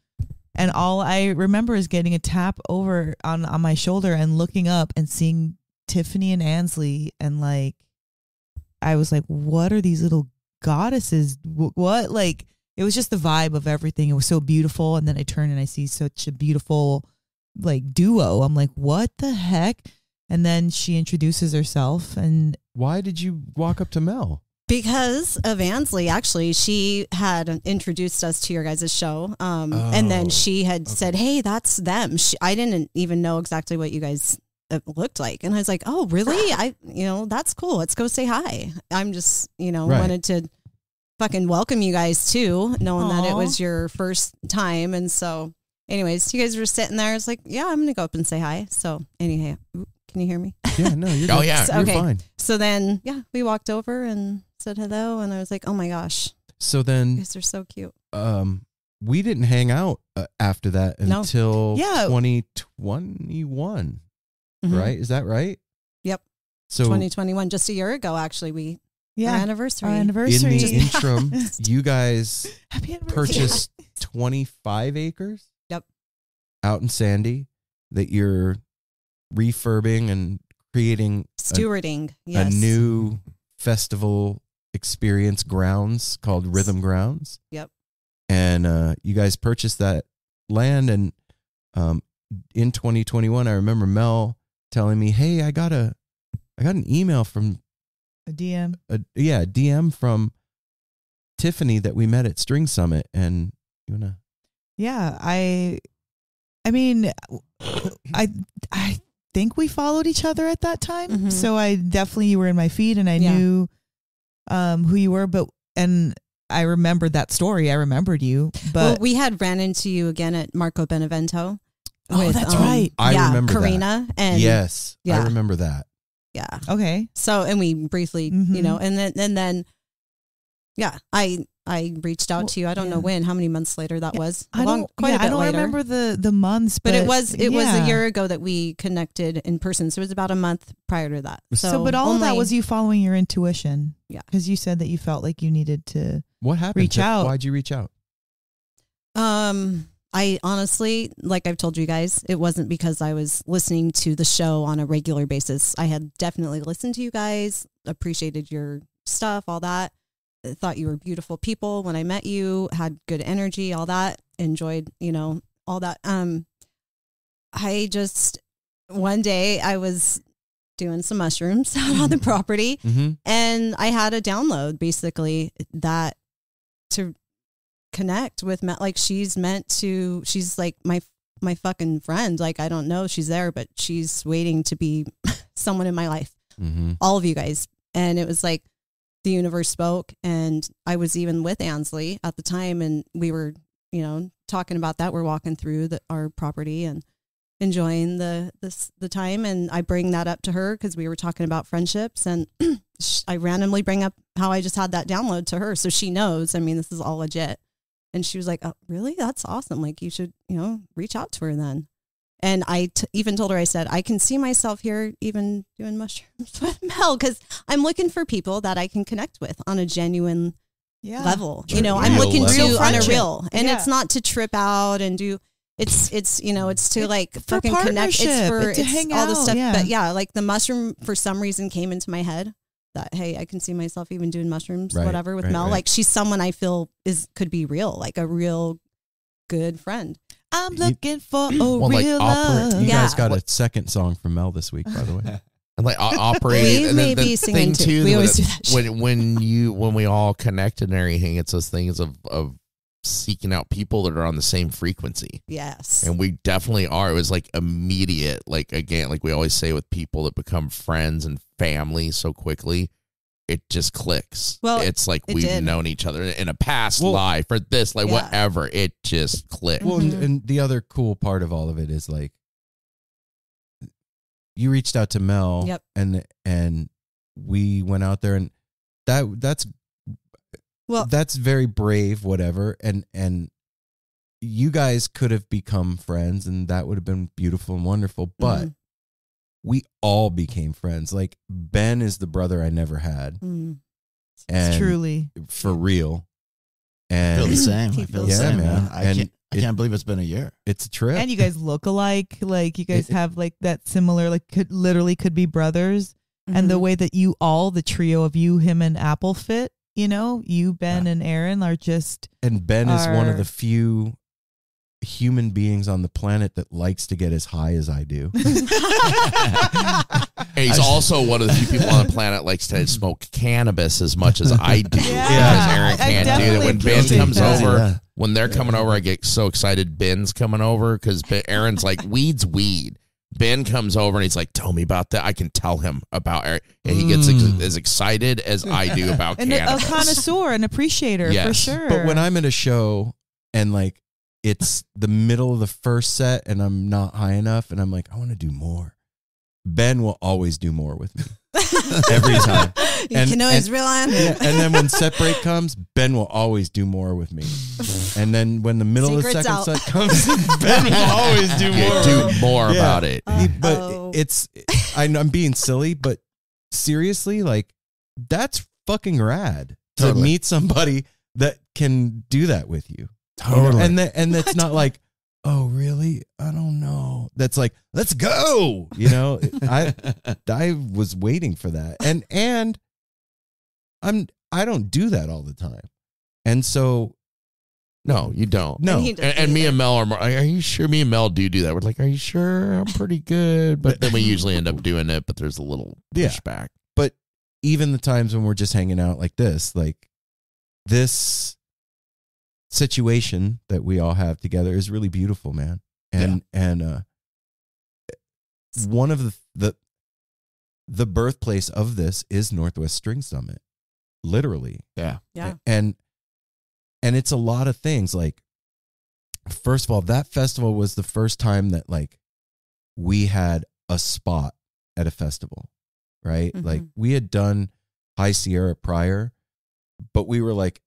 Speaker 3: And all I remember is getting a tap over on my shoulder and looking up and seeing Tiffany and Ansley. And I was like, what are these little goddesses? What? It was just the vibe of everything. It was so beautiful. And then I turn and I see such a beautiful duo. I'm like, what the heck? And then she introduces herself. And
Speaker 1: why did you walk up to Mel?
Speaker 5: Because of Ansley, actually, she had introduced us to your guys' show. And then she had said, hey, that's them. I didn't even know exactly what you guys looked like. And I was like, oh, really? That's cool. Let's go say hi. I'm just, wanted to fucking welcome you guys too, knowing that it was your first time. And so anyways, you guys were sitting there. I was like, yeah, I'm going to go up and say hi. So anyhow, can you hear me?
Speaker 1: Yeah, no, you're good.
Speaker 2: Oh, yeah.
Speaker 5: So,
Speaker 1: you're fine.
Speaker 5: So then, we walked over and said hello. And I was like, oh my gosh.
Speaker 1: So then,
Speaker 5: you guys are so cute.
Speaker 1: We didn't hang out after that until 2021, right? Is that right?
Speaker 5: Yep.
Speaker 1: So
Speaker 5: 2021, just a year ago, actually, our anniversary.
Speaker 3: Our anniversary.
Speaker 1: In the interim, you guys purchased 25 acres.
Speaker 5: Yep.
Speaker 1: Out in Sandy that you're refurbing and creating
Speaker 5: stewarding
Speaker 1: a new festival experience grounds called Rhythm Grounds.
Speaker 5: Yep.
Speaker 1: And you guys purchased that land, and in 2021, I remember Mel telling me, "Hey, I got an email from
Speaker 3: a DM.
Speaker 1: A DM from Tiffany that we met at String Summit, and you wanna."
Speaker 3: Yeah, I mean, I think we followed each other at that time. Mm-hmm. So you were in my feed, and I knew who you were, and I remembered that story. I remembered you, but
Speaker 5: we had ran into you again at Marco Benevento.
Speaker 3: Oh, that's right.
Speaker 1: I remember
Speaker 5: Karina
Speaker 1: that.
Speaker 5: And
Speaker 1: yes, I remember that.
Speaker 5: Yeah.
Speaker 3: Okay.
Speaker 5: So, and we briefly, and then, I reached out to you. I don't know how many months later that was.
Speaker 3: I don't remember the months,
Speaker 5: but it was a year ago that we connected in person. So it was about a month prior to that.
Speaker 3: But all of that was you following your intuition.
Speaker 5: Yeah.
Speaker 3: Because you said that you felt like you needed to
Speaker 1: What happened?
Speaker 3: Reach out.
Speaker 1: Why'd you reach out?
Speaker 5: I honestly, like I've told you guys, it wasn't because I was listening to the show on a regular basis. I had definitely listened to you guys, appreciated your stuff, all that. I thought you were beautiful people when I met you, had good energy, all that, enjoyed, all that. I just, one day I was doing some mushrooms out on the property, and I had a download basically that to connect with she's like my fucking friend. Like, I don't know if she's there, but she's waiting to be someone in my life. All of you guys. And it was like the universe spoke, and I was even with Ansley at the time, and we were, talking about that. We're walking through our property and enjoying the time. And I bring that up to her because we were talking about friendships, and I randomly bring up how I just had that download to her. So she knows, this is all legit. And she was like, oh, really? That's awesome. Like, you should, reach out to her then. And I even told her, I said, I can see myself here even doing mushrooms with Mel, because I'm looking for people that I can connect with on a genuine level. I'm looking to on a real, and it's not to trip out and do. It's to like fucking connect. It's to hang all the stuff. Yeah. But yeah, like the mushroom for some reason came into my head that, hey, I can see myself even doing mushrooms, whatever with Mel. Right. Like she's someone I feel could be real, like a real good friend. I'm looking for a real love.
Speaker 1: You guys got a second song from Mel this week, by the way.
Speaker 2: And like operating,
Speaker 5: we may be singing too. We always do that shit.
Speaker 2: When we all connected and everything, it's those things of seeking out people that are on the same frequency.
Speaker 5: Yes,
Speaker 2: and we definitely are. It was like immediate. Like again, like we always say with people that become friends and family so quickly, it just clicks. Well, it's like we've known each other in a past life or this, like whatever. It just clicked.
Speaker 1: Well, and the other cool part of all of it is like, you reached out to Mel, and we went out there, and that's very brave, whatever. And you guys could have become friends, and that would have been beautiful and wonderful. But we all became friends. Like Ben is the brother I never had, and
Speaker 3: truly
Speaker 1: for real. And
Speaker 6: I feel the same. I feel the same, man. I can't believe it's been a year.
Speaker 1: It's a trip.
Speaker 3: And you guys look alike. Like you guys have like that similar, like could be brothers. Mm-hmm. And the way that the trio of you, him and Apple fit, you, Ben and Aaron are just.
Speaker 1: And Ben is one of the few human beings on the planet that likes to get as high as I do.
Speaker 2: He's also one of the few people on the planet likes to smoke cannabis as much as I do. Because Aaron can't do that. When Ben comes over, when they're coming over, I get so excited Ben's coming over because Aaron's like, weed's weed. Ben comes over and he's like, tell me about that. I can tell him about Aaron. And he gets as excited as I do about cannabis.
Speaker 3: A connoisseur, an appreciator, for sure.
Speaker 1: But when I'm at a show and like, it's the middle of the first set and I'm not high enough and I'm like, I want to do more. Ben will always do more with me. Every time.
Speaker 5: You can always rely on him.
Speaker 1: Yeah, and then when set break comes, Ben will always do more with me. And then when the middle of the second set comes, Ben will always do more.
Speaker 2: Do more about it.
Speaker 1: But I'm being silly, but seriously, like that's fucking rad to meet somebody that can do that with you.
Speaker 6: Totally.
Speaker 1: And that's not like, oh really? I don't know. That's like, let's go. I was waiting for that. And I don't do that all the time. And so
Speaker 2: no, you don't.
Speaker 1: No.
Speaker 2: And me and Mel are you sure? Me and Mel do that. We're like, are you sure? I'm pretty good. But then we usually end up doing it, but there's a little pushback.
Speaker 1: But even the times when we're just hanging out like this situation that we all have together is really beautiful, man. And one of the birthplace of this is Northwest String Summit, literally.
Speaker 6: Yeah.
Speaker 1: And it's a lot of things. Like, first of all, that festival was the first time that like we had a spot at a festival, right? Mm-hmm. Like we had done High Sierra prior, but we were like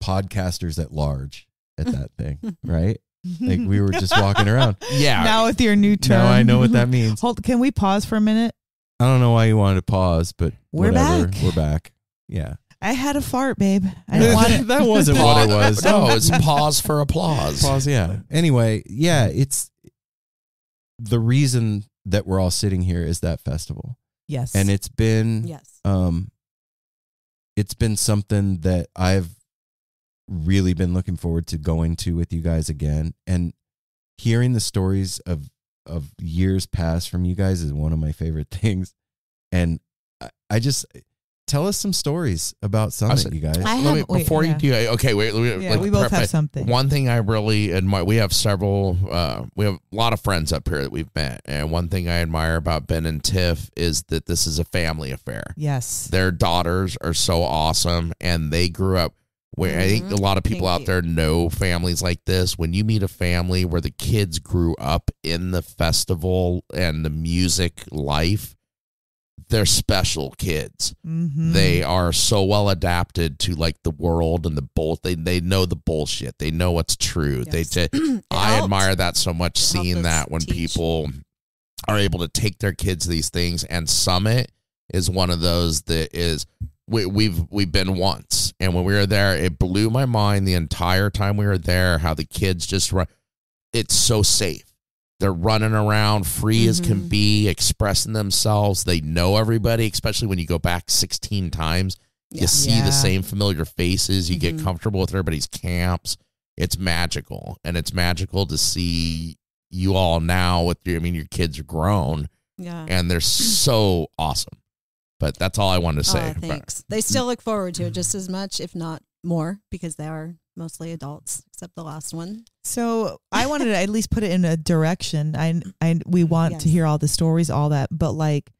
Speaker 1: podcasters at large at that thing, right? Like we were just walking around.
Speaker 2: Yeah.
Speaker 3: Now with your new term.
Speaker 1: Now I know what that means.
Speaker 3: Can we pause for a minute?
Speaker 1: I don't know why you wanted to pause, but
Speaker 3: we're back.
Speaker 1: We're back. Yeah.
Speaker 3: I had a fart, babe. I didn't want it.
Speaker 1: That wasn't what it was.
Speaker 2: No, it's pause for applause.
Speaker 1: Pause, yeah. Anyway, yeah, it's the reason that we're all sitting here is that festival.
Speaker 3: Yes.
Speaker 1: And it's been it's been something that I've really been looking forward to going to with you guys again, and hearing the stories of years past from you guys is one of my favorite things. And I just tell us some stories about Summit, you guys.
Speaker 3: We both have something.
Speaker 2: One thing I really admire, we have a lot of friends up here that we've met, and one thing I admire about Ben and Tiff is that this is a family affair.
Speaker 3: Yes.
Speaker 2: Their daughters are so awesome, and they grew up where I think a lot of people out there know families like this. When you meet a family where the kids grew up in the festival and the music life, they're special kids.
Speaker 3: Mm-hmm.
Speaker 2: They are so well adapted to like the world and the they know the bullshit. They know what's true.
Speaker 5: Yes.
Speaker 2: I admire that so much, seeing that when
Speaker 5: teach.
Speaker 2: people are able to take their kids to these things, and Summit is one of those that is we've been once, and when we were there, it blew my mind the entire time we were there how the kids just run. It's so safe. They're running around free as can be, expressing themselves. They know everybody, especially when you go back 16 times. You see the same familiar faces. You get comfortable with everybody's camps. It's magical. And it's magical to see you all now with your kids are grown.
Speaker 5: Yeah.
Speaker 2: And they're so awesome. But that's all I wanted to say.
Speaker 5: Thanks. They still look forward to it just as much, if not more, because they are mostly adults, except the last one.
Speaker 3: So I wanted to at least put it in a direction. We want to hear all the stories, all that, but like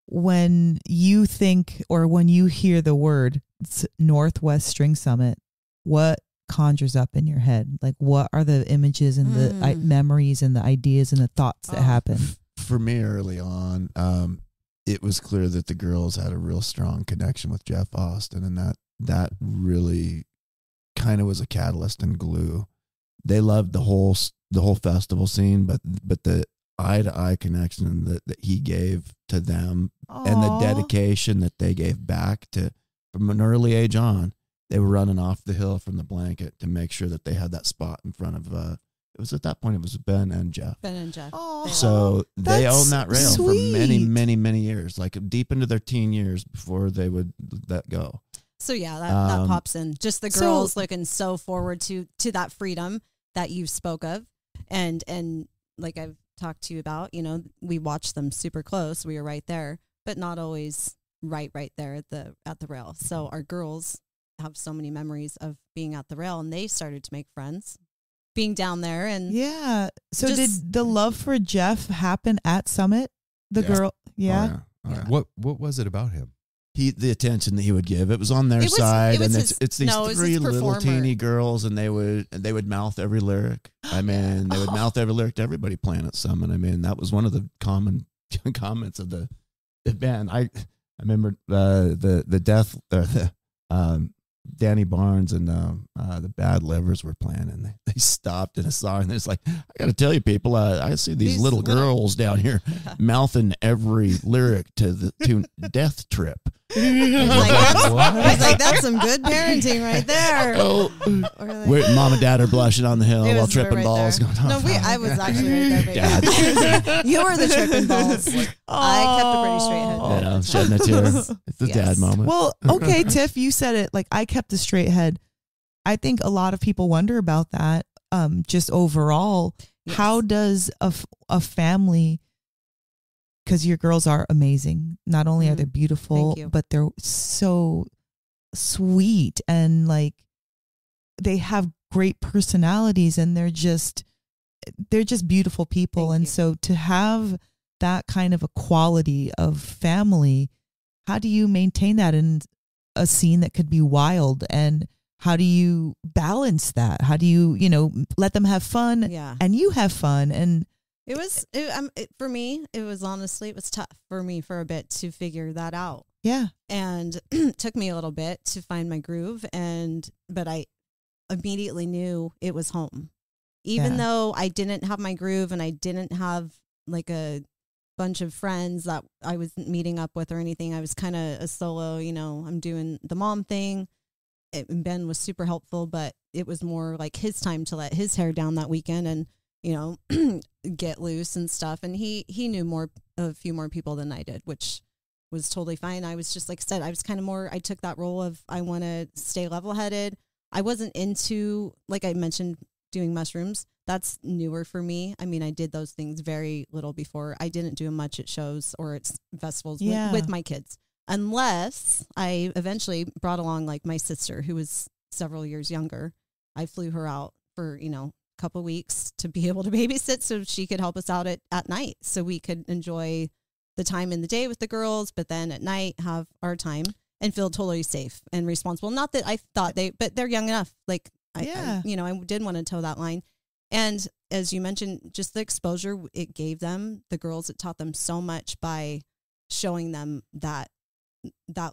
Speaker 3: when you think or when you hear the word Northwest String Summit, what conjures up in your head? Like what are the images and the memories and the ideas and the thoughts that happen?
Speaker 6: For me early on, it was clear that the girls had a real strong connection with Jeff Austin, and that really kind of was a catalyst and glue. They loved the whole festival scene, but the eye-to-eye connection that he gave to them. Aww. And the dedication that they gave back to from an early age on. They were running off the hill from the blanket to make sure that they had that spot in front of it was at that point it was Ben and Jeff.
Speaker 3: Aww,
Speaker 6: so they owned that rail
Speaker 3: sweet.
Speaker 6: for many, many, many years, like deep into their teen years before they would let go.
Speaker 5: So yeah, that pops in. Just the girls looking so forward to that freedom that you spoke of, and like I've talked to you about, we watched them super close. We were right there, but not always right there at the rail. So our girls have so many memories of being at the rail, and they started to make friends, being down there, and
Speaker 3: So did the love for Jeff happen at Summit? The girl, yeah.
Speaker 1: Oh, yeah. What was it about him?
Speaker 6: The attention that he would give, it was on their side, and it's these three little teeny girls, and they would mouth every lyric. I mean, they would mouth every lyric to everybody playing at Summit. I mean, that was one of the common comments of the band. I remember the death. Danny Barnes and the Bad Livers were playing, and they stopped in a song, and it's like, I got to tell you, people, I see these little girls down here mouthing every lyric to Death Trip.
Speaker 5: I was like, that's some good parenting right there.
Speaker 6: Mom and Dad are blushing on the hill while tripping
Speaker 5: right
Speaker 6: balls
Speaker 5: there.
Speaker 6: going on.
Speaker 5: I was actually right there. Dad. You were the tripping balls. I kept a pretty straight head.
Speaker 6: Yeah, shedding a tear. It's the dad moment.
Speaker 3: Well, okay, Tiff, you said it. Like, I kept a straight head. I think a lot of people wonder about that. Just overall, how does a family? Because your girls are amazing. Not only are they beautiful, but they're so sweet, and like they have great personalities, and they're just beautiful people. And so to have that kind of a quality of family, how do you maintain that in a scene that could be wild? And how do you balance that? How do you, let them have fun and you have fun? And
Speaker 5: for me, it was tough for me for a bit to figure that out.
Speaker 3: Yeah.
Speaker 5: And it took me a little bit to find my groove, but I immediately knew it was home. Even though I didn't have my groove and I didn't have like a bunch of friends that I was meeting up with or anything, I was kind of a solo, I'm doing the mom thing. And Ben was super helpful, but it was more like his time to let his hair down that weekend and get loose and stuff. And he knew a few more people than I did, which was totally fine. I was just, like I said, I was kind of I took that role of, I want to stay level headed. I wasn't into, like I mentioned, doing mushrooms. That's newer for me. I mean, I did those things very little before. I didn't do much at shows or at festivals with my kids, unless I eventually brought along like my sister, who was several years younger. I flew her out for, couple weeks to be able to babysit so she could help us out at night, so we could enjoy the time in the day with the girls, but then at night have our time and feel totally safe and responsible. Not that I thought but they're young enough. Like I did want to toe that line. And as you mentioned, just the exposure it gave them, the girls, it taught them so much by showing them that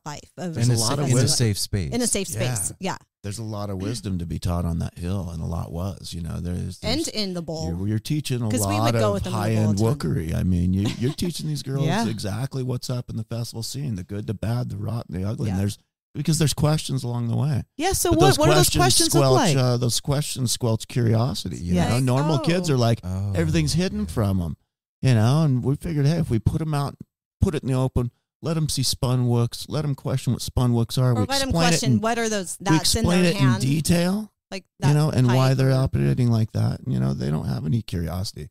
Speaker 5: life of
Speaker 1: in a safe space.
Speaker 5: In a safe space, yeah.
Speaker 6: There's a lot of wisdom to be taught on that hill, and a lot was, there's
Speaker 5: and in the bowl.
Speaker 6: You're teaching a lot of high-end wookery. I mean, you're teaching these girls exactly what's up in the festival scene, the good, the bad, the rotten, the ugly, and there's questions along the way.
Speaker 3: Yeah, so what do those questions look like?
Speaker 6: Those questions squelch curiosity. You know, normal kids are like, everything's hidden from them, and we figured, hey, if we put them out, put it in the open, let them see spun wooks. Let them question what spun wooks are.
Speaker 5: Or let them question what are those that's in their hand.
Speaker 6: We explain it in detail,
Speaker 5: like that,
Speaker 6: and why they're operating like that. They don't have any curiosity.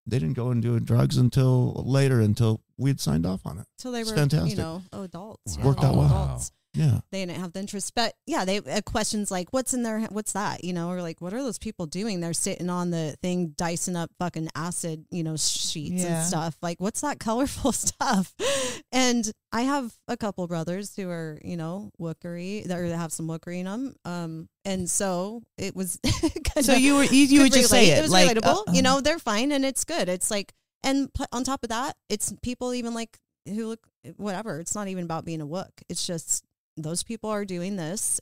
Speaker 6: They didn't go and do drugs until later, until we had signed off on it.
Speaker 5: Until they were,
Speaker 6: fantastic.
Speaker 5: Adults.
Speaker 6: Worked out well.
Speaker 5: Adults.
Speaker 6: Yeah.
Speaker 5: They didn't have the interest. But yeah, they questions like, what's in there? What's that? Or like, what are those people doing? They're sitting on the thing, dicing up fucking acid, sheets and stuff. Like, what's that colorful stuff? And I have a couple brothers who are, wookery, that have some wookery in them. And so it was
Speaker 3: so you would just say it.
Speaker 5: It was
Speaker 3: like,
Speaker 5: relatable. They're fine and it's good. It's like, and on top of that, it's people even like who look, whatever. It's not even about being a wook. It's just, those people are doing this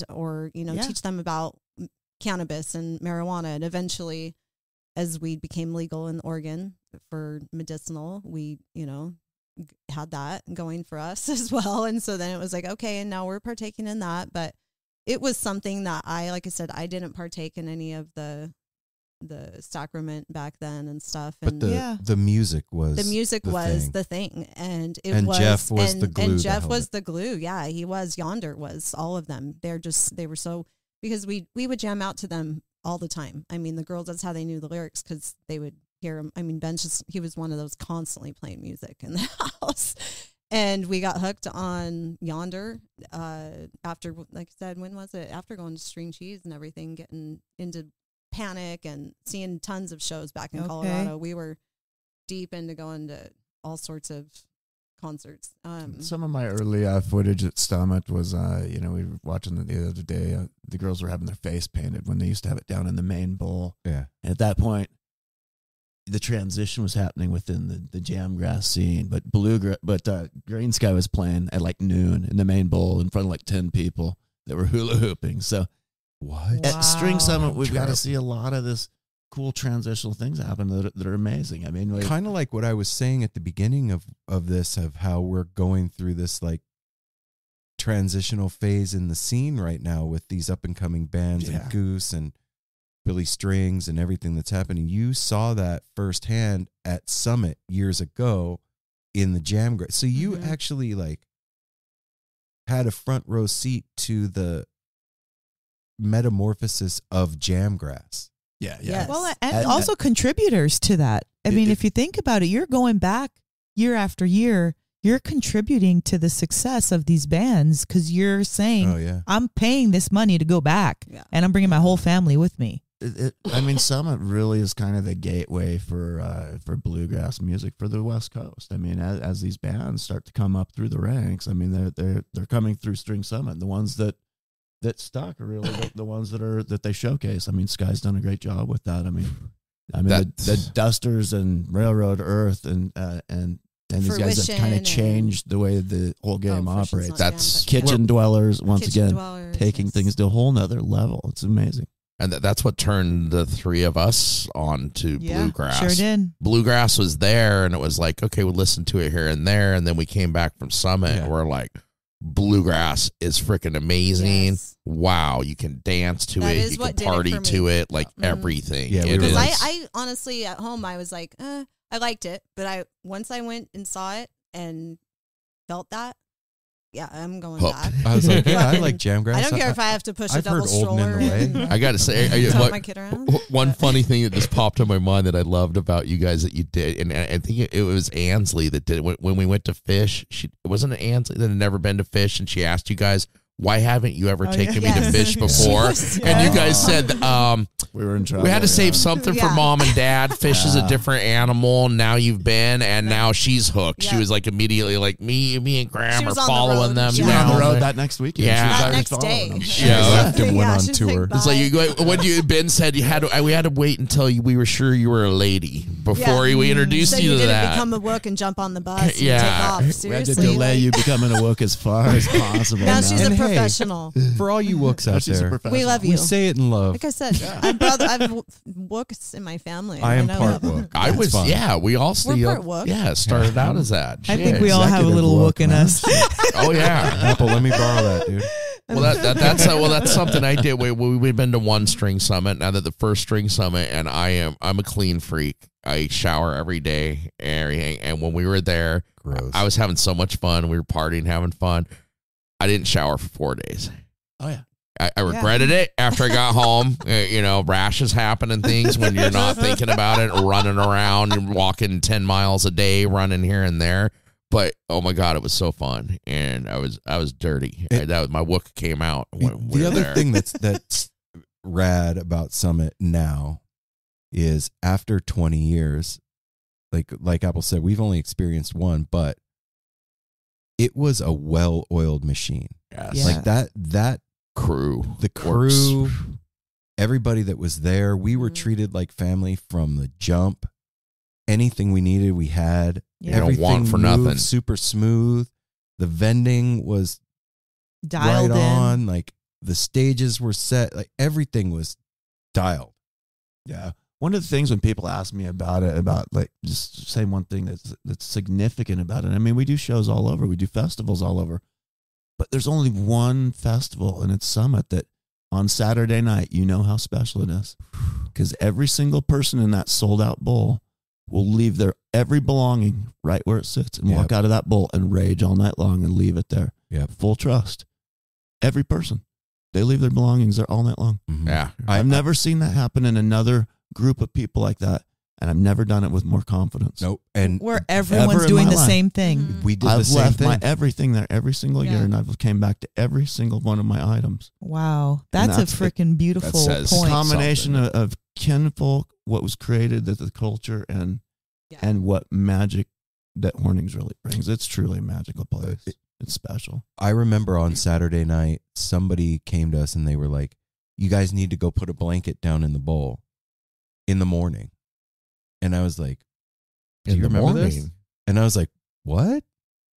Speaker 5: or teach them about cannabis and marijuana. And eventually, as weed became legal in Oregon for medicinal, we, had that going for us as well. And so then it was like, okay, and now we're partaking in that. But it was something that like I said, I didn't partake in any of the sacrament back then and stuff. And
Speaker 1: the music was
Speaker 5: the thing. And
Speaker 1: Jeff was the glue.
Speaker 5: And Jeff was the glue. Yeah, he was. Yonder was all of them. They were so, because we would jam out to them all the time. I mean, the girls, that's how they knew the lyrics, because they would hear him. I mean, he was one of those constantly playing music in the house. And we got hooked on Yonder after, like I said, when was it? After going to String Cheese and everything, getting into Panic and seeing tons of shows back in Colorado. We were deep into going to all sorts of concerts.
Speaker 6: Some of my early footage at Stomach was, we were watching the other day, the girls were having their face painted when they used to have it down in the main bowl.
Speaker 1: Yeah.
Speaker 6: And at that point, the transition was happening within the jamgrass scene, but Green Sky was playing at like noon in the main bowl in front of like 10 people that were hula hooping. So
Speaker 1: what?
Speaker 6: At String Summit, we've got to see a lot of this cool transitional things happen that are amazing. I mean,
Speaker 1: kind of like what I was saying at the beginning of this, of how we're going through this like transitional phase in the scene right now with these up and coming bands and Goose and Billy Strings and everything that's happening. You saw that firsthand at Summit years ago in the jam. So you actually like had a front row seat to the metamorphosis of jamgrass.
Speaker 6: Yeah.
Speaker 3: Well, and also contributors to that. I mean, if you think about it, you're going back year after year, you're contributing to the success of these bands because you're saying, I'm paying this money to go back and I'm bringing my whole family with me.
Speaker 6: Summit really is kind of the gateway for bluegrass music for the West Coast. I mean, as these bands start to come up through the ranks, I mean, they're coming through String Summit. The ones that stuck are really the ones that they showcase. I mean, Sky's done a great job with that. I mean, the Dusters and Railroad Earth and these guys have kind of changed the way the whole game operates.
Speaker 2: That's
Speaker 6: Kitchen Dwellers taking things to a whole nother level. It's amazing.
Speaker 2: And that's what turned the three of us on to bluegrass.
Speaker 3: Sure did.
Speaker 2: Bluegrass was there, and it was like, okay, we'll listen to it here and there. And then we came back from Summit, and we're like, bluegrass is freaking amazing. Yes. Wow, you can dance to it, you can party to it, like everything.
Speaker 5: Yeah, because I honestly at home I was like, I liked it, but once I went and saw it and felt that, I'm going back.
Speaker 1: I was like, I like jamgrass.
Speaker 5: I don't care if I have to push a double stroller.
Speaker 2: I got to say,
Speaker 5: my kid around.
Speaker 2: One funny thing that just popped in my mind that I loved about you guys that you did, and I think it was Ansley that did it when we went to fish. It wasn't Ansley that had never been to fish, and she asked you guys, why haven't you ever taken me to fish before? And you guys said
Speaker 6: we were in trouble.
Speaker 2: We had to save something for mom and dad. Fish is a different animal. Now you've been, and now she's hooked. She was like immediately like me and Graham are following them.
Speaker 6: She was on the road that next weekend.
Speaker 5: That next day.
Speaker 1: Left and went on tour.
Speaker 2: It's like when Ben said we had to wait until we were sure you were a lady before we introduced you to
Speaker 5: didn't
Speaker 2: that.
Speaker 5: Become a wook and jump on the bus and take off. Seriously.
Speaker 6: We had to delay you becoming a wook as far as possible.
Speaker 5: Now she's a professional.
Speaker 1: For all you wooks out there,
Speaker 5: we love you.
Speaker 1: We say it in love.
Speaker 5: Like I said, I've wooks in my family.
Speaker 1: I am part wook.
Speaker 2: I was, we all
Speaker 5: We're part wook.
Speaker 2: Yeah, started out as that.
Speaker 3: I think we all have a little wook in us.
Speaker 2: Oh yeah,
Speaker 1: Apple, let me borrow that, dude.
Speaker 2: Well, that's something I did. We've been to one string summit. Now that the first string summit, and I'm a clean freak. I shower every day, everything. And when we were there, I was having so much fun. We were partying, having fun. I didn't shower for 4 days.
Speaker 6: Oh yeah.
Speaker 2: I regretted it after I got home. Rashes happen and things when you're not thinking about it, running around and walking 10 miles a day, running here and there. But oh my God, it was so fun, and I was dirty. My wook came out.
Speaker 1: The other thing that's rad about Summit now is after 20 years, like Apple said, we've only experienced one, but it was a well-oiled machine.
Speaker 2: Yes.
Speaker 1: Like that
Speaker 2: crew,
Speaker 1: everybody that was there, we were treated like family from the jump. Anything we needed, we had. Everything
Speaker 2: don't want for
Speaker 1: moved
Speaker 2: nothing.
Speaker 1: Super smooth. The vending was
Speaker 3: Dialed
Speaker 1: right
Speaker 3: in.
Speaker 1: on. Like the stages were set. Like everything was dialed.
Speaker 6: Yeah. One of the things when people ask me about it, just say one thing that's significant about it. I mean, we do shows all over. We do festivals all over. But there's only one festival, and it's Summit, that on Saturday night, you know how special it is. Because every single person in that sold-out bowl will leave their every belonging right where it sits and walk out of that bowl and rage all night long and leave it there.
Speaker 1: Yep.
Speaker 6: Full trust. Every person. They leave their belongings there all night long.
Speaker 1: Mm-hmm.
Speaker 2: Yeah.
Speaker 6: I've never seen that happen in another group of people like that, and I've never done it with more confidence.
Speaker 1: Nope. And
Speaker 3: where everyone's doing the same thing.
Speaker 5: Mm-hmm.
Speaker 1: we did the
Speaker 6: I've
Speaker 1: same
Speaker 6: left
Speaker 1: thing.
Speaker 6: my everything there every single year, and I've came back to every single one of my items.
Speaker 3: Wow. That's a freaking beautiful
Speaker 2: says
Speaker 3: point.
Speaker 6: Combination of kinfolk, what was created, the culture, and what magic that Hornings really brings. It's truly a magical place. It's special.
Speaker 1: I remember on Saturday night, somebody came to us and they were like, you guys need to go put a blanket down in the bowl in the morning. And I was like, do you remember this? And I was like, what?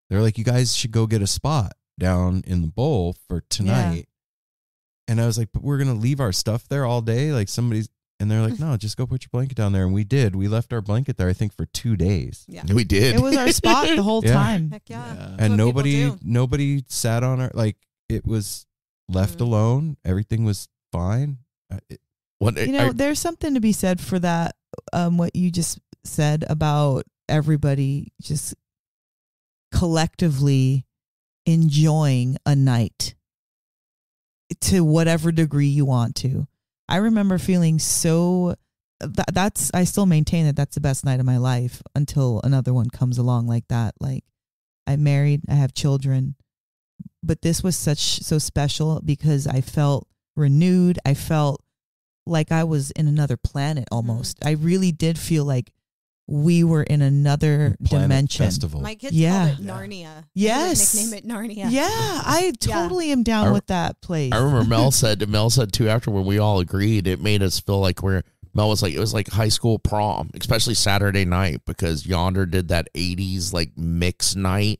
Speaker 1: They're like, you guys should go get a spot down in the bowl for tonight. Yeah. And I was like, but we're going to leave our stuff there all day? Like and they're like, no, just go put your blanket down there. And we did. We left our blanket there, I think, for 2 days.
Speaker 5: Yeah.
Speaker 2: We did.
Speaker 3: It was our spot the whole time.
Speaker 5: Heck yeah.
Speaker 1: And nobody sat on our, like, it was left alone. Everything was fine.
Speaker 3: There's something to be said for that, what you just said about everybody just collectively enjoying a night to whatever degree you want to. I remember feeling so I still maintain that that's the best night of my life until another one comes along like that. Like, I'm married, I have children, but this was so special because I felt renewed. I felt like I was in another planet almost. I really did feel like we were in another dimension.
Speaker 1: Festival.
Speaker 5: My kids call it Narnia.
Speaker 3: Yes.
Speaker 5: Nickname it Narnia.
Speaker 3: Yeah, I totally am down with that place.
Speaker 2: I remember Mel said too, after when we all agreed, it made us feel like Mel was like, it was like high school prom, especially Saturday night, because Yonder did that 80s like mix night.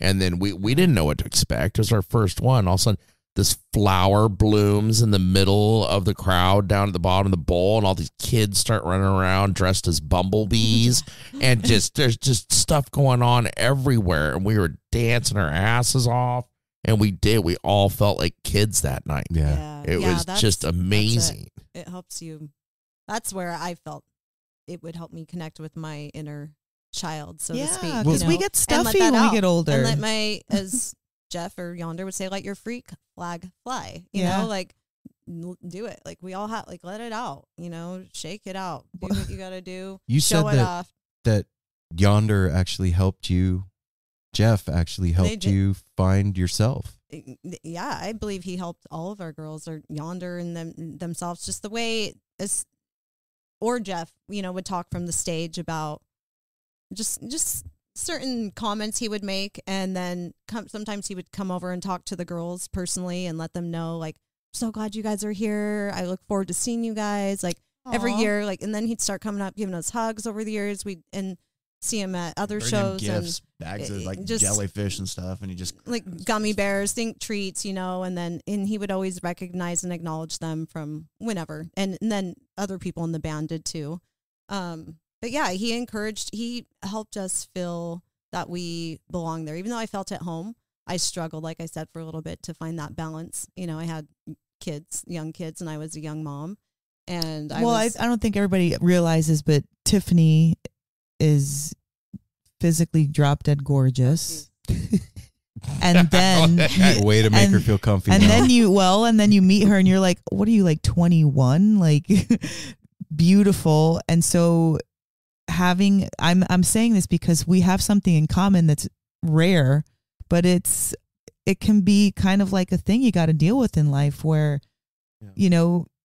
Speaker 2: And then we didn't know what to expect. It was our first one. All of a sudden, this flower blooms in the middle of the crowd down at the bottom of the bowl, and all these kids start running around dressed as bumblebees, and there's just stuff going on everywhere, and we were dancing our asses off, and we all felt like kids that night. It was just amazing.
Speaker 5: It helps you. That's where I felt it would help me connect with my inner child, so to speak.
Speaker 3: Because we get stuffy when we get older.
Speaker 5: And let as Jeff or Yonder would say, let your freak flag fly. You know, like do it. Like we all have, like, let it out. You know, shake it out. Do what you got to do.
Speaker 1: You
Speaker 5: show
Speaker 1: said
Speaker 5: it off.
Speaker 1: that Yonder actually helped you Jeff actually helped you find yourself.
Speaker 5: Yeah, I believe he helped all of our girls or Yonder and themselves, just the way or Jeff, would talk from the stage about just certain comments he would make. And then sometimes he would come over and talk to the girls personally and let them know, like, so glad you guys are here. I look forward to seeing you guys every year. And then he'd start coming up, giving us hugs over the years. And see him at other shows
Speaker 6: gifts,
Speaker 5: and
Speaker 6: bags of jellyfish and stuff, and he just
Speaker 5: gummy bears, treats, and he would always recognize and acknowledge them from whenever, and then other people in the band did too. But yeah, he helped us feel that we belong there. Even though I felt at home, I struggled, like I said, for a little bit to find that balance. I had young kids, and I was a young mom, and I
Speaker 3: don't think everybody realizes, but Tiffany is physically drop dead gorgeous. And then
Speaker 1: way to make her feel comfy.
Speaker 3: And then you meet her and you're like, what are you, like 21? Like beautiful. And so I'm saying this because we have something in common that's rare, but it can be kind of like a thing you got to deal with in life where,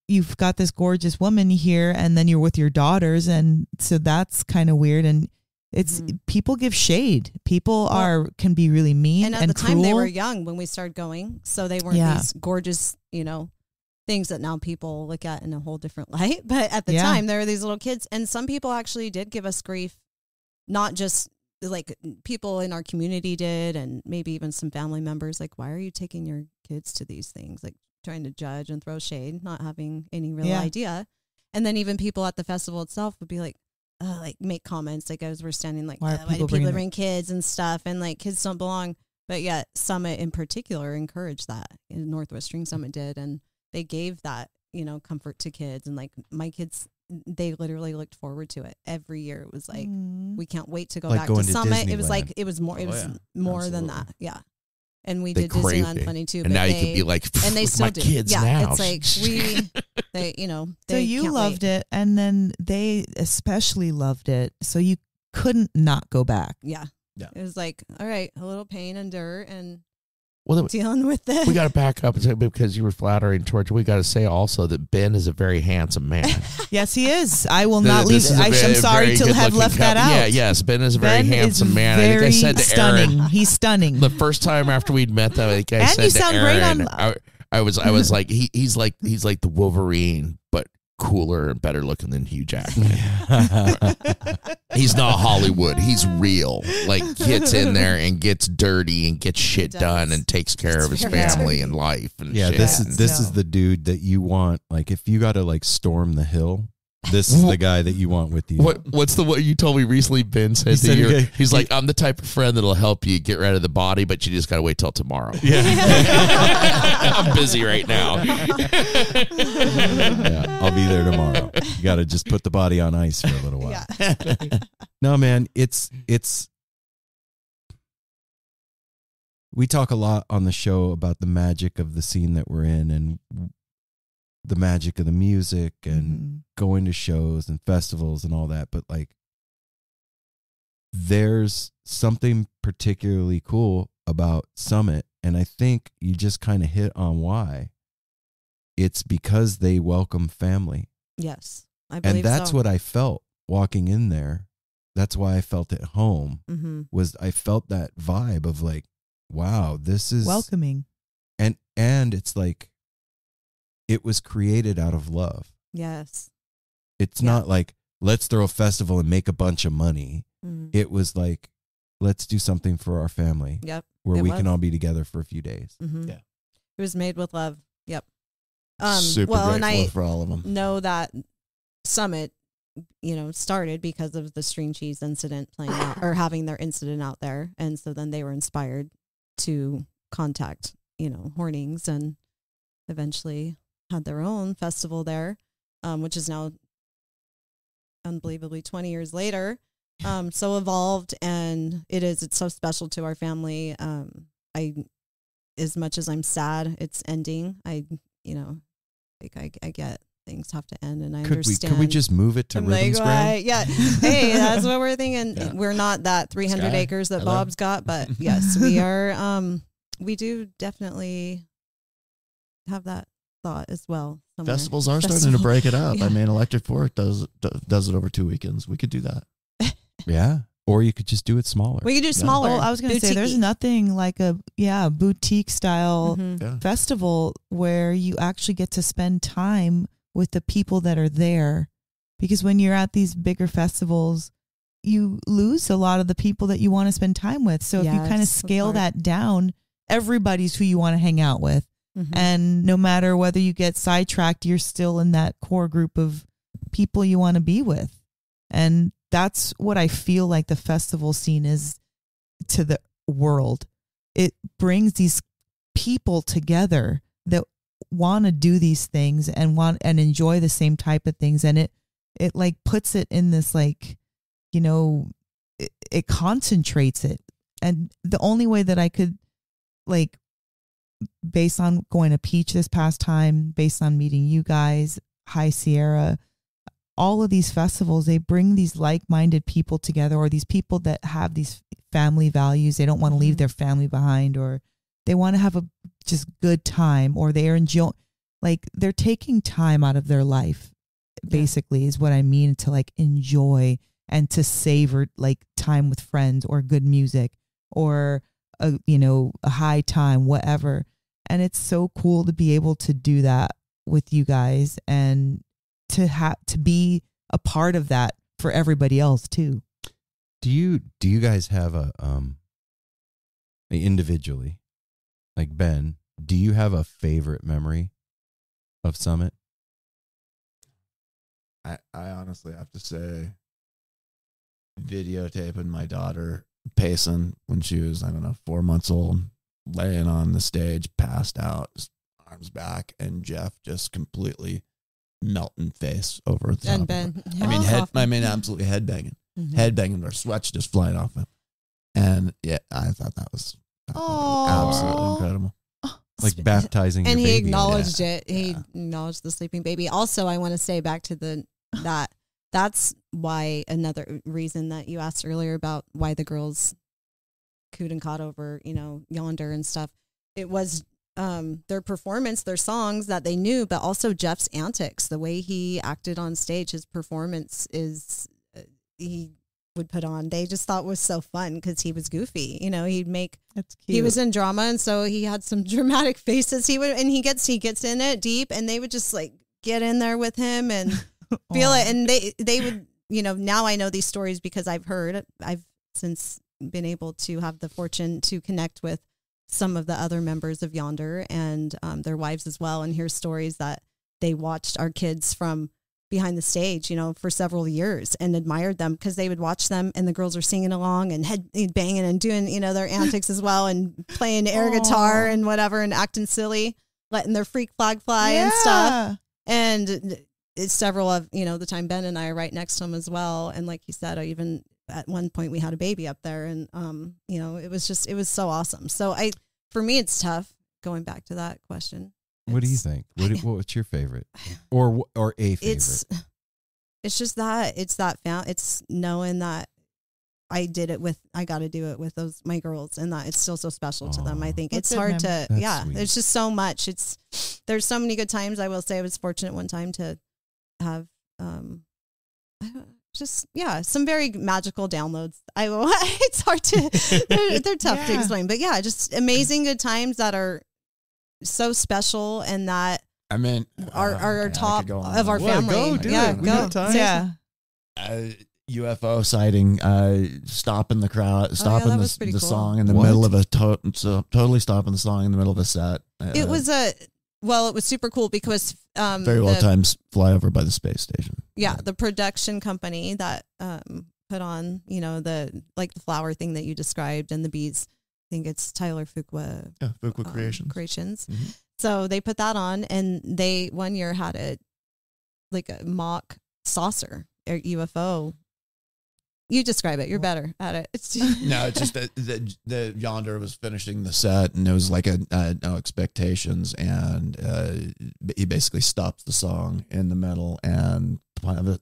Speaker 3: you've got this gorgeous woman here and then you're with your daughters. And so that's kind of weird. And it's people give shade. People can be really mean and
Speaker 5: at the time
Speaker 3: cruel.
Speaker 5: They were young when we started going. So they weren't these gorgeous, things that now people look at in a whole different light. But at the time there were these little kids, and some people actually did give us grief, not just like people in our community did, and maybe even some family members, like, why are you taking your kids to these things? Like, trying to judge and throw shade, not having any real idea. And then even people at the festival itself would be like make comments like as we're standing, like, why do people bring kids and stuff, and like kids don't belong. But yet Summit in particular encouraged that. Northwest String Summit did, and they gave that comfort to kids. And like my kids, they literally looked forward to it every year. It was like we can't wait to go back to Summit. It was like it was more than that. Yeah. And we did Disneyland Funny too.
Speaker 2: And now you can be like,
Speaker 5: and they still do.
Speaker 2: Kids now.
Speaker 5: It's like they
Speaker 3: so you loved it, and then they especially loved it. So you couldn't not go back.
Speaker 5: Yeah. It was like, all right, a little pain and dirt and
Speaker 2: Well,
Speaker 5: dealing with it.
Speaker 2: We got to back up because you were flattering towards. We got to say also that Ben is a very handsome man.
Speaker 3: Yes, he is. I will not leave. I'm sorry to have left that out.
Speaker 2: Yeah, yes, Ben is a very handsome man.
Speaker 3: Very
Speaker 2: I think I said to
Speaker 3: stunning.
Speaker 2: Aaron,
Speaker 3: he's stunning.
Speaker 2: The first time after we'd met, that I
Speaker 3: and
Speaker 2: said
Speaker 3: you
Speaker 2: to
Speaker 3: sound
Speaker 2: Aaron,
Speaker 3: great on.
Speaker 2: I was like he's like the Wolverine, but cooler and better looking than Hugh Jackman. He's not Hollywood. He's real. Like, gets in there and gets dirty and gets shit done and takes care of his family and life. And shit.
Speaker 1: This is the dude that you want. Like, if you got to like storm the hill, this is the guy that you want with you.
Speaker 2: What's what you told me recently? Ben said to you, he's like, I'm the type of friend that'll help you get rid of the body, but you just got to wait till tomorrow. Yeah. I'm busy right now.
Speaker 1: Yeah, I'll be there tomorrow. You got to just put the body on ice for a little while. Yeah. No, man, it's we talk a lot on the show about the magic of the scene that we're in and the magic of the music and going to shows and festivals and all that. But like, there's something particularly cool about Summit. And I think you just kind of hit on why. It's because they welcome family.
Speaker 5: Yes, I believe
Speaker 1: and that's what I felt walking in there. That's why I felt at home was I felt that vibe of like, wow, this is
Speaker 3: welcoming.
Speaker 1: And it's like, it was created out of love.
Speaker 5: Yes.
Speaker 1: It's not like, let's throw a festival and make a bunch of money. It was like, let's do something for our family.
Speaker 5: Yep.
Speaker 1: Where we can all be together for a few days.
Speaker 5: Yeah. It was made with love. Yep.
Speaker 6: Super grateful and I for all of them.
Speaker 5: Know that Summit, started because of the string cheese incident playing out or having their incident out there. And so then they were inspired to contact, Hornings, and eventually had their own festival there, which is now unbelievably 20 years later. So evolved, and it's so special to our family. As much as I'm sad it's ending, I get things have to end, and I understand.
Speaker 1: Could we just move it to Rhythm Square?
Speaker 5: Yeah. Hey, that's what we're thinking. Yeah. We're not that 300 acres that Bob's got, but yes, we are. We do definitely have that thought as well. Somewhere.
Speaker 6: Festivals are starting to break it up. Yeah. I mean, Electric Fork does it over 2 weekends. We could do that.
Speaker 1: Yeah. Or you could just do it smaller.
Speaker 5: We could do smaller.
Speaker 3: Oh, I was going to say, there's nothing like a boutique style festival where you actually get to spend time with the people that are there. Because when you're at these bigger festivals, you lose a lot of the people that you want to spend time with. So if you kind of scale that down, everybody's who you want to hang out with. Mm-hmm. And no matter whether you get sidetracked, you're still in that core group of people you want to be with. And that's what I feel like the festival scene is to the world. It brings these people together that want to do these things and want and enjoy the same type of things. And it like puts it in this, like, you know, it concentrates it. And the only way that I could, like, based on going to Peach this past time, based on meeting you guys, High Sierra, all of these festivals, they bring these like-minded people together, or these people that have these family values. They don't want to leave their family behind, or they want to have a just good time, or they're enjoying, like, they're taking time out of their life, basically, is what I mean, to like enjoy and to savor like time with friends or good music or a high time, whatever. And it's so cool to be able to do that with you guys and to be a part of that for everybody else too.
Speaker 1: Do you guys have a individually, like Ben, do you have a favorite memory of Summit?
Speaker 6: I honestly have to say, videotaping my daughter Payson when she was, 4 months old, laying on the stage, passed out, arms back, and Jeff just completely melting face over the top.
Speaker 5: And Ben,
Speaker 6: absolutely headbanging, headbanging, our sweat's just flying off him. And I thought that was absolutely incredible.
Speaker 1: Like baptizing
Speaker 5: and
Speaker 1: your
Speaker 5: he
Speaker 1: baby.
Speaker 5: Acknowledged it. He acknowledged the sleeping baby. Also, I want to say back to that's why, another reason that you asked earlier about why the girls cooed and caught over, Yonder and stuff. It was their performance, their songs that they knew, but also Jeff's antics, the way he acted on stage, his performance he would put on. They just thought was so fun because he was goofy. He was in drama, and so he had some dramatic faces. He gets in it deep, and they would just like get in there with him and feel it. And they would, now I know these stories because I've since been able to have the fortune to connect with some of the other members of Yonder and their wives as well, and hear stories that they watched our kids from behind the stage, for several years, and admired them because they would watch them and the girls are singing along and head banging and doing, their antics as well, and playing air guitar and whatever, and acting silly, letting their freak flag fly and stuff. And it's several of, the time Ben and I are right next to them as well. And like you said, even at one point we had a baby up there, and, it was so awesome. So for me, it's tough going back to that question.
Speaker 1: What do you think? What's your favorite, or a favorite?
Speaker 5: It's just that it's knowing that I got to do it with my girls, and that it's still so special to them. I think it's hard to, sweet. There's just so much. There's so many good times. I will say I was fortunate one time to have, some very magical downloads. It's hard to, they're tough to explain, but just amazing good times that are so special, and that are top of our family. Go.
Speaker 6: UFO sighting, stopping the crowd, stopping the
Speaker 5: cool.
Speaker 6: song in the middle of totally stopping the song in the middle of a set.
Speaker 5: It was super cool because
Speaker 6: very well timed flyover by the space station.
Speaker 5: Yeah, the production company that put on, the flower thing that you described and the beads. I think it's Tyler Fuqua.
Speaker 6: Yeah, Fuqua Creations.
Speaker 5: Mm-hmm. So they put that on, and they one year had a mock saucer or UFO You describe it. You're better at it.
Speaker 6: No, it's just that the Yonder was finishing the set, and it was like a no expectations, and he basically stops the song in the middle and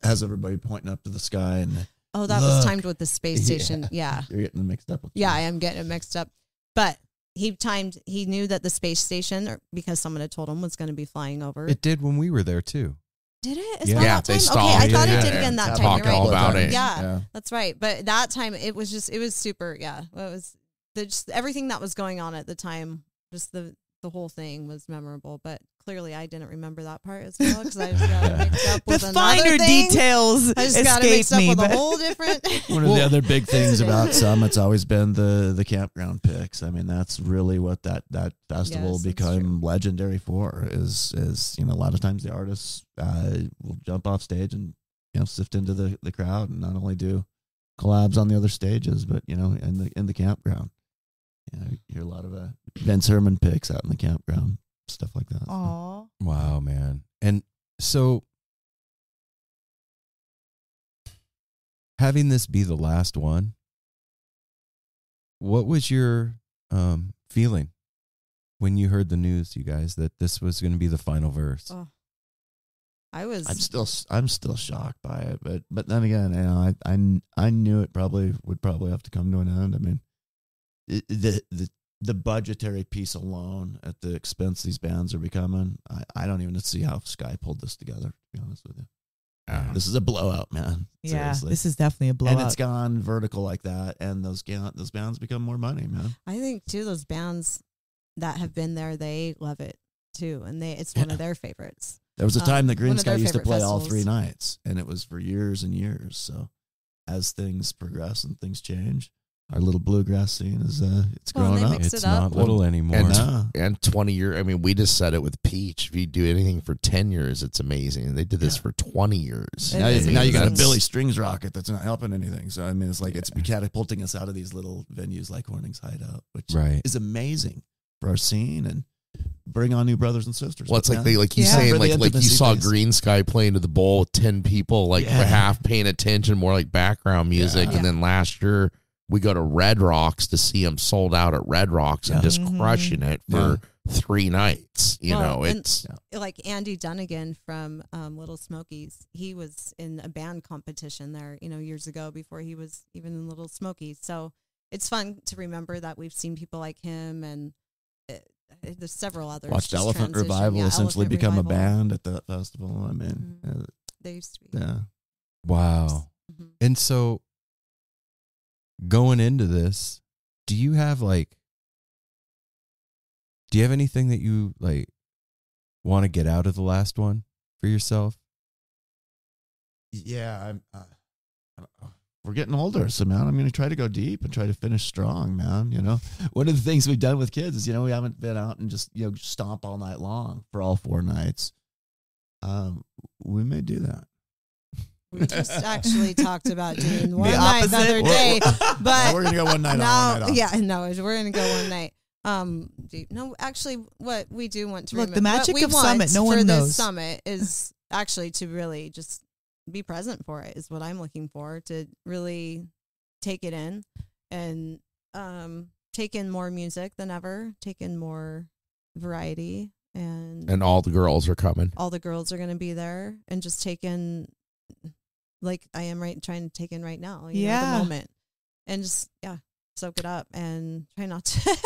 Speaker 6: has everybody pointing up to the sky. And
Speaker 5: that was timed with the space station. Yeah.
Speaker 6: You're getting it mixed up.
Speaker 5: I am getting it mixed up. But he knew that the space station, because someone had told him, was going to be flying over.
Speaker 1: It did when we were there too.
Speaker 5: Did it?
Speaker 2: Yeah,
Speaker 5: that time?
Speaker 2: they stopped.
Speaker 5: Okay, I thought
Speaker 2: Yeah,
Speaker 5: it did
Speaker 2: yeah.
Speaker 5: again that time.
Speaker 2: Talked
Speaker 5: You're
Speaker 2: all
Speaker 5: right.
Speaker 2: about it.
Speaker 5: Yeah, that's right. But that time, it was super. Yeah, it was just everything that was going on at the time. Just the whole thing was memorable. But clearly, I didn't remember that part as well because I just got mixed up with another
Speaker 3: finer
Speaker 5: thing.
Speaker 3: details
Speaker 5: I just got mixed up with a whole different.
Speaker 6: One of the other big things about Summit's always been the campground picks. I mean, that's really what that festival became legendary for. Is a lot of times the artists will jump off stage and sift into the crowd and not only do collabs on the other stages, but in the campground. You hear a lot of Vince Herman picks out in the campground, stuff like that.
Speaker 3: Aww.
Speaker 1: Wow, man. And so having this be the last one, what was your feeling when you heard the news, you guys, that this was going to be the final verse?
Speaker 5: Oh.
Speaker 6: I'm still shocked by it, but then again, I knew it would probably have to come to an end. I mean, the budgetary piece alone at the expense these bands are becoming, I don't even see how Sky pulled this together, to be honest with you. This is a blowout, man.
Speaker 3: Yeah,
Speaker 6: Seriously.
Speaker 3: this is definitely a blowout.
Speaker 6: And it's gone vertical like that, and those bands become more money, man.
Speaker 5: I think too, those bands that have been there, they love it too, and it's one of their favorites.
Speaker 6: There was a time that Green Sky used to play
Speaker 5: festivals.
Speaker 6: all 3 nights, and it was for years and years. So as things progress and things change, our little bluegrass scene is it's growing up.
Speaker 1: It's not little anymore.
Speaker 2: And 20 years. I mean, we just said it with Peach. If you do anything for 10 years, it's amazing. They did this for 20 years.
Speaker 6: Now you got a Billy Strings rocket that's not helping anything. So I mean, it's like it's catapulting us out of these little venues like Horning's Hideout, which is amazing for our scene and bring on new brothers and sisters.
Speaker 2: Well, it's like you saying like you saw Green Sky playing to the bowl with 10 people, half paying attention, more like background music, and then last year we go to Red Rocks to see them sold out at Red Rocks and just crushing it for 3 nights. It's
Speaker 5: like Andy Dunnigan from Little Smokies. He was in a band competition there, years ago before he was even in Little Smokies. So it's fun to remember that we've seen people like him, and there's several others.
Speaker 6: Watched Elephant Revival essentially become a band at that festival. I mean,
Speaker 5: they used to be.
Speaker 6: Yeah.
Speaker 1: Wow. Mm-hmm. And so, going into this, do you have anything that you want to get out of the last one for yourself?
Speaker 6: Yeah, we're getting older, so man, I'm going to try to go deep and try to finish strong, man. One of the things we've done with kids is, we haven't been out and just, stomp all night long for all 4 nights. We may do that.
Speaker 5: We just actually talked about doing one night the other day, but
Speaker 6: we're gonna go one night on.
Speaker 5: Yeah, no, we're gonna go one night. No, actually, what we do want to
Speaker 3: the magic of Summit. No one knows.
Speaker 5: This summit is actually to really just be present for it. Is what I'm looking for, to really take it in and take in more music than ever, take in more variety, and
Speaker 2: all the girls are coming.
Speaker 5: All the girls are going to be there, and just take in. Like I am trying to take in right now, the moment, and just soak it up and try not to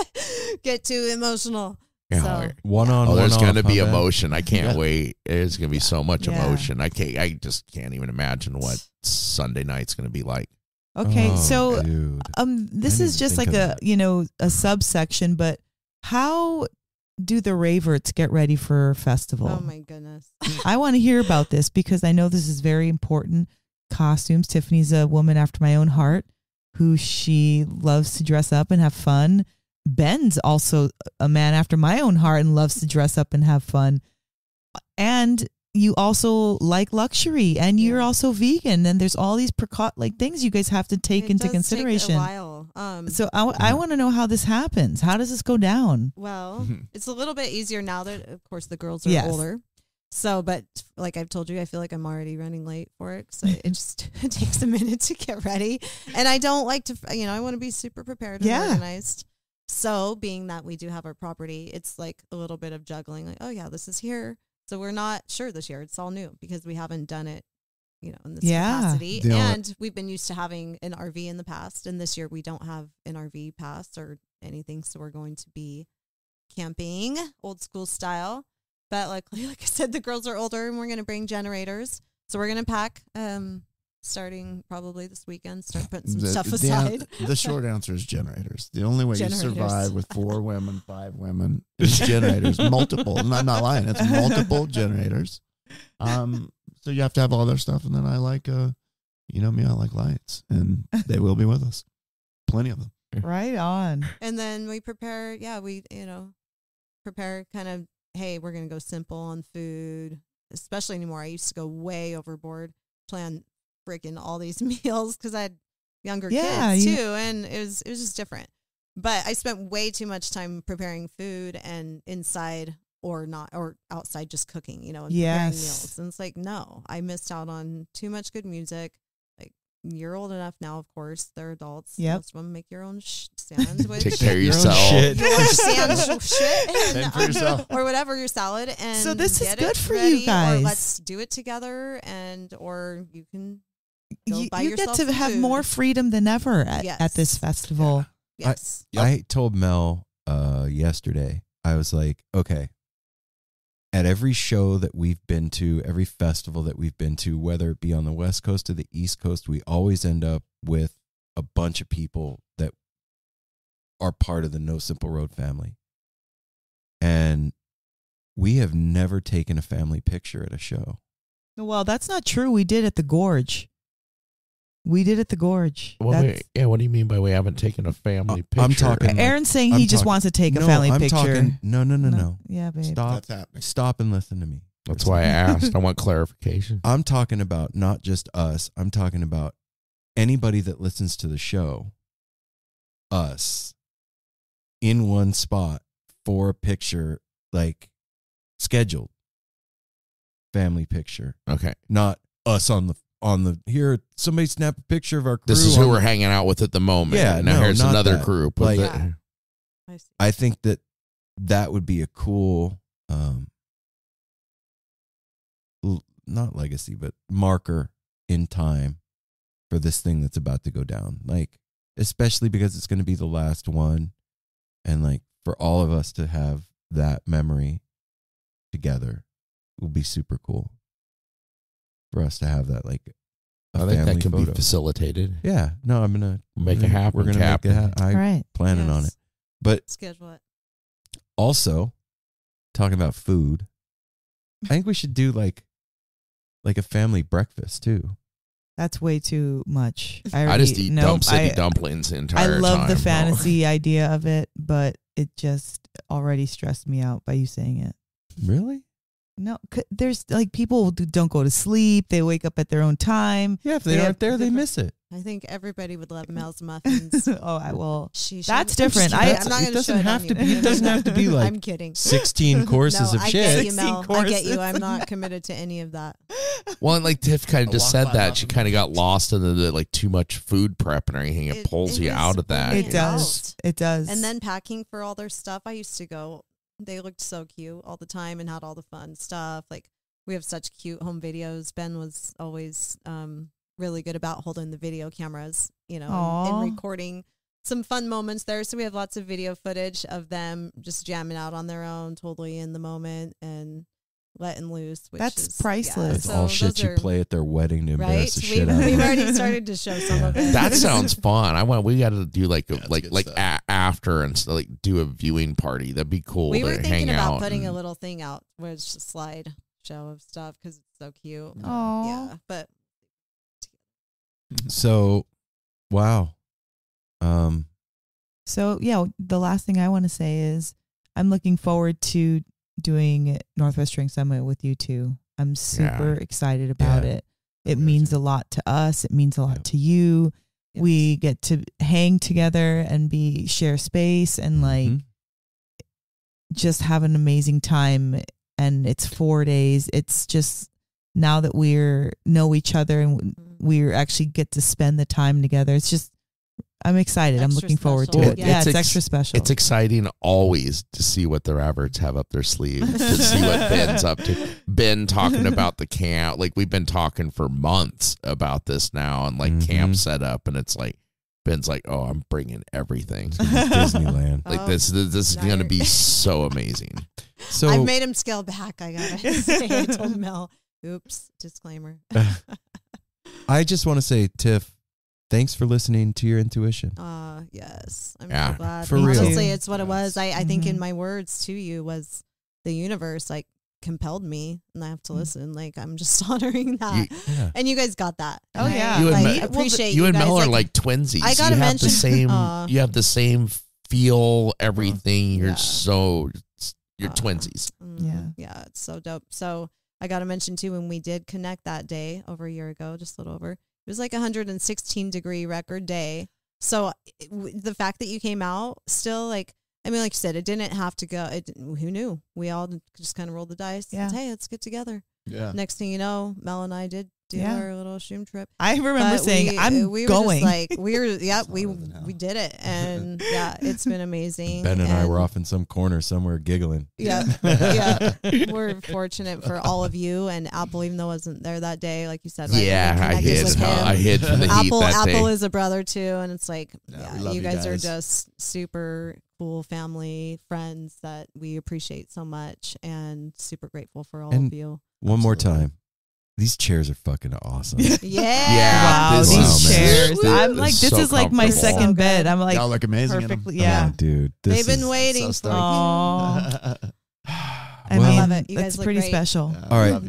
Speaker 5: get too emotional.
Speaker 2: Yeah,
Speaker 5: so,
Speaker 2: there's going to be emotion. I can't wait. There's going to be so much emotion. I just can't even imagine what Sunday night's going to be like.
Speaker 3: Okay, this is just like a subsection, but how do the Raverts get ready for festival?
Speaker 5: Oh my goodness.
Speaker 3: I want to hear about this because I know this is very important. Costumes. Tiffany's a woman after my own heart who she loves to dress up and have fun. Ben's also a man after my own heart and loves to dress up and have fun. And you also like luxury, and you're also vegan, and there's all these things you guys have to take into consideration.
Speaker 5: Take a while.
Speaker 3: So I want to know how this happens. How does this go down?
Speaker 5: Well, it's a little bit easier now that, of course, the girls are older. So, but like I've told you, I feel like I'm already running late for it. So it just it takes a minute to get ready. And I don't like to, I want to be super prepared and organized. So being that we do have our property, it's like a little bit of juggling. Like, oh yeah, this is here. So we're not sure this year. It's all new because we haven't done it, in this capacity. And we've been used to having an RV in the past. And this year we don't have an RV pass or anything. So we're going to be camping old school style. But like I said, the girls are older and we're going to bring generators. So we're going to pack starting probably this weekend, start putting some stuff aside.
Speaker 6: The short answer is generators. The only way you survive with 4 women, 5 women is generators. Multiple. And I'm not lying. It's multiple generators. So you have to have all their stuff. And then I like, me, I like lights. And they will be with us. Plenty of them.
Speaker 3: Right on.
Speaker 5: And then we prepare, prepare kind of, hey, we're going to go simple on food, especially anymore. I used to go way overboard, plan freaking all these meals because I had younger kids too. And it was just different. But I spent way too much time preparing food and inside or outside just cooking, and preparing meals. And it's like, no, I missed out on too much good music. You're old enough now, of course. They're adults. Yep. Most of them make your own sandwich.
Speaker 2: Take care of yourself.
Speaker 5: Sandwich for yourself. Or whatever, your salad. And
Speaker 3: so this is good for you guys.
Speaker 5: Or let's do it together. Or you can buy
Speaker 3: you get to have more freedom than ever at this festival.
Speaker 5: Yeah. Yes.
Speaker 1: I told Mel yesterday, I was like, okay, at every show that we've been to, every festival that we've been to, whether it be on the West Coast or the East Coast, we always end up with a bunch of people that are part of the No Simple Road family. And we have never taken a family picture at a show.
Speaker 3: Well, that's not true. We did at the Gorge. What do you mean by we haven't taken a family picture?
Speaker 1: I'm talking.
Speaker 3: Aaron's saying he just wants to take a family picture.
Speaker 1: No.
Speaker 3: Yeah, babe.
Speaker 1: Stop and listen to me.
Speaker 2: That's why I asked. I want clarification.
Speaker 1: I'm talking about not just us. I'm talking about anybody that listens to the show. Us in one spot for a picture, like scheduled family picture.
Speaker 2: Okay,
Speaker 1: not us on the here. Somebody snap a picture of our crew.
Speaker 2: This is who we're hanging out with at the moment.
Speaker 1: Yeah,
Speaker 2: now here's another group.
Speaker 1: I think that would be a cool, not legacy, but marker in time for this thing that's about to go down. Like, especially because it's going to be the last one, and like for all of us to have that memory together will be super cool. For us to have that, like,
Speaker 2: I think that can be facilitated.
Speaker 1: Yeah, no, I'm gonna
Speaker 2: make it happen.
Speaker 1: We're gonna make it happen. I'm planning on it, but
Speaker 5: schedule it.
Speaker 1: Also, talking about food, I think we should do like a family breakfast too.
Speaker 3: That's way too much.
Speaker 2: I just eat city dumplings the entire time.
Speaker 3: I love the fantasy idea of it, but it just already stressed me out by you saying it.
Speaker 1: Really?
Speaker 3: No, there's like people who don't go to sleep. They wake up at their own time.
Speaker 1: Yeah, if they aren't there, they miss it.
Speaker 5: I think everybody would love Mel's muffins.
Speaker 3: That's different.
Speaker 5: I'm not
Speaker 1: it doesn't have to be. It doesn't have to be like.
Speaker 5: I'm kidding.
Speaker 1: 16 courses of shit.
Speaker 5: I get you, Mel. I get you. I'm not committed to any of that.
Speaker 2: Well, and like Tiff kind of just said that she kind of got lost in the like too much food prep and everything. It pulls you out of that.
Speaker 3: It does. It does.
Speaker 5: And then packing for all their stuff. I used to go. They looked so cute all the time and had all the fun stuff. Like, we have such cute home videos. Ben was always really good about holding the video cameras, and recording some fun moments there. So we have lots of video footage of them just jamming out on their own, totally in the moment and letting loose.
Speaker 3: That's priceless.
Speaker 1: That's all shit you play at their wedding to embarrass the shit out of
Speaker 5: We've already started to show some of it.
Speaker 2: That sounds fun. We got to do after and like do a viewing party. That'd be cool.
Speaker 5: We were thinking about putting
Speaker 2: a
Speaker 5: little thing out where it's just a slide show of stuff because it's so cute.
Speaker 3: Oh,
Speaker 5: yeah, but
Speaker 1: so wow.
Speaker 3: So yeah, the last thing I want to say is I'm looking forward to doing Northwest String Summit with you two. I'm super excited about it. It means a lot to us. It means a lot to you. Yes. We get to hang together and share space and like just have an amazing time and it's 4 days. It's just now that we know each other and we actually get to spend the time together. It's just, I'm excited. I'm looking forward to it. Yeah, it's extra special.
Speaker 2: It's exciting always to see what the Roberts have up their sleeve, to see what Ben's up to. Ben talking about the camp. Like, we've been talking for months about this now, and like camp set up, and it's like, Ben's like, oh, I'm bringing everything.
Speaker 1: Disneyland.
Speaker 2: Like this is going to be so amazing.
Speaker 5: So I've made him scale back. I gotta say, I told Mel, oops, disclaimer.
Speaker 1: I just want to say, Tiff, thanks for listening to your intuition.
Speaker 5: Yes. I'm so glad.
Speaker 1: For real.
Speaker 5: Honestly, it's what it was. I think in my words to you was the universe like compelled me, and I have to listen. Like, I'm just honoring that. And you guys got that.
Speaker 3: Oh, yeah.
Speaker 5: I appreciate
Speaker 2: you
Speaker 5: and
Speaker 2: guys.
Speaker 5: Mel
Speaker 2: are like twinsies.
Speaker 5: I gotta mention
Speaker 2: the same. You have the same feel. Everything. You're you're twinsies.
Speaker 5: Yeah. It's so dope. So I got to mention too, when we did connect that day over a year ago, just a little over, it was like 116-degree record day. So the fact that you came out still, like, I mean, like you said, it didn't have to go. Who knew? We all just kind of rolled the dice. Yeah. Hey, let's get together. Yeah. Next thing you know, Mel and I did our little Shroom trip.
Speaker 3: I remember saying, I'm
Speaker 5: we
Speaker 3: going.
Speaker 5: Were just like, we did it. And it's been amazing.
Speaker 1: Ben and I were off in some corner somewhere giggling.
Speaker 5: Yeah. We're fortunate for all of you. And Apple, even though I wasn't there that day, like you said. Right,
Speaker 2: I hid from the heat that day.
Speaker 5: Apple is a brother too. And it's like, you guys are just super cool family, friends that we appreciate so much, and super grateful for all of you.
Speaker 1: One more time. These chairs are fucking awesome.
Speaker 3: Wow, these chairs. I'm like, this is like my second bed. I'm like,
Speaker 6: y'all look amazing.
Speaker 3: Perfectly, yeah.
Speaker 1: Oh, dude.
Speaker 5: They've been waiting.
Speaker 3: So
Speaker 5: I
Speaker 3: love
Speaker 5: it. You guys
Speaker 3: that's
Speaker 5: look
Speaker 3: pretty
Speaker 5: great.
Speaker 3: special.
Speaker 1: All right. All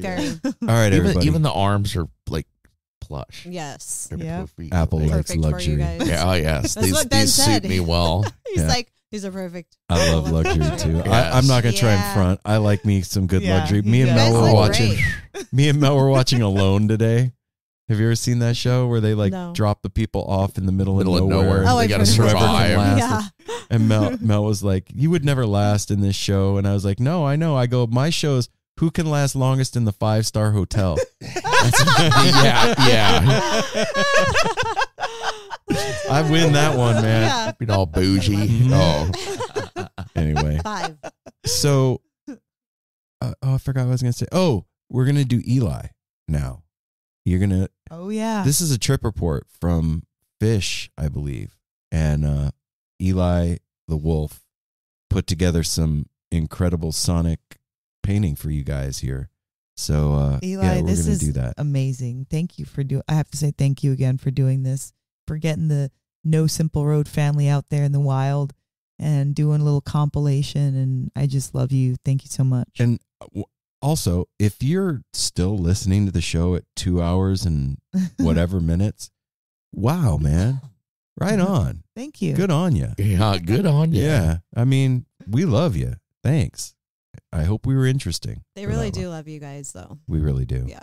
Speaker 1: right, everybody.
Speaker 2: Even the arms are like plush.
Speaker 5: Yes.
Speaker 3: Yeah.
Speaker 1: Apple likes
Speaker 5: Perfect for you
Speaker 1: luxury.
Speaker 5: guys.
Speaker 2: Yeah, oh yes.
Speaker 5: That's what Ben
Speaker 2: these
Speaker 5: said.
Speaker 2: suit me well.
Speaker 5: He's like, these are perfect.
Speaker 1: I love luxury too.
Speaker 2: Yes.
Speaker 1: I'm not gonna try and front. I like me some good luxury. Me and
Speaker 5: You
Speaker 1: Mel
Speaker 5: guys
Speaker 1: were
Speaker 5: look
Speaker 1: watching.
Speaker 5: great.
Speaker 1: Me and Mel were watching Alone today. Have you ever seen that show where they like drop the people off in the middle of nowhere?
Speaker 5: Oh,
Speaker 2: they
Speaker 5: I've
Speaker 2: gotta
Speaker 5: heard
Speaker 2: survive.
Speaker 5: Yeah.
Speaker 1: And Mel was like, "You would never last in this show," and I was like, "No, I know." I go, "My show's who can last longest in the 5-star hotel."
Speaker 2: yeah.
Speaker 1: I win that one, man.
Speaker 5: Yeah.
Speaker 2: Being all bougie. Oh.
Speaker 1: Anyway.
Speaker 5: 5.
Speaker 1: So, I forgot what I was going to say. Oh, we're going to do Eli now. You're going to.
Speaker 3: Oh, yeah.
Speaker 1: This is a trip report from Fish, I believe. And Eli the Wolf put together some incredible sonic painting for you guys here. So,
Speaker 3: Eli,
Speaker 1: we're
Speaker 3: this
Speaker 1: going
Speaker 3: is
Speaker 1: to do that.
Speaker 3: amazing. Thank you for I have to say thank you again for doing this, for getting the No Simple Road family out there in the wild and doing a little compilation. And I just love you. Thank you so much.
Speaker 1: And also, if you're still listening to the show at 2 hours and whatever minutes, wow, man. Right on.
Speaker 3: Thank you.
Speaker 1: Good on you.
Speaker 2: Yeah, good on you.
Speaker 1: Yeah. I mean, we love you. Thanks. I hope we were interesting.
Speaker 5: They really do love you guys, though.
Speaker 1: We really do.
Speaker 5: Yeah.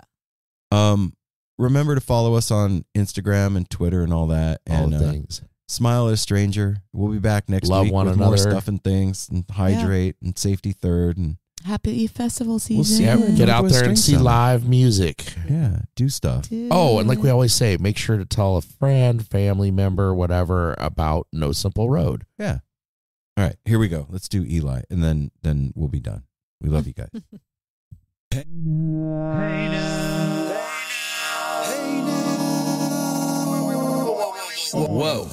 Speaker 1: Remember to follow us on Instagram and Twitter and all that.
Speaker 2: All
Speaker 1: And
Speaker 2: things.
Speaker 1: Smile at a stranger. We'll be back next
Speaker 2: Love
Speaker 1: week
Speaker 2: one
Speaker 1: with more
Speaker 2: another.
Speaker 1: stuff and things, and hydrate and safety third, and
Speaker 3: Happy festival season.
Speaker 1: We'll see.
Speaker 2: Yeah, get out
Speaker 1: Go to
Speaker 2: there
Speaker 1: a
Speaker 2: and see
Speaker 1: string summit.
Speaker 2: live music.
Speaker 1: yeah, do stuff.
Speaker 2: Oh, and like we always say, make sure to tell a friend, family member, whatever, about No Simple Road.
Speaker 1: Yeah. All right, here we go. Let's do Eli, and then we'll be done. We love you guys.
Speaker 11: Whoa.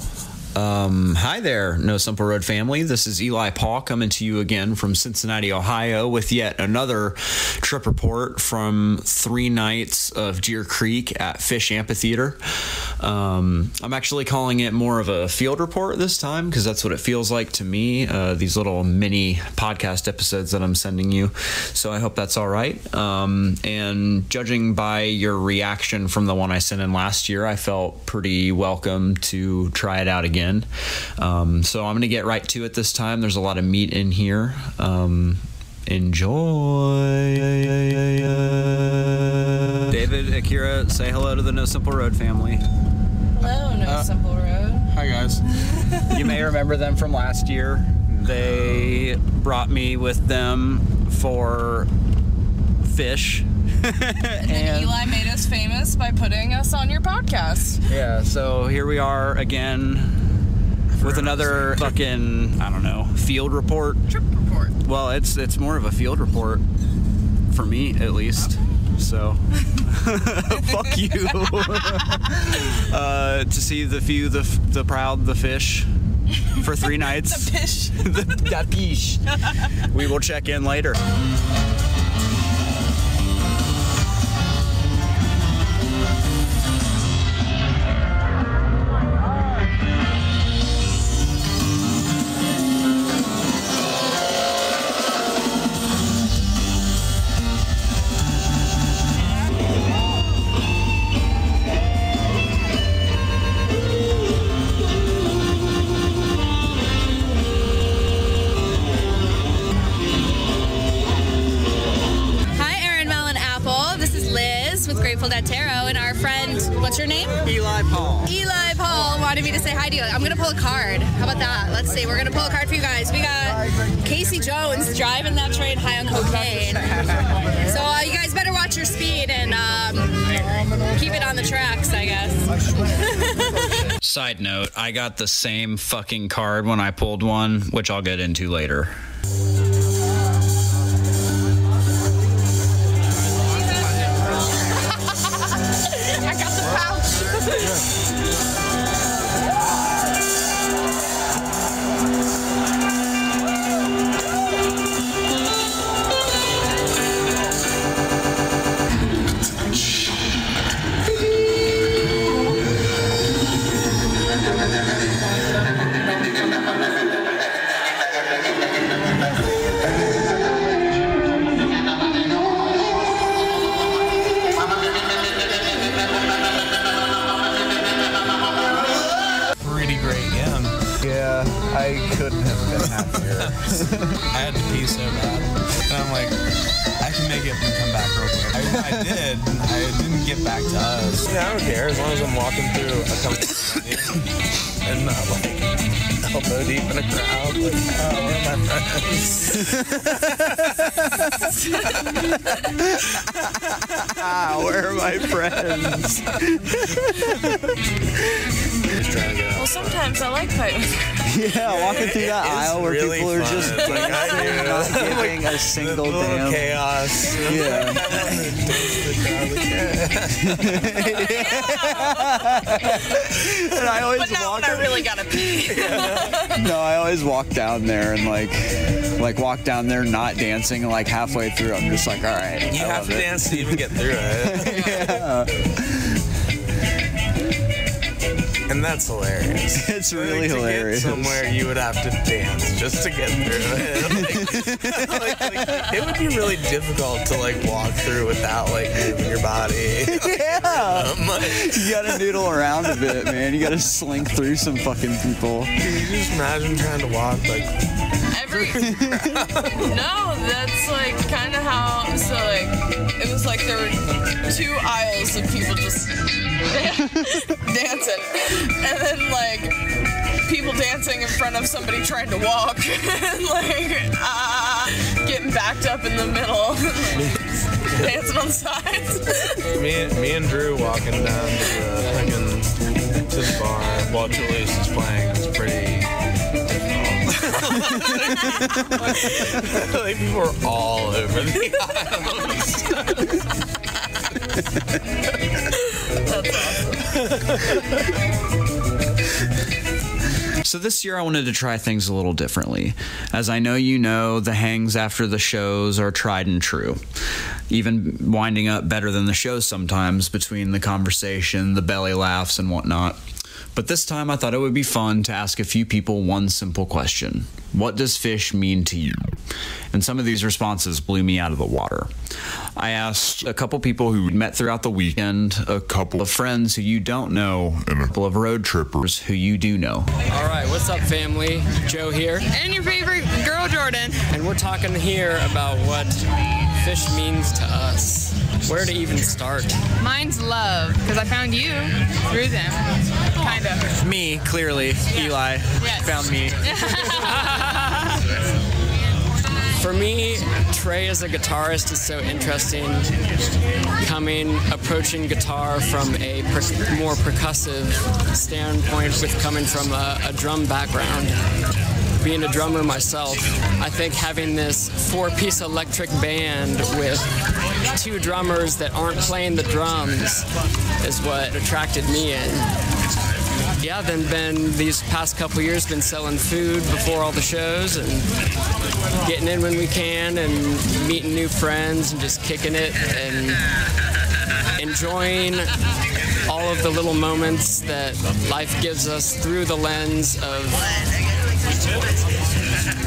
Speaker 11: Hi there, No Simple Road family. This is Eli Paul coming to you again from Cincinnati, Ohio, with yet another trip report from 3 nights of Deer Creek at Fish Amphitheater. I'm actually calling it more of a field report this time because that's what it feels like to me, these little mini podcast episodes that I'm sending you. So I hope that's all right. And judging by your reaction from the one I sent in last year, I felt pretty welcome to try it out again. So I'm going to get right to it this time. There's a lot of meat in here. Enjoy. David, Akira, say hello to the No Simple Road family.
Speaker 12: Hello, No Simple Road.
Speaker 11: Hi, guys. You may remember them from last year. They brought me with them for fish.
Speaker 12: And Eli made us famous by putting us on your podcast.
Speaker 11: Yeah, so here we are again with another fucking, I don't know, field report.
Speaker 12: Trip report.
Speaker 11: Well, it's more of a field report for me, at least. So, fuck you. To see the few, the proud, the fish for 3 nights.
Speaker 12: The fish.
Speaker 11: The fish. We will check in later.
Speaker 13: And our friend, what's your name?
Speaker 11: Eli Paul.
Speaker 13: Eli Paul wanted me to say hi to you. I'm gonna pull a card. How about that? Let's see. We're gonna pull a card for you guys. We got Casey Jones driving that train high on cocaine. So you guys better watch your speed and keep it on the tracks, I guess.
Speaker 11: Side note, I got the same fucking card when I pulled one, which I'll get into later.
Speaker 12: I got the pouch.
Speaker 14: I couldn't have been happier. I had to pee so bad. And I'm like, I can make it and come back real quick. I did. I didn't get back to us. Yeah, I don't care as long as I'm walking through a company and not like elbow deep in a crowd. Like, oh, where are my friends?
Speaker 11: Where are my friends?
Speaker 12: Well, sometimes I like fighting with
Speaker 11: Yeah, walking through that aisle where
Speaker 14: really
Speaker 11: people are
Speaker 14: fun.
Speaker 11: just
Speaker 14: Like,
Speaker 11: dancing, not giving a single damn.
Speaker 14: Chaos.
Speaker 11: Yeah. And I always
Speaker 12: but now
Speaker 11: walk.
Speaker 12: when I really gotta pee.
Speaker 11: No, I always walk down there and like walk down there not dancing, and like halfway through I'm just like, all right.
Speaker 14: You have to dance to even get through it.
Speaker 11: Yeah.
Speaker 14: And that's hilarious.
Speaker 11: It's really hilarious.
Speaker 14: To get somewhere you would have to dance just to get through it. Like, it would be really difficult to like walk through without like moving your body.
Speaker 11: Yeah. You gotta noodle around a bit, man. You gotta slink through some fucking people.
Speaker 14: Can you just imagine trying to walk like
Speaker 12: No, that's like kind of how. So like, it was like there were 2 aisles of people just dancing, and then like people dancing in front of somebody trying to walk, and like getting backed up in the middle, dancing on the sides.
Speaker 14: me and Drew walking down to the bar while Julius is playing is pretty difficult. Like people are all over the aisles.
Speaker 12: That's awesome.
Speaker 11: So this year I wanted to try things a little differently. As I know you know, the hangs after the shows are tried and true. Even winding up better than the shows sometimes between the conversation, the belly laughs, and whatnot. But this time I thought it would be fun to ask a few people one simple question. What does fish mean to you? And some of these responses blew me out of the water. I asked a couple people who met throughout the weekend, a couple of friends who you don't know, and a couple of road trippers who you do know.
Speaker 15: All right, what's up, family? Joe here.
Speaker 12: And your favorite girl, Jordan.
Speaker 15: And we're talking here about what fish means to us. Where to even start?
Speaker 12: Mine's love, because I found you through them. Kind of.
Speaker 15: Me, clearly.
Speaker 12: Yeah.
Speaker 15: Eli
Speaker 12: Yes.
Speaker 15: found me. For me, Trey as a guitarist is so interesting, approaching guitar from a more percussive standpoint with coming from a drum background. Being a drummer myself, I think having this 4-piece electric band with 2 drummers that aren't playing the drums is what attracted me in. Yeah, then these past couple years been selling food before all the shows and getting in when we can and meeting new friends and just kicking it and enjoying all of the little moments that life gives us through the lens of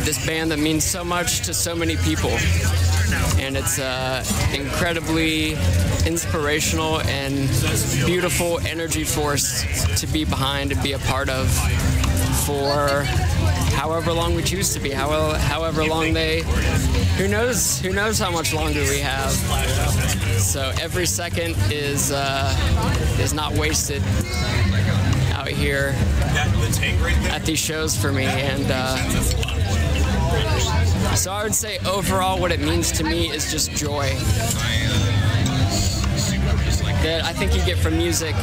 Speaker 15: this band that means so much to so many people. And it's incredibly inspirational and beautiful energy force to be behind and be a part of for however long we choose to be, however long who knows how much longer we have. So every second is not wasted out here at these shows for me. And so I would say overall what it means to me is just joy that I think you get from music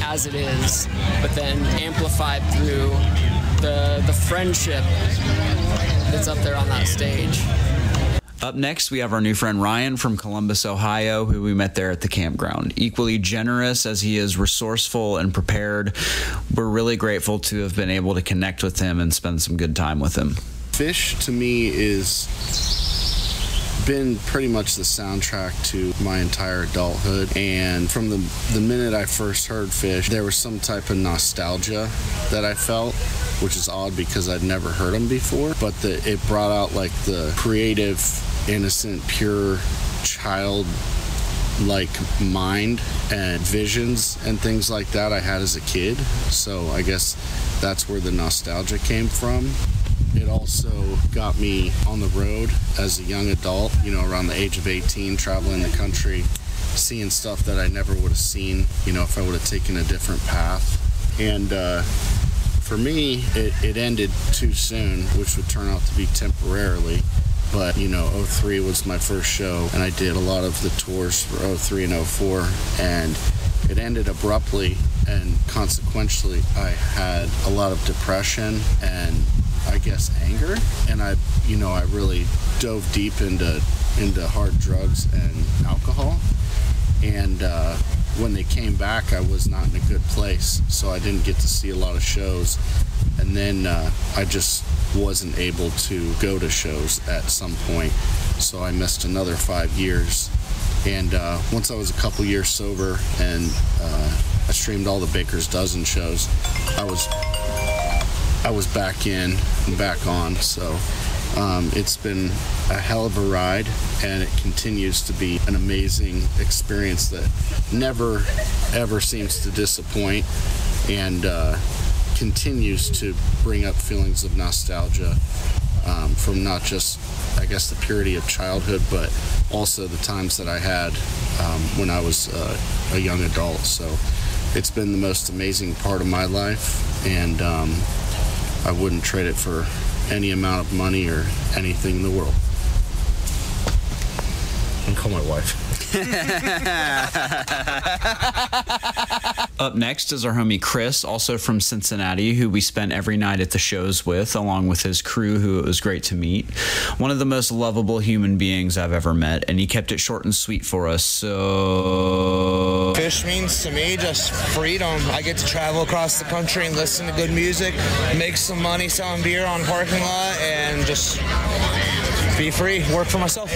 Speaker 15: as it is, but then amplified through the friendship that's up there on that stage.
Speaker 11: Up next, we have our new friend Ryan from Columbus, Ohio, who we met there at the campground. Equally generous as he is resourceful and prepared, we're really grateful to have been able to connect with him and spend some good time with him.
Speaker 16: Fish to me is been pretty much the soundtrack to my entire adulthood, and from the minute I first heard Fish, there was some type of nostalgia that I felt, which is odd because I'd never heard them before, but it brought out like the creative, innocent, pure child like mind and visions and things like that I had as a kid. So I guess that's where the nostalgia came from. It also got me on the road as a young adult, around the age of 18, traveling the country, seeing stuff that I never would have seen, if I would have taken a different path. And for me, it ended too soon, which would turn out to be temporarily. But, 03 was my first show, and I did a lot of the tours for 03 and 04, and it ended abruptly, and consequently, I had a lot of depression and I guess anger, and I really dove deep into hard drugs and alcohol, and when they came back I was not in a good place, so I didn't get to see a lot of shows, and then I just wasn't able to go to shows at some point, so I missed another 5 years. And once I was a couple years sober and I streamed all the Baker's Dozen shows, I was back in and back on. So it's been a hell of a ride, and it continues to be an amazing experience that never ever seems to disappoint, and continues to bring up feelings of nostalgia from not just, I guess, the purity of childhood, but also the times that I had when I was a young adult. So it's been the most amazing part of my life, and I wouldn't trade it for any amount of money or anything in the world.
Speaker 2: And call my wife.
Speaker 11: Up next is our homie Chris, also from Cincinnati, who we spent every night at the shows with, along with his crew, who it was great to meet. One of the most lovable human beings I've ever met, and he kept it short and sweet for us, so...
Speaker 17: Fish means to me just freedom. I get to travel across the country and listen to good music, make some money selling beer on a parking lot, and just be free, work for myself.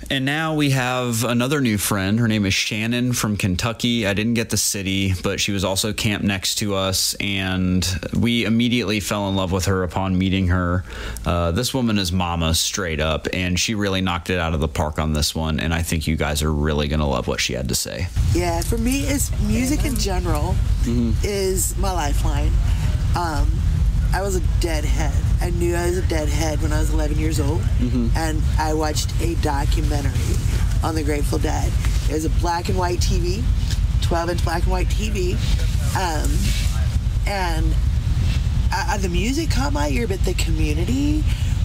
Speaker 11: And now we have another new friend. Her name is Shannon from Kentucky. I didn't get the city, but she was also camped next to us, and we immediately fell in love with her upon meeting her. This woman is mama straight up, and she really knocked it out of the park on this one, and I think you guys are really going to love what she had to say.
Speaker 18: Yeah, for me, it's music in general is my lifeline. I was a deadhead. I knew I was a deadhead when I was 11 years old, and I watched a documentary on the Grateful Dead. It was a black and white TV, 12-inch black and white TV, and the music caught my ear, but the community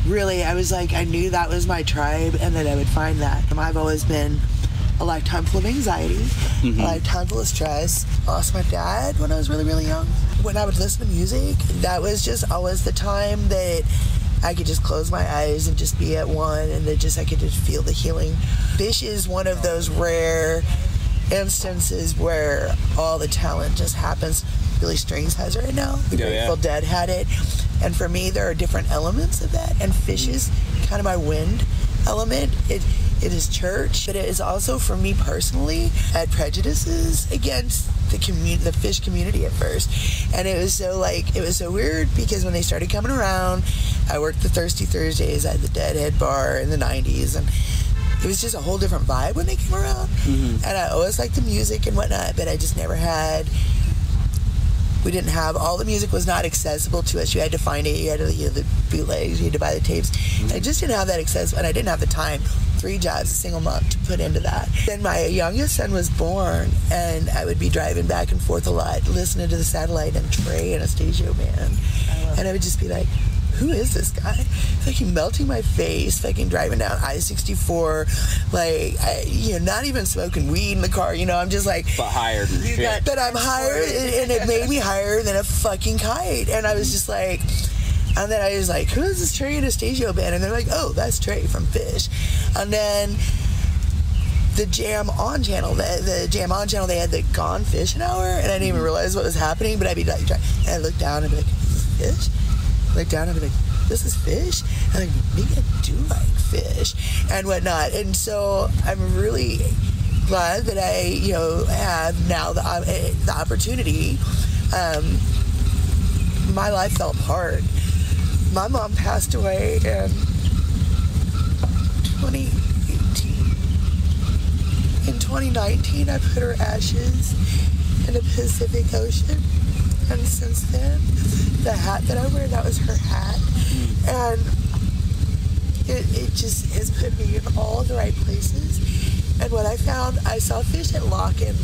Speaker 18: really, I was like, I knew that was my tribe and that I would find that. I've always been a lifetime full of anxiety, a lifetime full of stress. I lost my dad when I was really, really young. When I would listen to music, that was just always the time that I could just close my eyes and just be at one, and I could just feel the healing. Fish is one of those rare instances where all the talent just happens. Billy Strings has it right now. The Grateful Dead had it. And for me, there are different elements of that. And Fish is kind of my wind element. It is church, but it is also, for me personally, had prejudices against the Fish community at first. And it was so weird because when they started coming around, I worked the Thirsty Thursdays at the Deadhead Bar in the 90s, and it was just a whole different vibe when they came around. And I always liked the music and whatnot, but I just never had... We didn't have, all the music was not accessible to us. You had to find it, you had to the bootlegs, you had to buy the tapes. I just didn't have that accessible, and I didn't have the time. 3 jobs a single month to put into that. Then my youngest son was born, and I would be driving back and forth a lot, listening to the Satellite and Trey Anastasio Band. And I would just be like, who is this guy? Fucking melting my face, fucking driving down I-64, not even smoking weed in the car, I'm just like...
Speaker 11: But higher than shit.
Speaker 18: But I'm higher, and it made me higher than a fucking kite. And I was just like... And then I was like, who is this Trey Anastasio Band? And they're like, oh, that's Trey from Fish. And then the Jam On channel, the Jam On channel, they had the Gone Fishing Hour, and I didn't even realize what was happening, but I'd be like, and I look down and be like, Fish? Look down and be like, this is Fish? And I'm like, maybe I do like Fish and whatnot. And so I'm really glad that I, have now the opportunity. My life fell apart. My mom passed away in 2018. In 2019, I put her ashes in the Pacific Ocean. And since then, the hat that I wear, that was her hat. And it just has put me in all the right places. And what I found, I saw Fish at Lock-In.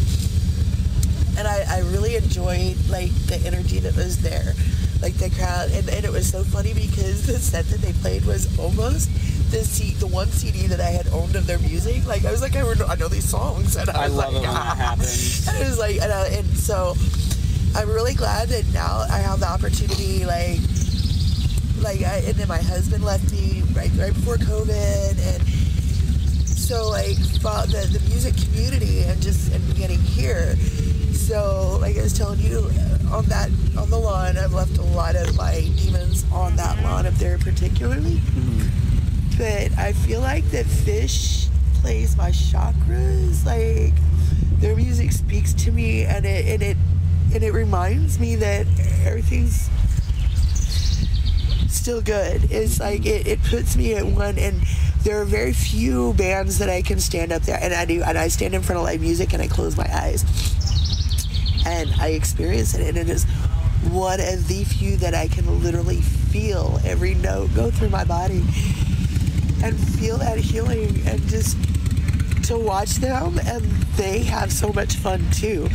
Speaker 18: And I really enjoyed, the energy that was there. The crowd. And it was so funny because the set that they played was almost the one CD that I had owned of their music. I was like, I know these songs. And I love it when that happens. And it was and so... I'm really glad that now I have the opportunity, and then my husband left me right before COVID, and so the music community and getting here. So like I was telling you, on the lawn, I've left a lot of my demons on that lawn up there particularly. But I feel like that Fish plays my chakras. Their music speaks to me, and it reminds me that everything's still good. It's it puts me at one, and there are very few bands that I can stand up there, and I do, and I stand in front of live music and I close my eyes and I experience it, and it is one of the few that I can literally feel every note go through my body and feel that healing, and just to watch them, and they have so much fun too.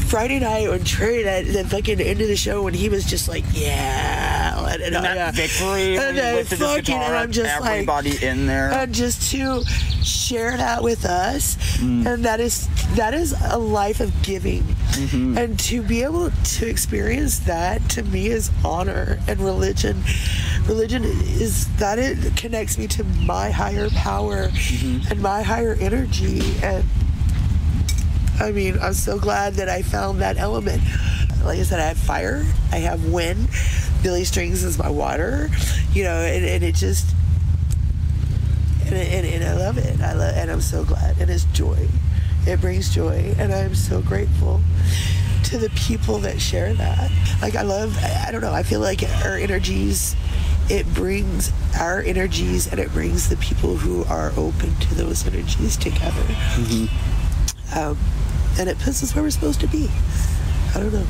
Speaker 18: Friday night when Trey at the fucking end of the show, when he was just victory,
Speaker 11: and lifted his guitar,
Speaker 18: and I'm just
Speaker 11: everybody in there,
Speaker 18: and just to share that with us, and that is a life of giving, and to be able to experience that, to me, is honor. And religion is that it connects me to my higher power and my higher energy. And I mean, I'm so glad that I found that element. Like I said, I have fire, I have wind, Billy Strings is my water, and it just, and I love it. And I'm so glad. And it's joy. It brings joy, and I'm so grateful to the people that share that. I don't know, I feel like our energies, it brings our energies, and it brings the people who are open to those energies together. And it puts us where we're supposed to be. I don't know.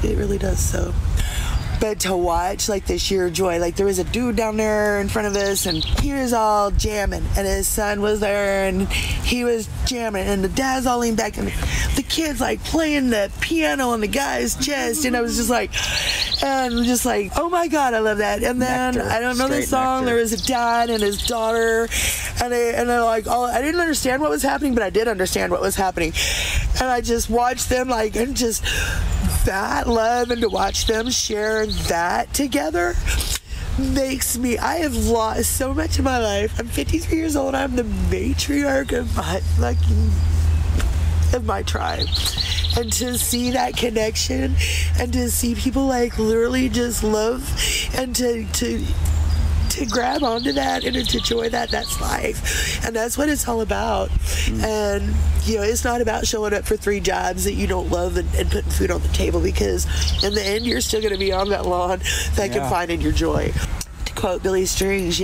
Speaker 18: It really does. So but to watch like the sheer joy, like there was a dude down there in front of us and he was all jamming and his son was there and he was jamming and the dad's all leaned back and the kid's like playing the piano on the guy's chest, and I was just like, oh my God, I love that. And then I don't know the song. There was a dad and his daughter, and they're like, I didn't understand what was happening, but I did understand what was happening, and I just watched them like, and just that love, and to watch them share that together makes me, I have lost so much of my life. I'm 53 years old. I'm the matriarch of my tribe, and to see that connection and to see people like literally just love and to grab onto that and to enjoy that's life, and that's what it's all about. And it's not about showing up for 3 jobs that you don't love and putting food on the table, because in the end you're still going to be on that lawn and finding your joy. To quote Billy Strings,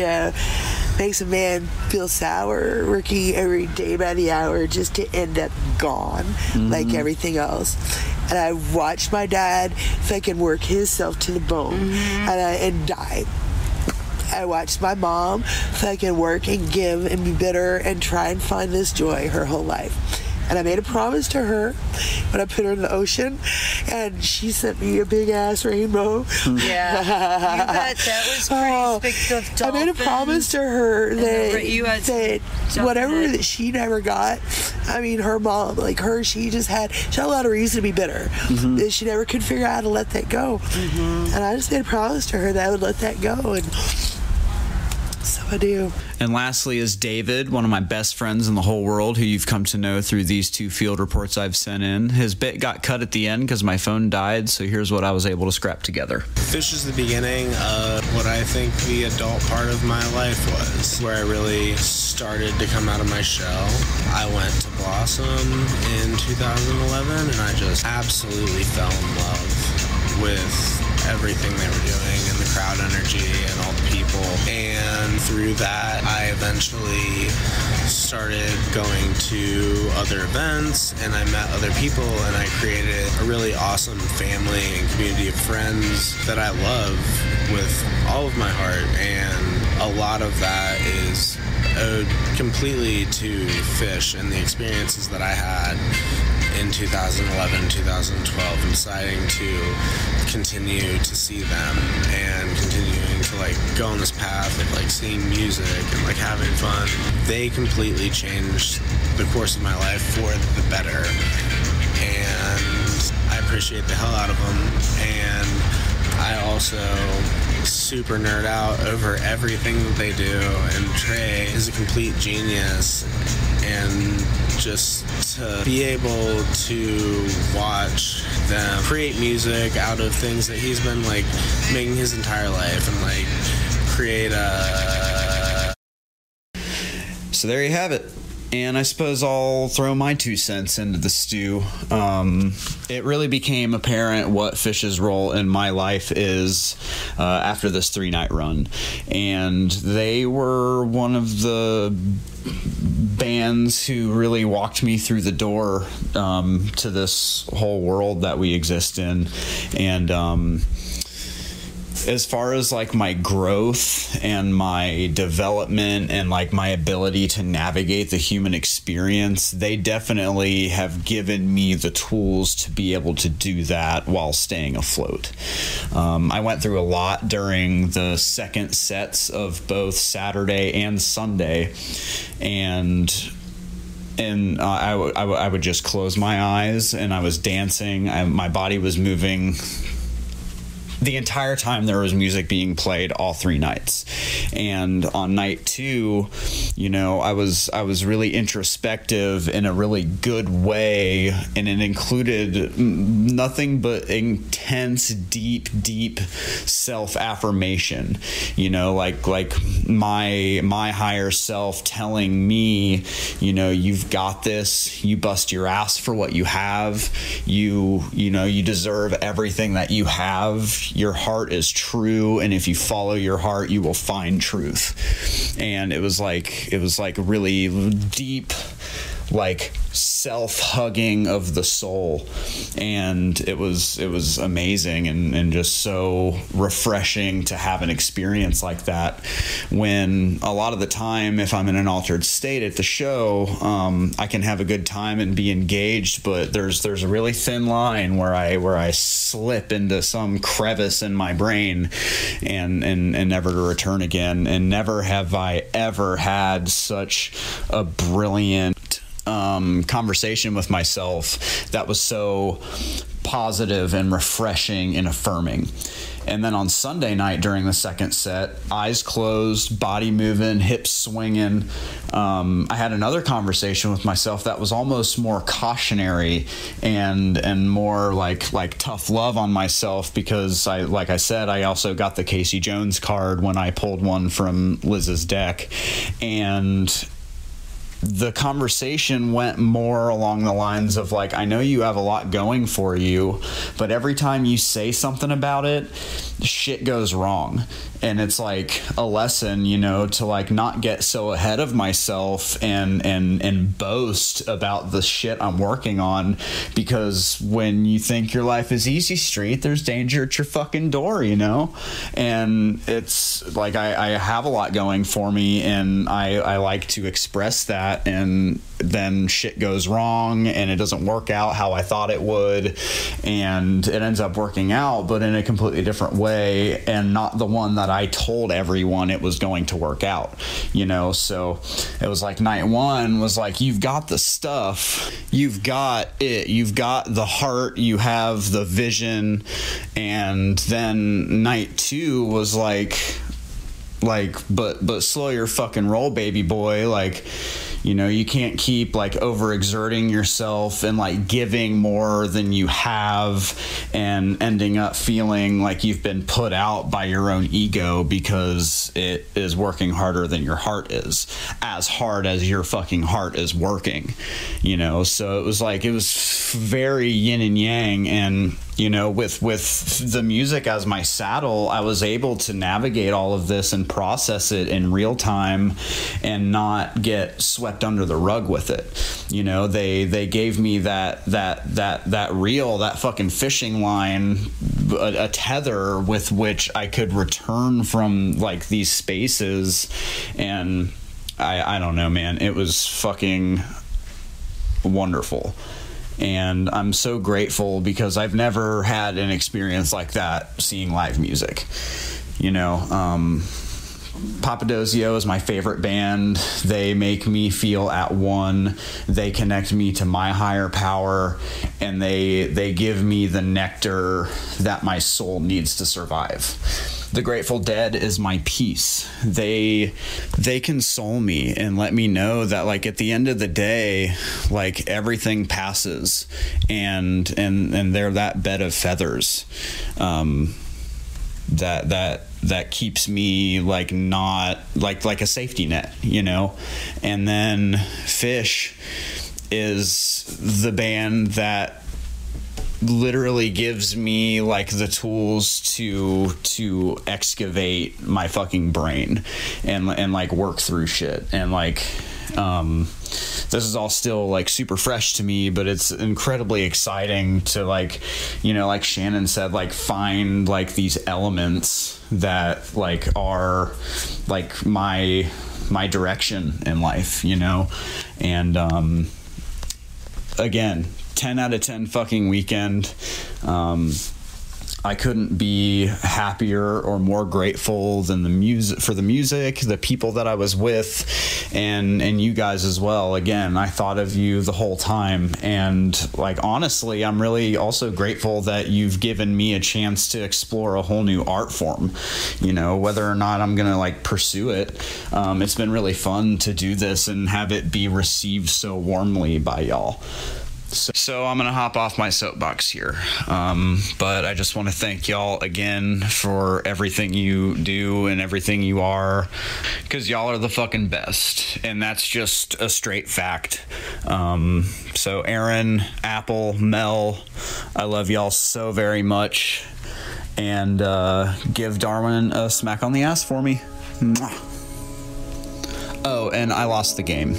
Speaker 18: makes a man feel sour, working every day by the hour just to end up gone like everything else. And I watched my dad fucking work himself to the bone and die. I watched my mom fucking work and give and be bitter and try and find this joy her whole life. And I made a promise to her when I put her in the ocean, and she sent me a big ass rainbow.
Speaker 19: Yeah, you bet that was pretty spectacular.
Speaker 18: I made a promise to her that whatever that she never got, I mean, her mom, like her, she had a lot of reason to be bitter. That she never could figure out how to let that go. And I just made a promise to her that I would let that go, and so I do.
Speaker 11: And lastly is David, one of my best friends in the whole world, who you've come to know through these 2 field reports I've sent in. His bit got cut at the end because my phone died, so here's what I was able to scrap together.
Speaker 14: Fish is the beginning of what I think the adult part of my life was, where I really started to come out of my shell. I went to Blossom in 2011, and I just absolutely fell in love with everything they were doing and the crowd energy and all the people. And through that, I eventually started going to other events, and I met other people, and I created a really awesome family and community of friends that I love with all of my heart. And a lot of that is owed completely to Fish and the experiences that I had in 2011, 2012, and deciding to continue to see them and continuing to go on this path of seeing music and having fun. They completely changed the course of my life for the better, and I appreciate the hell out of them. And I also super nerd out over everything that they do, and Trey is a complete genius, and just to be able to watch them create music out of things that he's been making his entire life, and create a...
Speaker 11: So there you have it. And I suppose I'll throw my 2 cents into the stew. It really became apparent what Fish's role in my life is after this 3-night run. And they were one of the bands who really walked me through the door to this whole world that we exist in. And as far as my growth and my development and my ability to navigate the human experience, they definitely have given me the tools to be able to do that while staying afloat. I went through a lot during the second sets of both Saturday and Sunday, and I would just close my eyes and I was dancing. My body was moving the entire time there was music being played all 3 nights. And on night 2, I was really introspective in a really good way, and it included nothing but intense, deep self-affirmation. My higher self telling me, you've got this, you bust your ass for what you have, you deserve everything that you have. Your heart is true, and if you follow your heart, you will find truth. And it was really deep, self-hugging of the soul, and it was amazing and just so refreshing to have an experience like that, when a lot of the time if I'm in an altered state at the show, I can have a good time and be engaged, but there's a really thin line where I slip into some crevice in my brain and never to return again. And never have I ever had such a brilliant conversation with myself that was so positive and refreshing and affirming. And then on Sunday night during the second set, eyes closed, body moving, hips swinging, I had another conversation with myself that was almost more cautionary and more like tough love on myself, because like I said, I also got the Casey Jones card when I pulled one from Liz's deck, and the conversation went more along the lines of like, I know you have a lot going for you, but every time you say something about it, shit goes wrong. And it's like a lesson, you know, to like not get so ahead of myself and boast about the shit I'm working on, because when you think your life is easy street, there's danger at your fucking door, you know? And it's like, I have a lot going for me, and I like to express that, and then shit goes wrong and it doesn't work out how I thought it would, and it ends up working out, but in a completely different way, and not the one that I told everyone it was going to work out, you know? So it was like night one was like, you've got the stuff, you've got it, you've got the heart, you have the vision. And then night two was like but slow your fucking roll, baby boy. Like, you know, you can't keep like overexerting yourself and like giving more than you have and ending up feeling like you've been put out by your own ego because it is working harder than your heart is, as hard as your fucking heart is working, you know? So it was like, it was very yin and yang. And, you know, with the music as my saddle, I was able to navigate all of this and process it in real time and not get swept under the rug with it. You know, they gave me that reel, that fucking fishing line, a tether with which I could return from like these spaces. And I don't know, man, it was fucking wonderful. And I'm so grateful because I've never had an experience like that seeing live music. You know, Papadozio is my favorite band. They make me feel at one. They connect me to my higher power, and they give me the nectar that my soul needs to survive. The Grateful Dead is my peace. They console me and let me know that like at the end of the day, like everything passes, and they're that bed of feathers that keeps me like not like a safety net, you know. And then Fish is the band that literally gives me like the tools to excavate my fucking brain and like work through shit. And like this is all still like super fresh to me, but it's incredibly exciting to like, you know, like Shannon said, like find like these elements that like are like my direction in life, you know. And again, 10 out of 10 fucking weekend. I couldn't be happier or more grateful than the music, the people that I was with, and you guys as well. Again, I thought of you the whole time, and like honestly, I'm really also grateful that you've given me a chance to explore a whole new art form. You know, whether or not I'm gonna like pursue it, it's been really fun to do this and have it be received so warmly by y'all. So I'm going to hop off my soapbox here, but I just want to thank y'all again for everything you do and everything you are, because y'all are the fucking best, and that's just a straight fact. So Aaron, Apple, Mel, I love y'all so very much, and give Darwin a smack on the ass for me. Mwah. Oh, and I lost the game.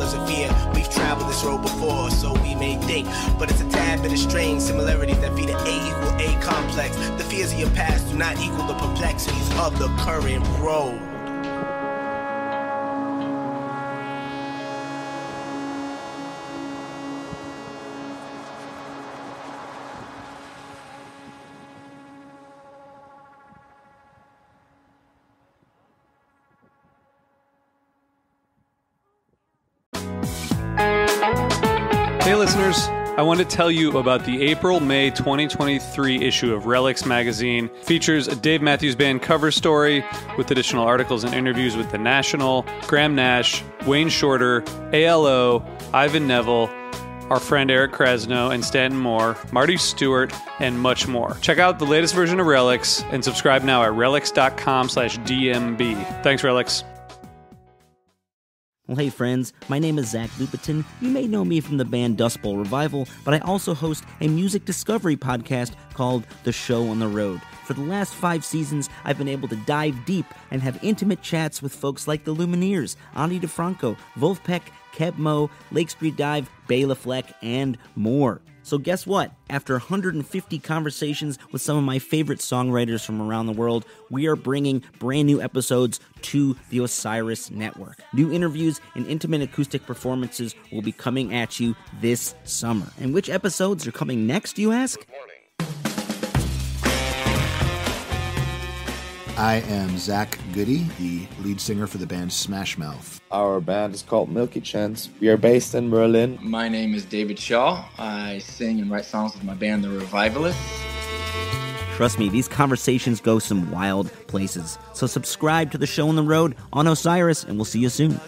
Speaker 20: colors of fear. We've traveled this road before, so we may think, but it's a tad bit of strange similarities that feed an A equal A complex. The fears of your past do not equal the perplexities of the current road.
Speaker 21: Hey listeners, I want to tell you about the April-May 2023 issue of Relics magazine. Features a Dave Matthews Band cover story with additional articles and interviews with The National, Graham Nash, Wayne Shorter, ALO, Ivan Neville, our friend Eric Krasno and Stanton Moore, Marty Stewart, and much more. Check out the latest version of Relics and subscribe now at relics.com/DMB. Thanks, Relics.
Speaker 22: Well, hey friends, my name is Zach Lupitin. You may know me from the band Dust Bowl Revival, but I also host a music discovery podcast called The Show on the Road. For the last 5 seasons, I've been able to dive deep and have intimate chats with folks like the Lumineers, Ani DeFranco, Wolfpack, Keb Mo, Lake Street Dive, Bela Fleck, and more. So guess what? After 150 conversations with some of my favorite songwriters from around the world, we are bringing brand new episodes to the Osiris Network. New interviews and intimate acoustic performances will be coming at you this summer. And which episodes are coming next, you ask?
Speaker 23: I am Zach Goody, the lead singer for the band Smash Mouth.
Speaker 24: Our band is called Milky Chance. We are based in Berlin.
Speaker 25: My name is David Shaw. I sing and write songs with my band, The Revivalists.
Speaker 22: Trust me, these conversations go some wild places. So subscribe to The Show on the Road on Osiris, and we'll see you soon.